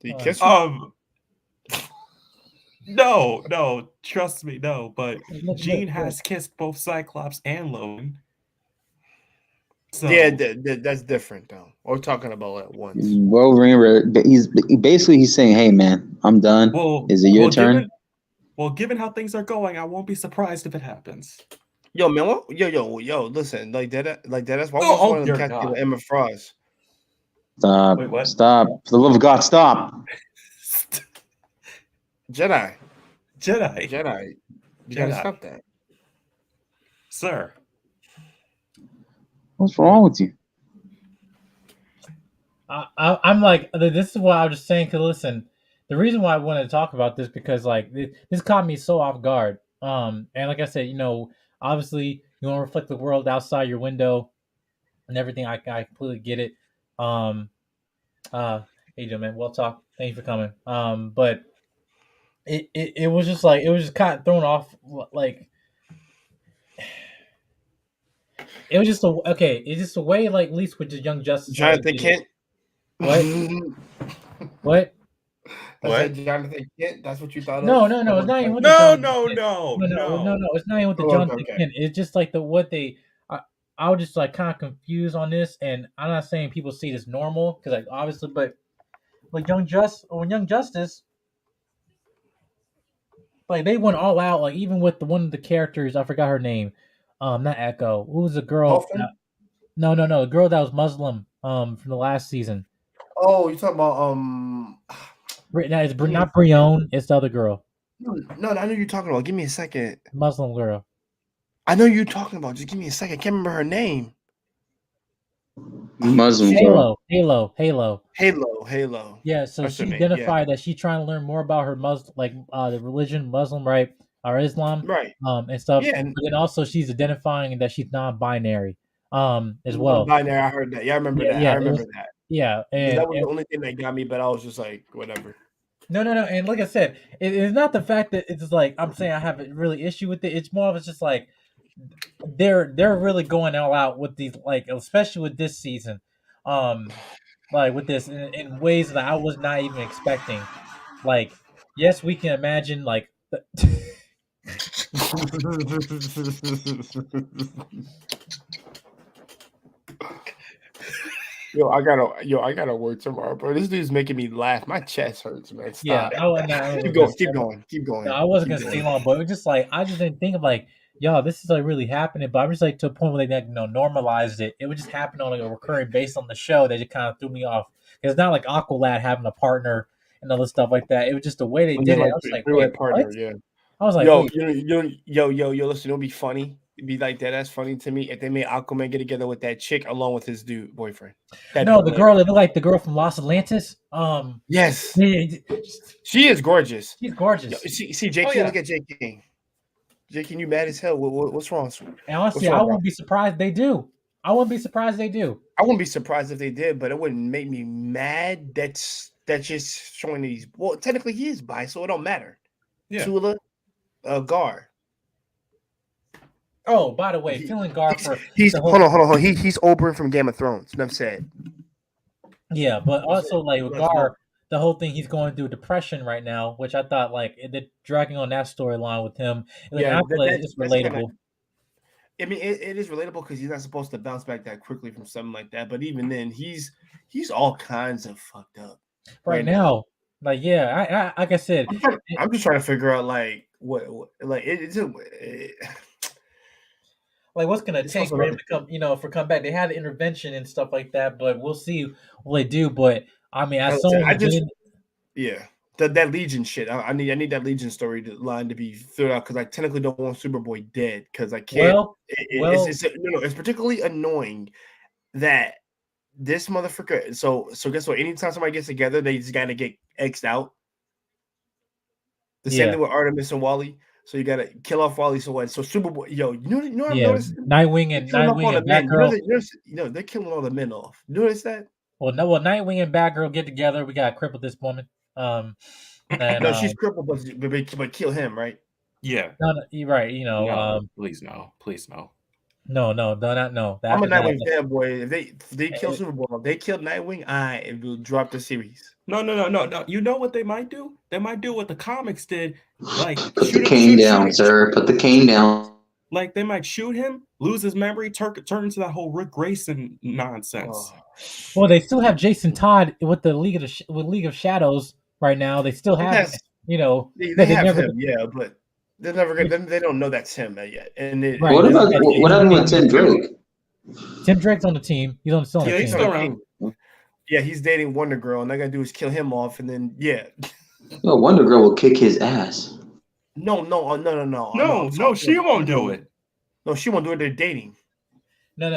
S6: you kiss him?
S5: No, trust me, no. But Jean has kissed both Cyclops and Logan. So,
S6: yeah, that's different though. We're talking about at once.
S1: Wolverine, he's saying, "Hey, man, I'm done. Is it your turn?"
S5: Given how things are going, I won't be surprised if it happens.
S6: Yo, man, what? Yo, listen, like that. That's why was one of them cats with Emma Frost.
S1: Stop!
S5: Wait, what?
S1: Stop! For the love of God, stop!
S6: Jedi. You
S5: Jedi.
S6: gotta stop that,
S5: Sir.
S1: What's wrong with you?
S4: I'm like, this is what I was just saying. Cause listen, the reason why I wanted to talk about this because like this caught me so off guard. And like I said, obviously you want to reflect the world outside your window and everything. I completely get it. Hey, Joe, man, well talk. Thank you for coming. But it was just like it was just kind of thrown off. Like it was just it's just a way like at least with the Young Justice.
S6: Jonathan Kent.
S4: What? What?
S6: What? Jonathan Kent? That's what you thought of?
S4: No. It's not even with the No. It's not even with the Jonathan Kent. It's just like I was just like kind of confused on this, and I'm not saying people see this normal because like obviously, but like Young Justice, like they went all out. Like even with one of the characters, I forgot her name. Not Echo. Who was the girl? No. The girl that was Muslim. From the last season.
S6: Oh, you're talking about
S4: No, it's not Brione. It's the other girl.
S6: No, I know you're talking about. Give me a second.
S4: Muslim girl.
S6: I know you're talking about. Just give me a second. I can't remember her name.
S1: Muslim girl.
S4: Halo.
S6: Yeah,
S4: So
S6: that's her
S4: she
S6: name,
S4: identified that she's trying to learn more about her Muslim, like the religion, Muslim, right, or Islam,
S6: right.
S4: and stuff.
S6: Yeah,
S4: But then also she's identifying that she's non-binary, as well.
S6: Non-binary. I heard that. Yeah, I remember that. I remember that.
S4: Yeah,
S6: and that was the only thing that got me. But I was just like, whatever.
S4: No. And like I said, it's not the fact that it's like I'm saying I have a really issue with it. It's more of it's just like they're really going all out with these, like especially with this season, like with this in ways that I was not even expecting. Like, yes, we can imagine like.
S6: Yo, I gotta work tomorrow, bro. This dude's making me laugh. My chest hurts, man. Stop.
S4: Yeah,
S6: keep going.
S4: No, I wasn't gonna stay long, but it was just like I just didn't think of like, yo, this is like really happening. But I'm just like to a point where they like, normalized it. It would just happen on like a recurring base on the show that just kind of threw me off. It's not like Aqualad having a partner and other stuff like that. It was just the way they did it. I was like, wait, partner, what?
S6: Yeah.
S4: I was like,
S6: yo,
S4: wait.
S6: yo, listen, it'll be funny. It'd be like that. That's funny to me if they made Aquaman get together with that chick along with his boyfriend.
S4: No, the girl that looked like the girl from Los Atlantis.
S6: Yes, she is gorgeous.
S4: She's gorgeous.
S6: Yo, see, J King, look at J King. J King, you mad as hell. What's wrong?
S4: And honestly, I wouldn't be surprised they do. I wouldn't be surprised if they did, but it wouldn't make me mad. That's just showing these. Well, technically he is bi, so it don't matter. Yeah. Tula, Gar. Oh, by the way, feeling Gar for
S6: hold on. He's Oberyn from Game of Thrones. Enough said.
S4: Yeah, but also like with Gar, the whole thing he's going through depression right now, which I thought like they're dragging on that storyline with him.
S6: Yeah,
S4: it's relatable.
S6: I mean, it is relatable because he's not supposed to bounce back that quickly from something like that. But even then, he's all kinds of fucked up
S4: right now. Like, yeah, I like I said,
S6: I'm just trying to figure out like what like it's
S4: like what's gonna take for him to come, for come back. They had the intervention and stuff like that, but we'll see what they do. But I mean,
S6: that Legion shit. I need that Legion story line to be thrown out because I technically don't want Superboy dead because I can't. It's particularly annoying that this motherfucker. So guess what? Anytime somebody gets together, they just gotta get X'd out. The same thing with Artemis and Wally. So you gotta kill off Wally. So what? So Superboy, yo, you know what I've noticed?
S4: Nightwing and
S6: Batgirl. They're killing all the men off. You notice that?
S4: Well, Nightwing and Batgirl get together. We got to cripple this woman.
S6: No, she's crippled, but kill him, right?
S5: Yeah.
S4: No, you're right.
S5: Please no.
S4: No.
S6: I'm a Nightwing fanboy. If they kill Superboy, if they kill Nightwing, I will drop the series.
S5: No. You know what they might do? They might do what the comics did. Like
S1: put the cane down, sir. Put the cane down.
S5: Like they might shoot him, lose his memory, turn into that whole Rick Grayson nonsense.
S4: Well, they still have Jason Todd with the League of Shadows right now. They still have,
S6: they have him, but they're never gonna. They don't know that's him yet. And
S1: what happened with Tim Drake?
S4: Tim Drake's on the team. He's still on the team.
S5: He's still around.
S6: Yeah, he's dating Wonder Girl, and all I gotta do is kill him off, and then
S1: No, Wonder Girl will kick his ass.
S6: No,
S5: she won't do it.
S6: No, she won't do it. They're dating.
S4: No,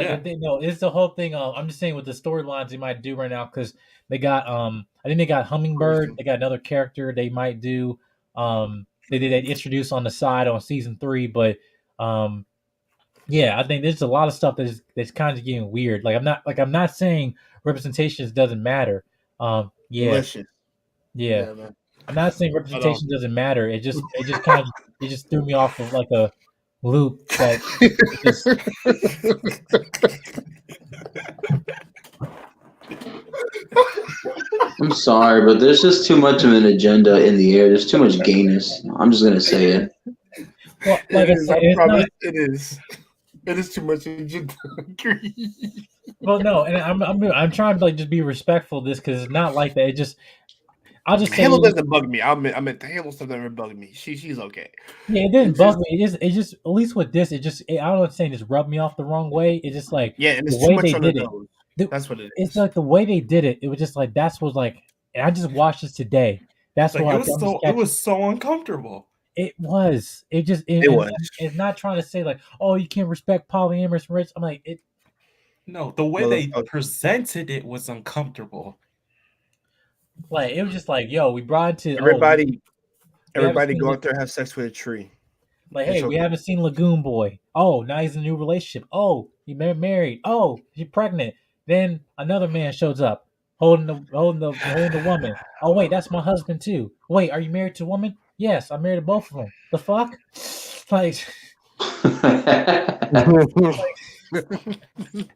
S4: it's the whole thing. I'm just saying with the storylines they might do right now because they got I think they got Hummingbird. They got another character they might do. They introduce on the side on season 3, but I think there's a lot of stuff that's kind of getting weird. I'm not saying representation doesn't matter.
S6: Delicious.
S4: Yeah, man. I'm not saying representation doesn't matter. It just kind of it just threw me off of like a loop that
S1: I'm sorry, but there's just too much of an agenda in the air. There's too much gayness. I'm just gonna say it.
S4: Well, like
S6: it is too much agenda.
S4: Well, no, and I'm trying to just be respectful of this because it's not like that. It just I'll just say
S6: Halo doesn't bug me. I mean, the Halo stuff never bugged me. She's okay.
S4: Yeah, it didn't bug me. It just at least with this, I don't know what I'm saying. Just rubbed me off the wrong way. It's just like
S6: and it's too much on the nose. That's what it is.
S4: It's like the way they did it. It was just like and I just watched this today, That's
S5: Like,
S4: why
S5: it was so uncomfortable.
S4: It was. It just.
S6: It was.
S4: It's not trying to say like, oh, you can't respect polyamorous marriage. I'm like, it.
S5: No, the way they presented it was uncomfortable.
S4: Like it was just like, yo, we brought it to
S6: everybody
S4: seen
S6: go out there and have sex with a tree.
S4: like,
S6: It's
S4: hey, we
S6: okay.
S4: haven't seen Lagoon Boy. Oh, now he's in a new relationship. Oh, he married. Oh, she's pregnant. Then another man shows up holding the woman. Oh wait, that's my husband too. Wait, are you married to a woman? Yes, I'm married to both of them. The fuck? Like,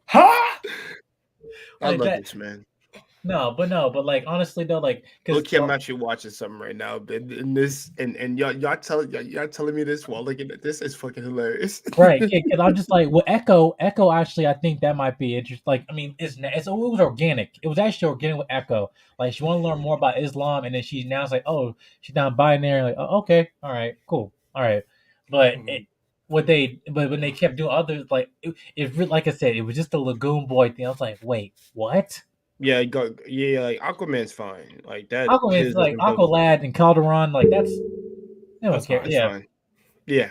S5: Huh?
S6: I
S4: like
S6: love
S4: that.
S6: this, man.
S4: No, but like honestly though, like
S6: Look, I'm actually watching something right now, and this and y'all telling me this while looking at this is fucking hilarious.
S4: right, because I'm just like, well, Echo actually, I think that might be interesting. Like, I mean, it was organic. It was actually organic with Echo. Like, she wanted to learn more about Islam, and then she now is like, oh, she's not binary. Like, oh, okay, all right, cool, all right. But but when they kept doing others, like like I said, it was just the Lagoon Boy thing. I was like, wait, what?
S6: Yeah, like Aquaman's fine. Like that.
S4: Aquaman's like Aqualad and Calderon, like that's I don't care.
S6: That's fine. Yeah,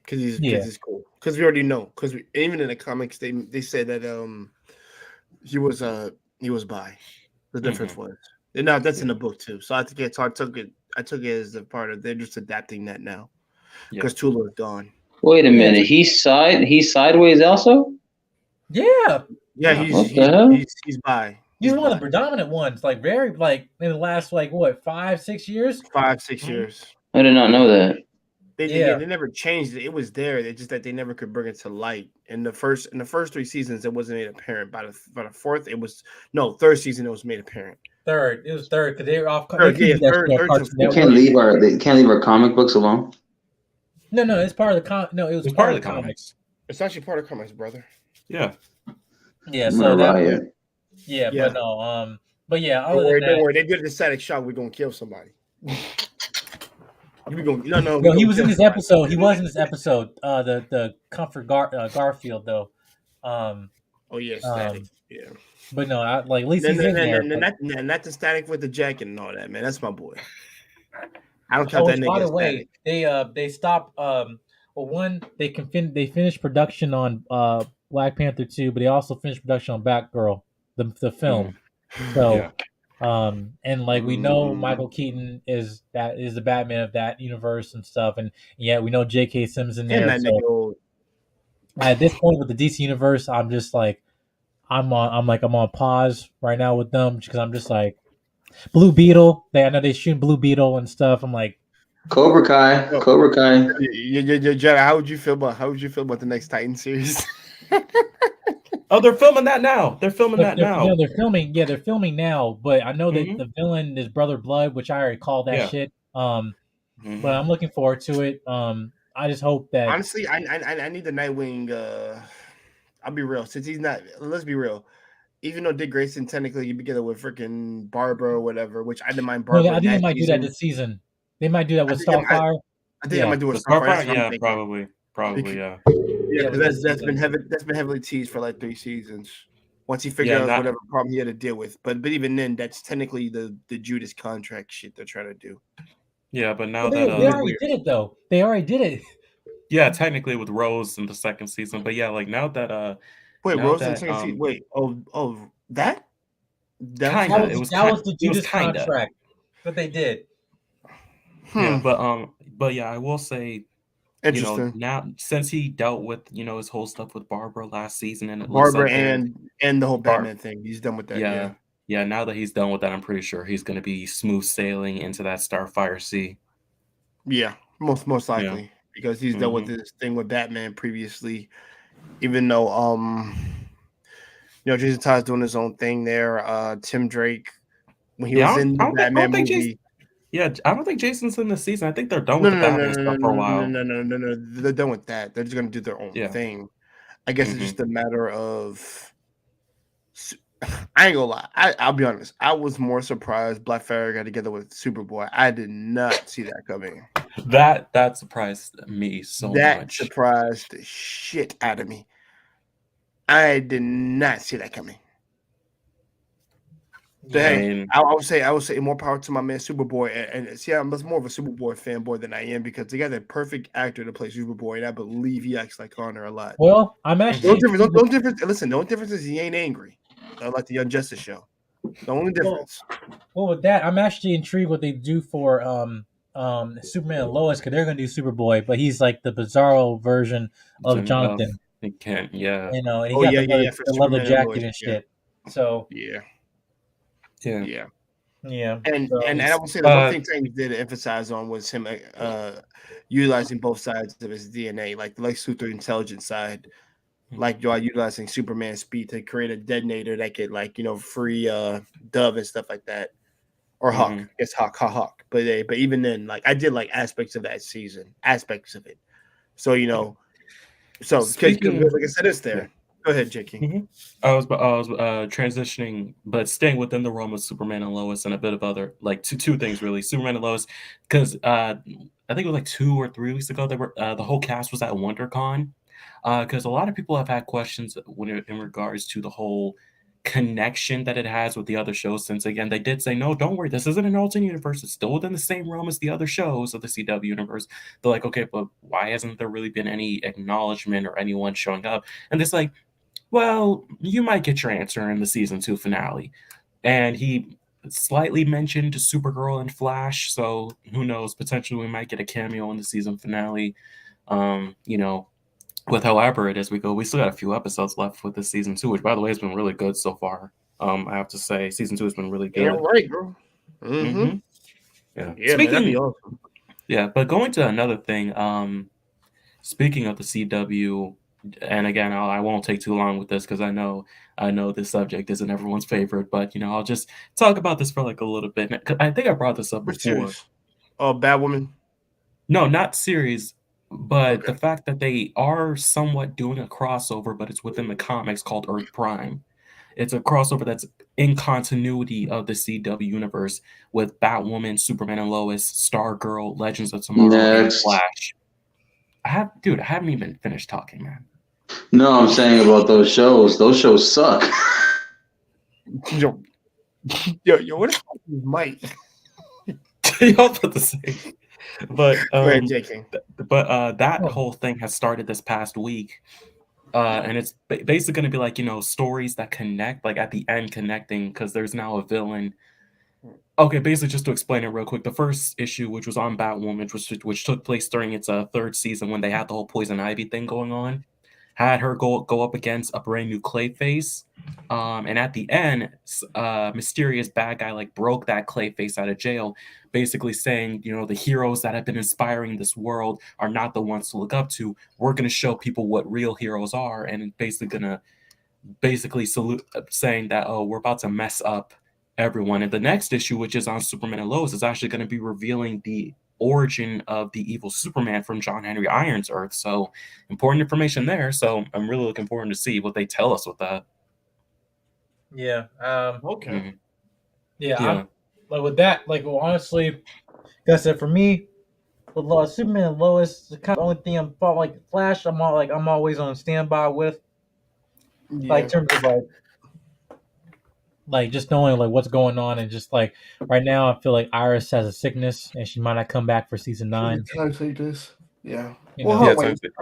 S6: because he's cool. Because we already know. Because even in the comics, they said that he was bi. The difference was, and now that's in the book too. So I took it as a part of they're just adapting that now because Tula is gone.
S1: Wait a minute, he's sideways also.
S4: Yeah,
S6: he's bi.
S4: He's one of the predominant ones, like very like in the last like what 5-6 years.
S6: 5-6 years.
S1: I did not know that.
S6: They never changed it. It was there. It's just that they never could bring it to light. In the first 3 seasons, it wasn't made apparent. By the fourth, third season it was made apparent.
S4: It was third because they were off.
S1: Third. They can't leave our comic books alone.
S4: No, it's part of the No, it was part of the comics.
S6: It's actually part of comics, brother.
S5: Yeah.
S4: Yeah. So that. Yeah, but no. But yeah.
S6: Don't worry. They did the static shock. We're gonna kill somebody.
S4: No, he was in this episode. He was in this episode. The Comfort Garfield though.
S6: Static. Yeah.
S4: But no, at least he's in there.
S6: Not the Static with the jacket and all that, man. That's my boy. I don't count that nigga. By the way,
S4: they stopped. One they finished production on Black Panther 2, but they also finished production on Batgirl, the film. So. And like we know Michael Keaton is the Batman of that universe and stuff, and we know J.K. Simmons in there. So at this point with the DC universe, I'm just like I'm on pause right now with them because I'm just like Blue Beetle. I know they shooting Blue Beetle and stuff. I'm like
S1: Cobra Kai.
S6: Jedi, how would you feel about the next Titan series?
S5: Oh, they're filming that now. They're filming now.
S4: No, they're filming. Yeah, they're filming now. But I know that the villain is Brother Blood, which I already called that shit. But I'm looking forward to it. I just hope that
S6: honestly, I need the Nightwing. I'll be real. Since he's not, let's be real. Even though Dick Grayson technically you be together with freaking Barbara or whatever, which I didn't mind Barbara.
S4: No, I think they might do that this season. They might do that with Starfire.
S6: I think I might do it with Starfire.
S5: Yeah, probably, yeah.
S6: Yeah, because that's been heavily teased for like 3 seasons. Once he figured out whatever problem he had to deal with, but even then, that's technically the Judas contract shit they're trying to do.
S5: Yeah, but now
S4: they already did it though. They already did it.
S5: Yeah, technically with Rose in the second season, but yeah, like now that
S6: Rose in the second season. That
S4: was the Judas contract that they did.
S5: Yeah, but yeah, I will say.
S6: Interesting.
S5: Now since he dealt with his whole stuff with Barbara last season and
S6: Barbara like and the whole Batman thing, he's done with that.
S5: Yeah. Now that he's done with that, I'm pretty sure he's going to be smooth sailing into that Starfire Sea.
S6: Yeah, most likely because he's dealt with this thing with Batman previously. Even though Jason Todd's doing his own thing there. Tim Drake when he was in the Batman movie.
S5: Yeah, I don't think Jason's in the season. I think they're done with the Batman stuff for a while.
S6: No. They're done with that. They're just going to do their own thing. I guess it's just a matter of. I ain't gonna lie. I'll be honest. I was more surprised Blackfire got together with Superboy. I did not see that coming.
S5: That surprised me so much.
S6: That surprised the shit out of me. I did not see that coming. Hey, I would say more power to my man Superboy. And see, I'm more of a Superboy fanboy than I am because they got the perfect actor to play Superboy, and I believe he acts like Connor a lot.
S4: Well, I'm actually
S6: no difference. Listen, the only difference is he ain't angry, like the Injustice show. The only difference.
S4: Well, with that, I'm actually intrigued what they do for Superman and Lois because they're going to do Superboy, but he's like the bizarro version of Jonathan.
S5: He can't, yeah.
S4: You know, and he got the leather jacket and shit. So
S5: yeah.
S6: And I will say the one thing Titans did emphasize on was him utilizing both sides of his DNA, like the Lex Luthor intelligent side, like utilizing Superman's speed to create a detonator that could, like, free Dove and stuff like that, or Hawk. It's Hawk. But even then, like, I did like aspects of that season, aspects of it. So so because like I said, it's there. Go ahead, J.K.
S5: I was transitioning, but staying within the realm of Superman and Lois and a bit of other, like, two things really. Superman and Lois, because I think it was like 2 or 3 weeks ago, they were the whole cast was at WonderCon, because a lot of people have had questions in regards to the whole connection that it has with the other shows. Since again, they did say, no, don't worry, this isn't an alternate universe. It's still within the same realm as the other shows of the CW universe. They're like, okay, but why hasn't there really been any acknowledgement or anyone showing up? And it's like, well, you might get your answer in the season 2 finale. And he slightly mentioned Supergirl and Flash, so who knows? Potentially we might get a cameo in the season finale. With however it is we go, we still got a few episodes left with this season 2, which, by the way, has been really good so far. I have to say, season 2 has been really good.
S6: Yeah, right, bro.
S5: Yeah.
S6: Yeah, man, that'd be awesome.
S5: Yeah, but going to another thing, speaking of the CW, and again, I won't take too long with this because I know this subject isn't everyone's favorite, but I'll just talk about this for like a little bit. I think I brought this up before.
S6: Series? Oh, Batwoman?
S5: No, not series, but the fact that they are somewhat doing a crossover, but it's within the comics, called Earth Prime. It's a crossover that's in continuity of the CW universe with Batwoman, Superman and Lois, Stargirl, Legends of Tomorrow, and Flash. I haven't even finished talking, man.
S1: No, I'm saying about those shows. Those shows suck.
S6: Yo, what is Mike?
S5: Y'all put the same. But that whole thing has started this past week, and it's basically going to be like stories that connect, like at the end connecting, because there's now a villain. Okay, basically, just to explain it real quick, the first issue, which was on Batwoman, which took place during its 3rd season when they had the whole Poison Ivy thing going on, had her go up against a brand new Clayface, and at the end, mysterious bad guy like broke that Clayface out of jail, basically saying, the heroes that have been inspiring this world are not the ones to look up to. We're going to show people what real heroes are, and basically salute, saying that, oh, we're about to mess up everyone. And the next issue, which is on Superman and Lois, is actually going to be revealing the origin of the evil Superman from John Henry Irons' Earth. So important information there. So I'm really looking forward to see what they tell us with that.
S4: Yeah.
S6: Okay.
S4: Yeah. Like with that, honestly, like I said, for me, with Superman and Lois, the kind of only thing I'm like Flash, I'm always on standby with. Like in terms of like just knowing like what's going on, and just like right now I feel like Iris has a sickness and she might not come back for season 9.
S6: Time sickness. Yeah.
S4: I
S6: thought it was the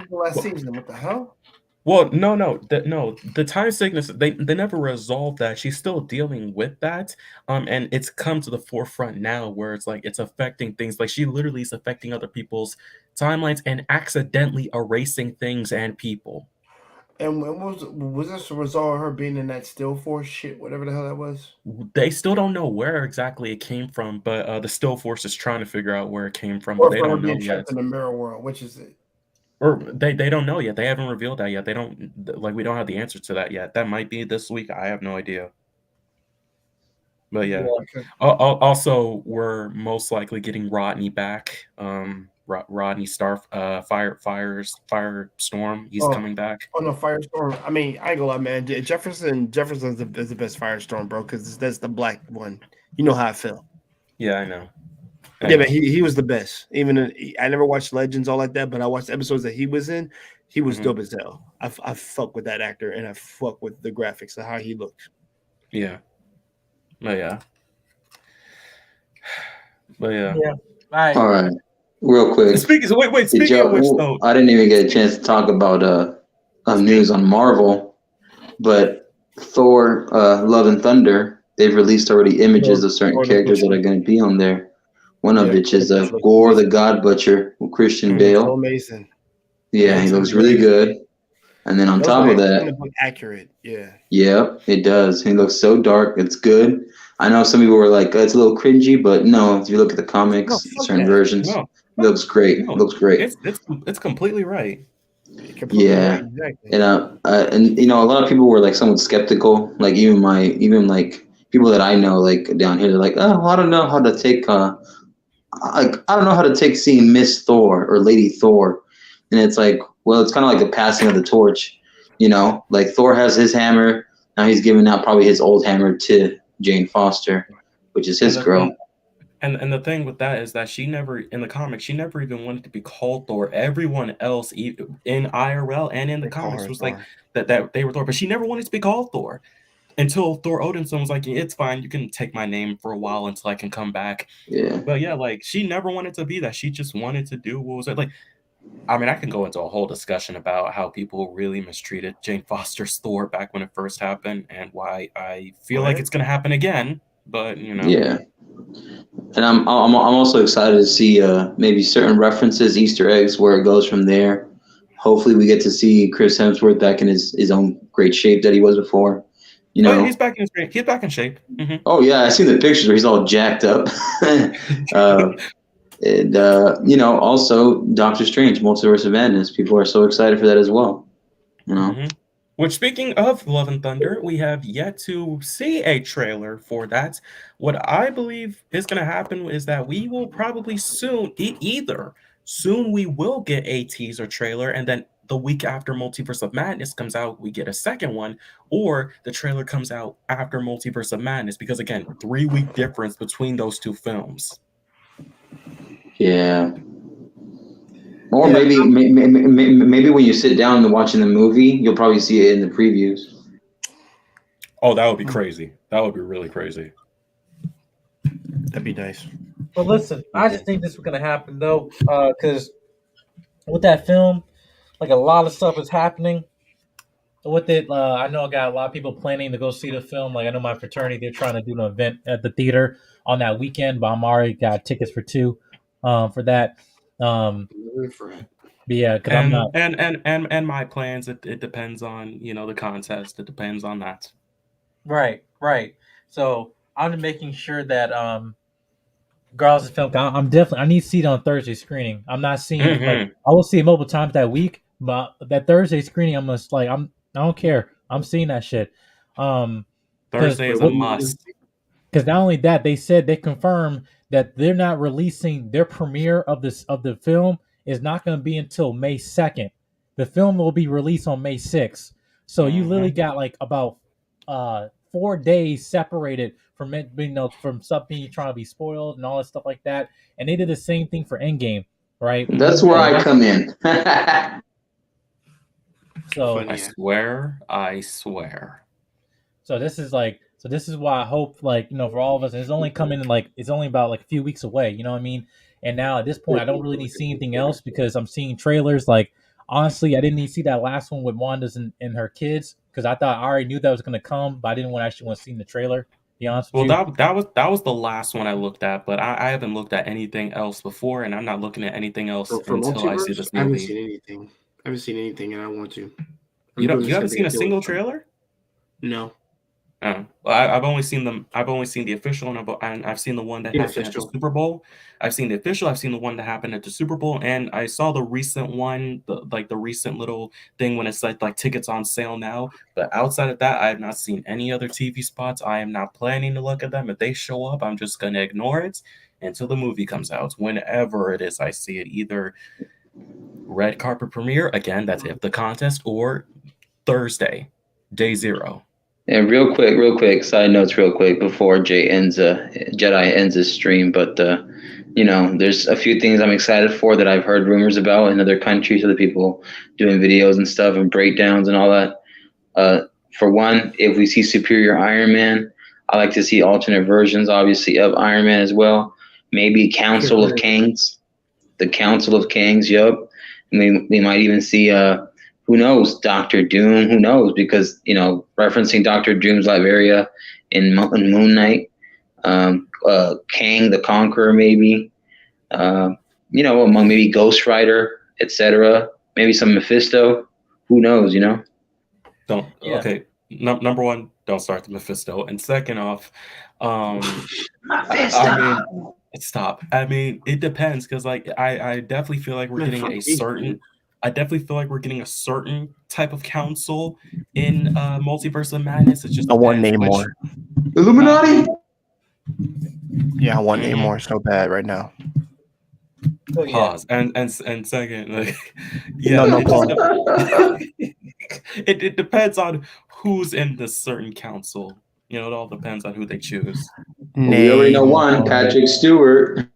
S6: last season. What the hell?
S5: Well, no. The time sickness, they never resolved that. She's still dealing with that. And it's come to the forefront now where it's like it's affecting things. Like she literally is affecting other people's timelines and accidentally erasing things and people.
S6: And when was this a result of her being in that Still Force shit, whatever the hell that was?
S5: They still don't know where exactly it came from, but the Still Force is trying to figure out where it came from, but they don't know yet.
S6: In the mirror world, which is it?
S5: Or they don't know yet. They haven't revealed that yet. They don't we don't have the answer to that yet. That might be this week. I have no idea. But yeah. Also, we're most likely getting Rodney back. Rodney Firestorm. He's coming back.
S6: Oh no, Firestorm. I mean, I ain't gonna lie, man. Jefferson's the best Firestorm, bro, because that's the black one. You know how I feel.
S5: Yeah, I know.
S6: Yeah, man, he was the best. Even I never watched Legends all like that, but I watched episodes that he was in. He was dope as hell. I fuck with that actor, and I fuck with the graphics of how he looked.
S5: Yeah. But yeah. But yeah.
S1: All right. Real quick.
S5: Speaking of which, though,
S1: I didn't even get a chance to talk about news on Marvel, but Thor, Love and Thunder, they've released already images of certain characters that are going to be on there. One of which is Gore the God Butcher with Christian Bale.
S6: So amazing.
S1: Yeah, he looks really good. And then on top of that,
S6: accurate. Yeah.
S1: Yeah, it does. He looks so dark. It's good. I know some people were like, it's a little cringy, but no, if you look at the comics, certain versions, it looks great. It looks great.
S5: It's completely right.
S1: Yeah,
S6: exactly.
S1: And a lot of people were like somewhat skeptical. Like even like people that I know, like down here, they're like, oh, I don't know how to take I don't know how to take seeing Miss Thor or Lady Thor, and it's like, well, it's kind of like a passing of the torch. Like Thor has his hammer. Now he's giving out probably his old hammer to Jane Foster, which is his girl.
S5: And the thing with that is that she never, in the comics, she never even wanted to be called Thor. Everyone else in IRL and in the comics was like that they were Thor, but she never wanted to be called Thor until Thor Odinson was like, it's fine, you can take my name for a while until I can come back.
S1: Yeah.
S5: But yeah, like she never wanted to be that. She just wanted to do what was it like. I mean, I can go into a whole discussion about how people really mistreated Jane Foster's Thor back when it first happened, and why I feel like it's going to happen again. But
S1: yeah. And I'm also excited to see maybe certain references, Easter eggs, where it goes from there. Hopefully, we get to see Chris Hemsworth back in his own great shape that he was before.
S5: Oh, yeah, he's back in shape. He's back in shape. Mm-hmm.
S1: Oh yeah, I seen the pictures where he's all jacked up. And also Doctor Strange, Multiverse of Madness. People are so excited for that as well.
S5: Mm-hmm. Which, speaking of Love and Thunder, we have yet to see a trailer for that. What I believe is going to happen is that we will probably soon, soon we will get a teaser trailer, and then the week after Multiverse of Madness comes out, we get a second one, or the trailer comes out after Multiverse of Madness, because again, 3-week difference between those two films.
S1: Yeah. Or maybe when you sit down and watching the movie, you'll probably see it in the previews.
S5: Oh, that would be crazy. That would be really crazy.
S6: That'd be nice.
S4: But listen, I just think this is going to happen, though, because with that film, like a lot of stuff is happening with it. I know I got a lot of people planning to go see the film. Like I know my fraternity, they're trying to do an event at the theater on that weekend, but I'm already got tickets for 2 for that. But yeah, because I'm not.
S5: And my plans, it depends on the contest. It depends on that.
S4: Right. So I'm making sure that Girls of Film. I need to see it on Thursday screening. I'm not seeing it. Like, I will see it multiple times that week, but that Thursday screening, I don't care. I'm seeing that shit.
S5: Thursday is a must.
S4: Because not only that, they confirmed that they're not releasing their premiere of the film is not going to be until May 2nd. The film will be released on May 6th. So you literally got like about 4 days separated from it being from something trying to be spoiled and all that stuff like that. And they did the same thing for Endgame, right?
S1: That's where I come in.
S4: So
S5: I swear.
S4: So this is why I hope, for all of us, it's only coming in it's only about a few weeks away, you know what I mean? And now at this point, I don't really need to see anything else because I'm seeing trailers. Like, honestly, I didn't need to see that last one with Wanda's and her kids because I thought I already knew that was going to come, but I didn't want to see the trailer. To be honest with you.
S5: That was the last one I looked at, but I haven't looked at anything else before, and I'm not looking at anything else until I see this movie.
S6: I haven't seen anything, and I want to.
S5: You haven't seen a single trailer?
S6: No.
S5: Well, I've only seen the official, and I've seen the one that happened at the Super Bowl. I've seen the official. I've seen the one that happened at the Super Bowl, and I saw the recent one, the recent little thing when it's like tickets on sale now. But outside of that, I have not seen any other TV spots. I am not planning to look at them. If they show up, I'm just gonna ignore it until the movie comes out. Whenever it is, I see it, either red carpet premiere again. That's if the contest, or Thursday, day 0.
S1: And real quick, side notes real quick before Jedi ends his stream. But, there's a few things I'm excited for that I've heard rumors about in other countries, other people doing videos and stuff and breakdowns and all that. For one, if we see Superior Iron Man, I like to see alternate versions, obviously, of Iron Man as well. Maybe Council of Kings, the Council of Kings. Yup. We might even see who knows, Doctor Doom. Who knows? Because referencing Doctor Doom's Latveria in Moon Knight, Kang the Conqueror, maybe. Among maybe Ghost Rider, etc. Maybe some Mephisto. Who knows?
S5: Don't. Yeah. Okay. Number one, don't start the Mephisto, and second off,
S1: Mephisto.
S5: I mean, stop. I mean, it depends because, like, I definitely feel like we're getting a certain. I definitely feel like we're getting a certain type of council in Multiverse of Madness. It's just
S6: I want Namor.
S1: Illuminati.
S6: Yeah, I want Namor so bad right now.
S5: Pause. And second, like,
S6: yeah, no pause.
S5: It depends on who's in this certain council. It all depends on who they choose.
S1: We already know one, Patrick Stewart.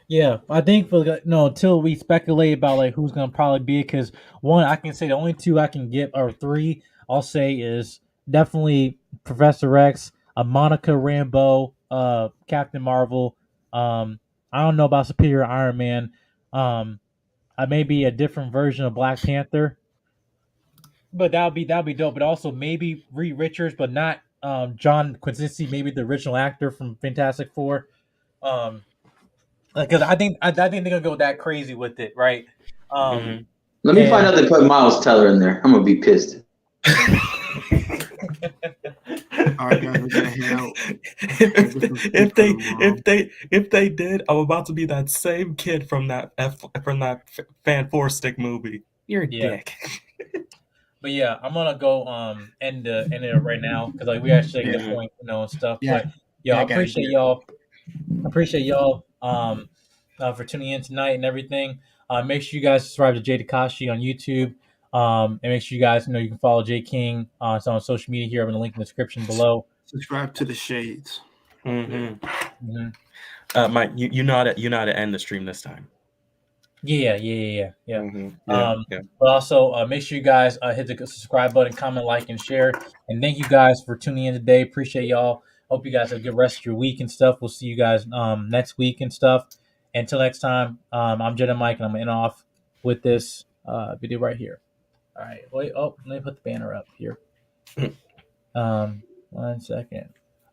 S4: Yeah, I think until we speculate about like who's gonna probably be it, because one, I can say the only two I can get, or three I'll say, is definitely Professor X, Monica Rambeau, Captain Marvel. I don't know about Superior Iron Man. Maybe a different version of Black Panther, but that'll be dope. But also maybe Reed Richards, but not John Krasinski, maybe the original actor from Fantastic Four. Because I think they're gonna go that crazy with it, right?
S1: Let me find out they put Miles Teller in there. I'm gonna be pissed.
S6: All right, guys, we're gonna head out.
S5: If they did, I'm about to be that same kid from that Fan Four Stick movie. You're a dick.
S4: But yeah, I'm gonna go end it right now because like we actually get the point, and stuff. Yeah. But I appreciate y'all. For tuning in tonight and everything. Make sure you guys subscribe to Jay Takashi on YouTube. And make sure you guys you can follow Jay King on social media here. I'm going to link in the description below.
S6: Subscribe to the Shades.
S5: Mike, you know how to end the stream this time.
S4: Yeah. But also make sure you guys hit the subscribe button, comment, like, and share. And thank you guys for tuning in today. Appreciate y'all. Hope you guys have a good rest of your week and stuff. We'll see you guys next week and stuff. Until next time, I'm Jedi Mike, and I'm going to end off with this video right here. All right. Wait. Oh, let me put the banner up here. 1 second.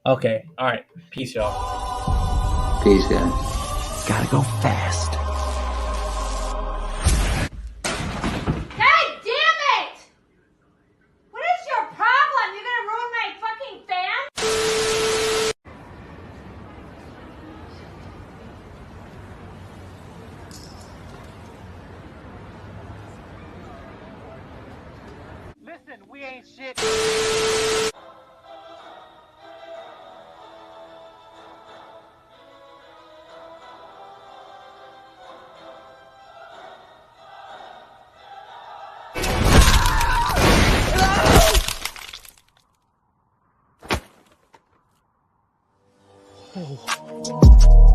S4: Okay. All right. Peace, y'all.
S1: Peace, guys.
S8: Gotta go fast.
S2: God damn it! What is your problem? You're gonna ruin my fucking fan?
S3: Listen, we ain't shit.
S8: Oh.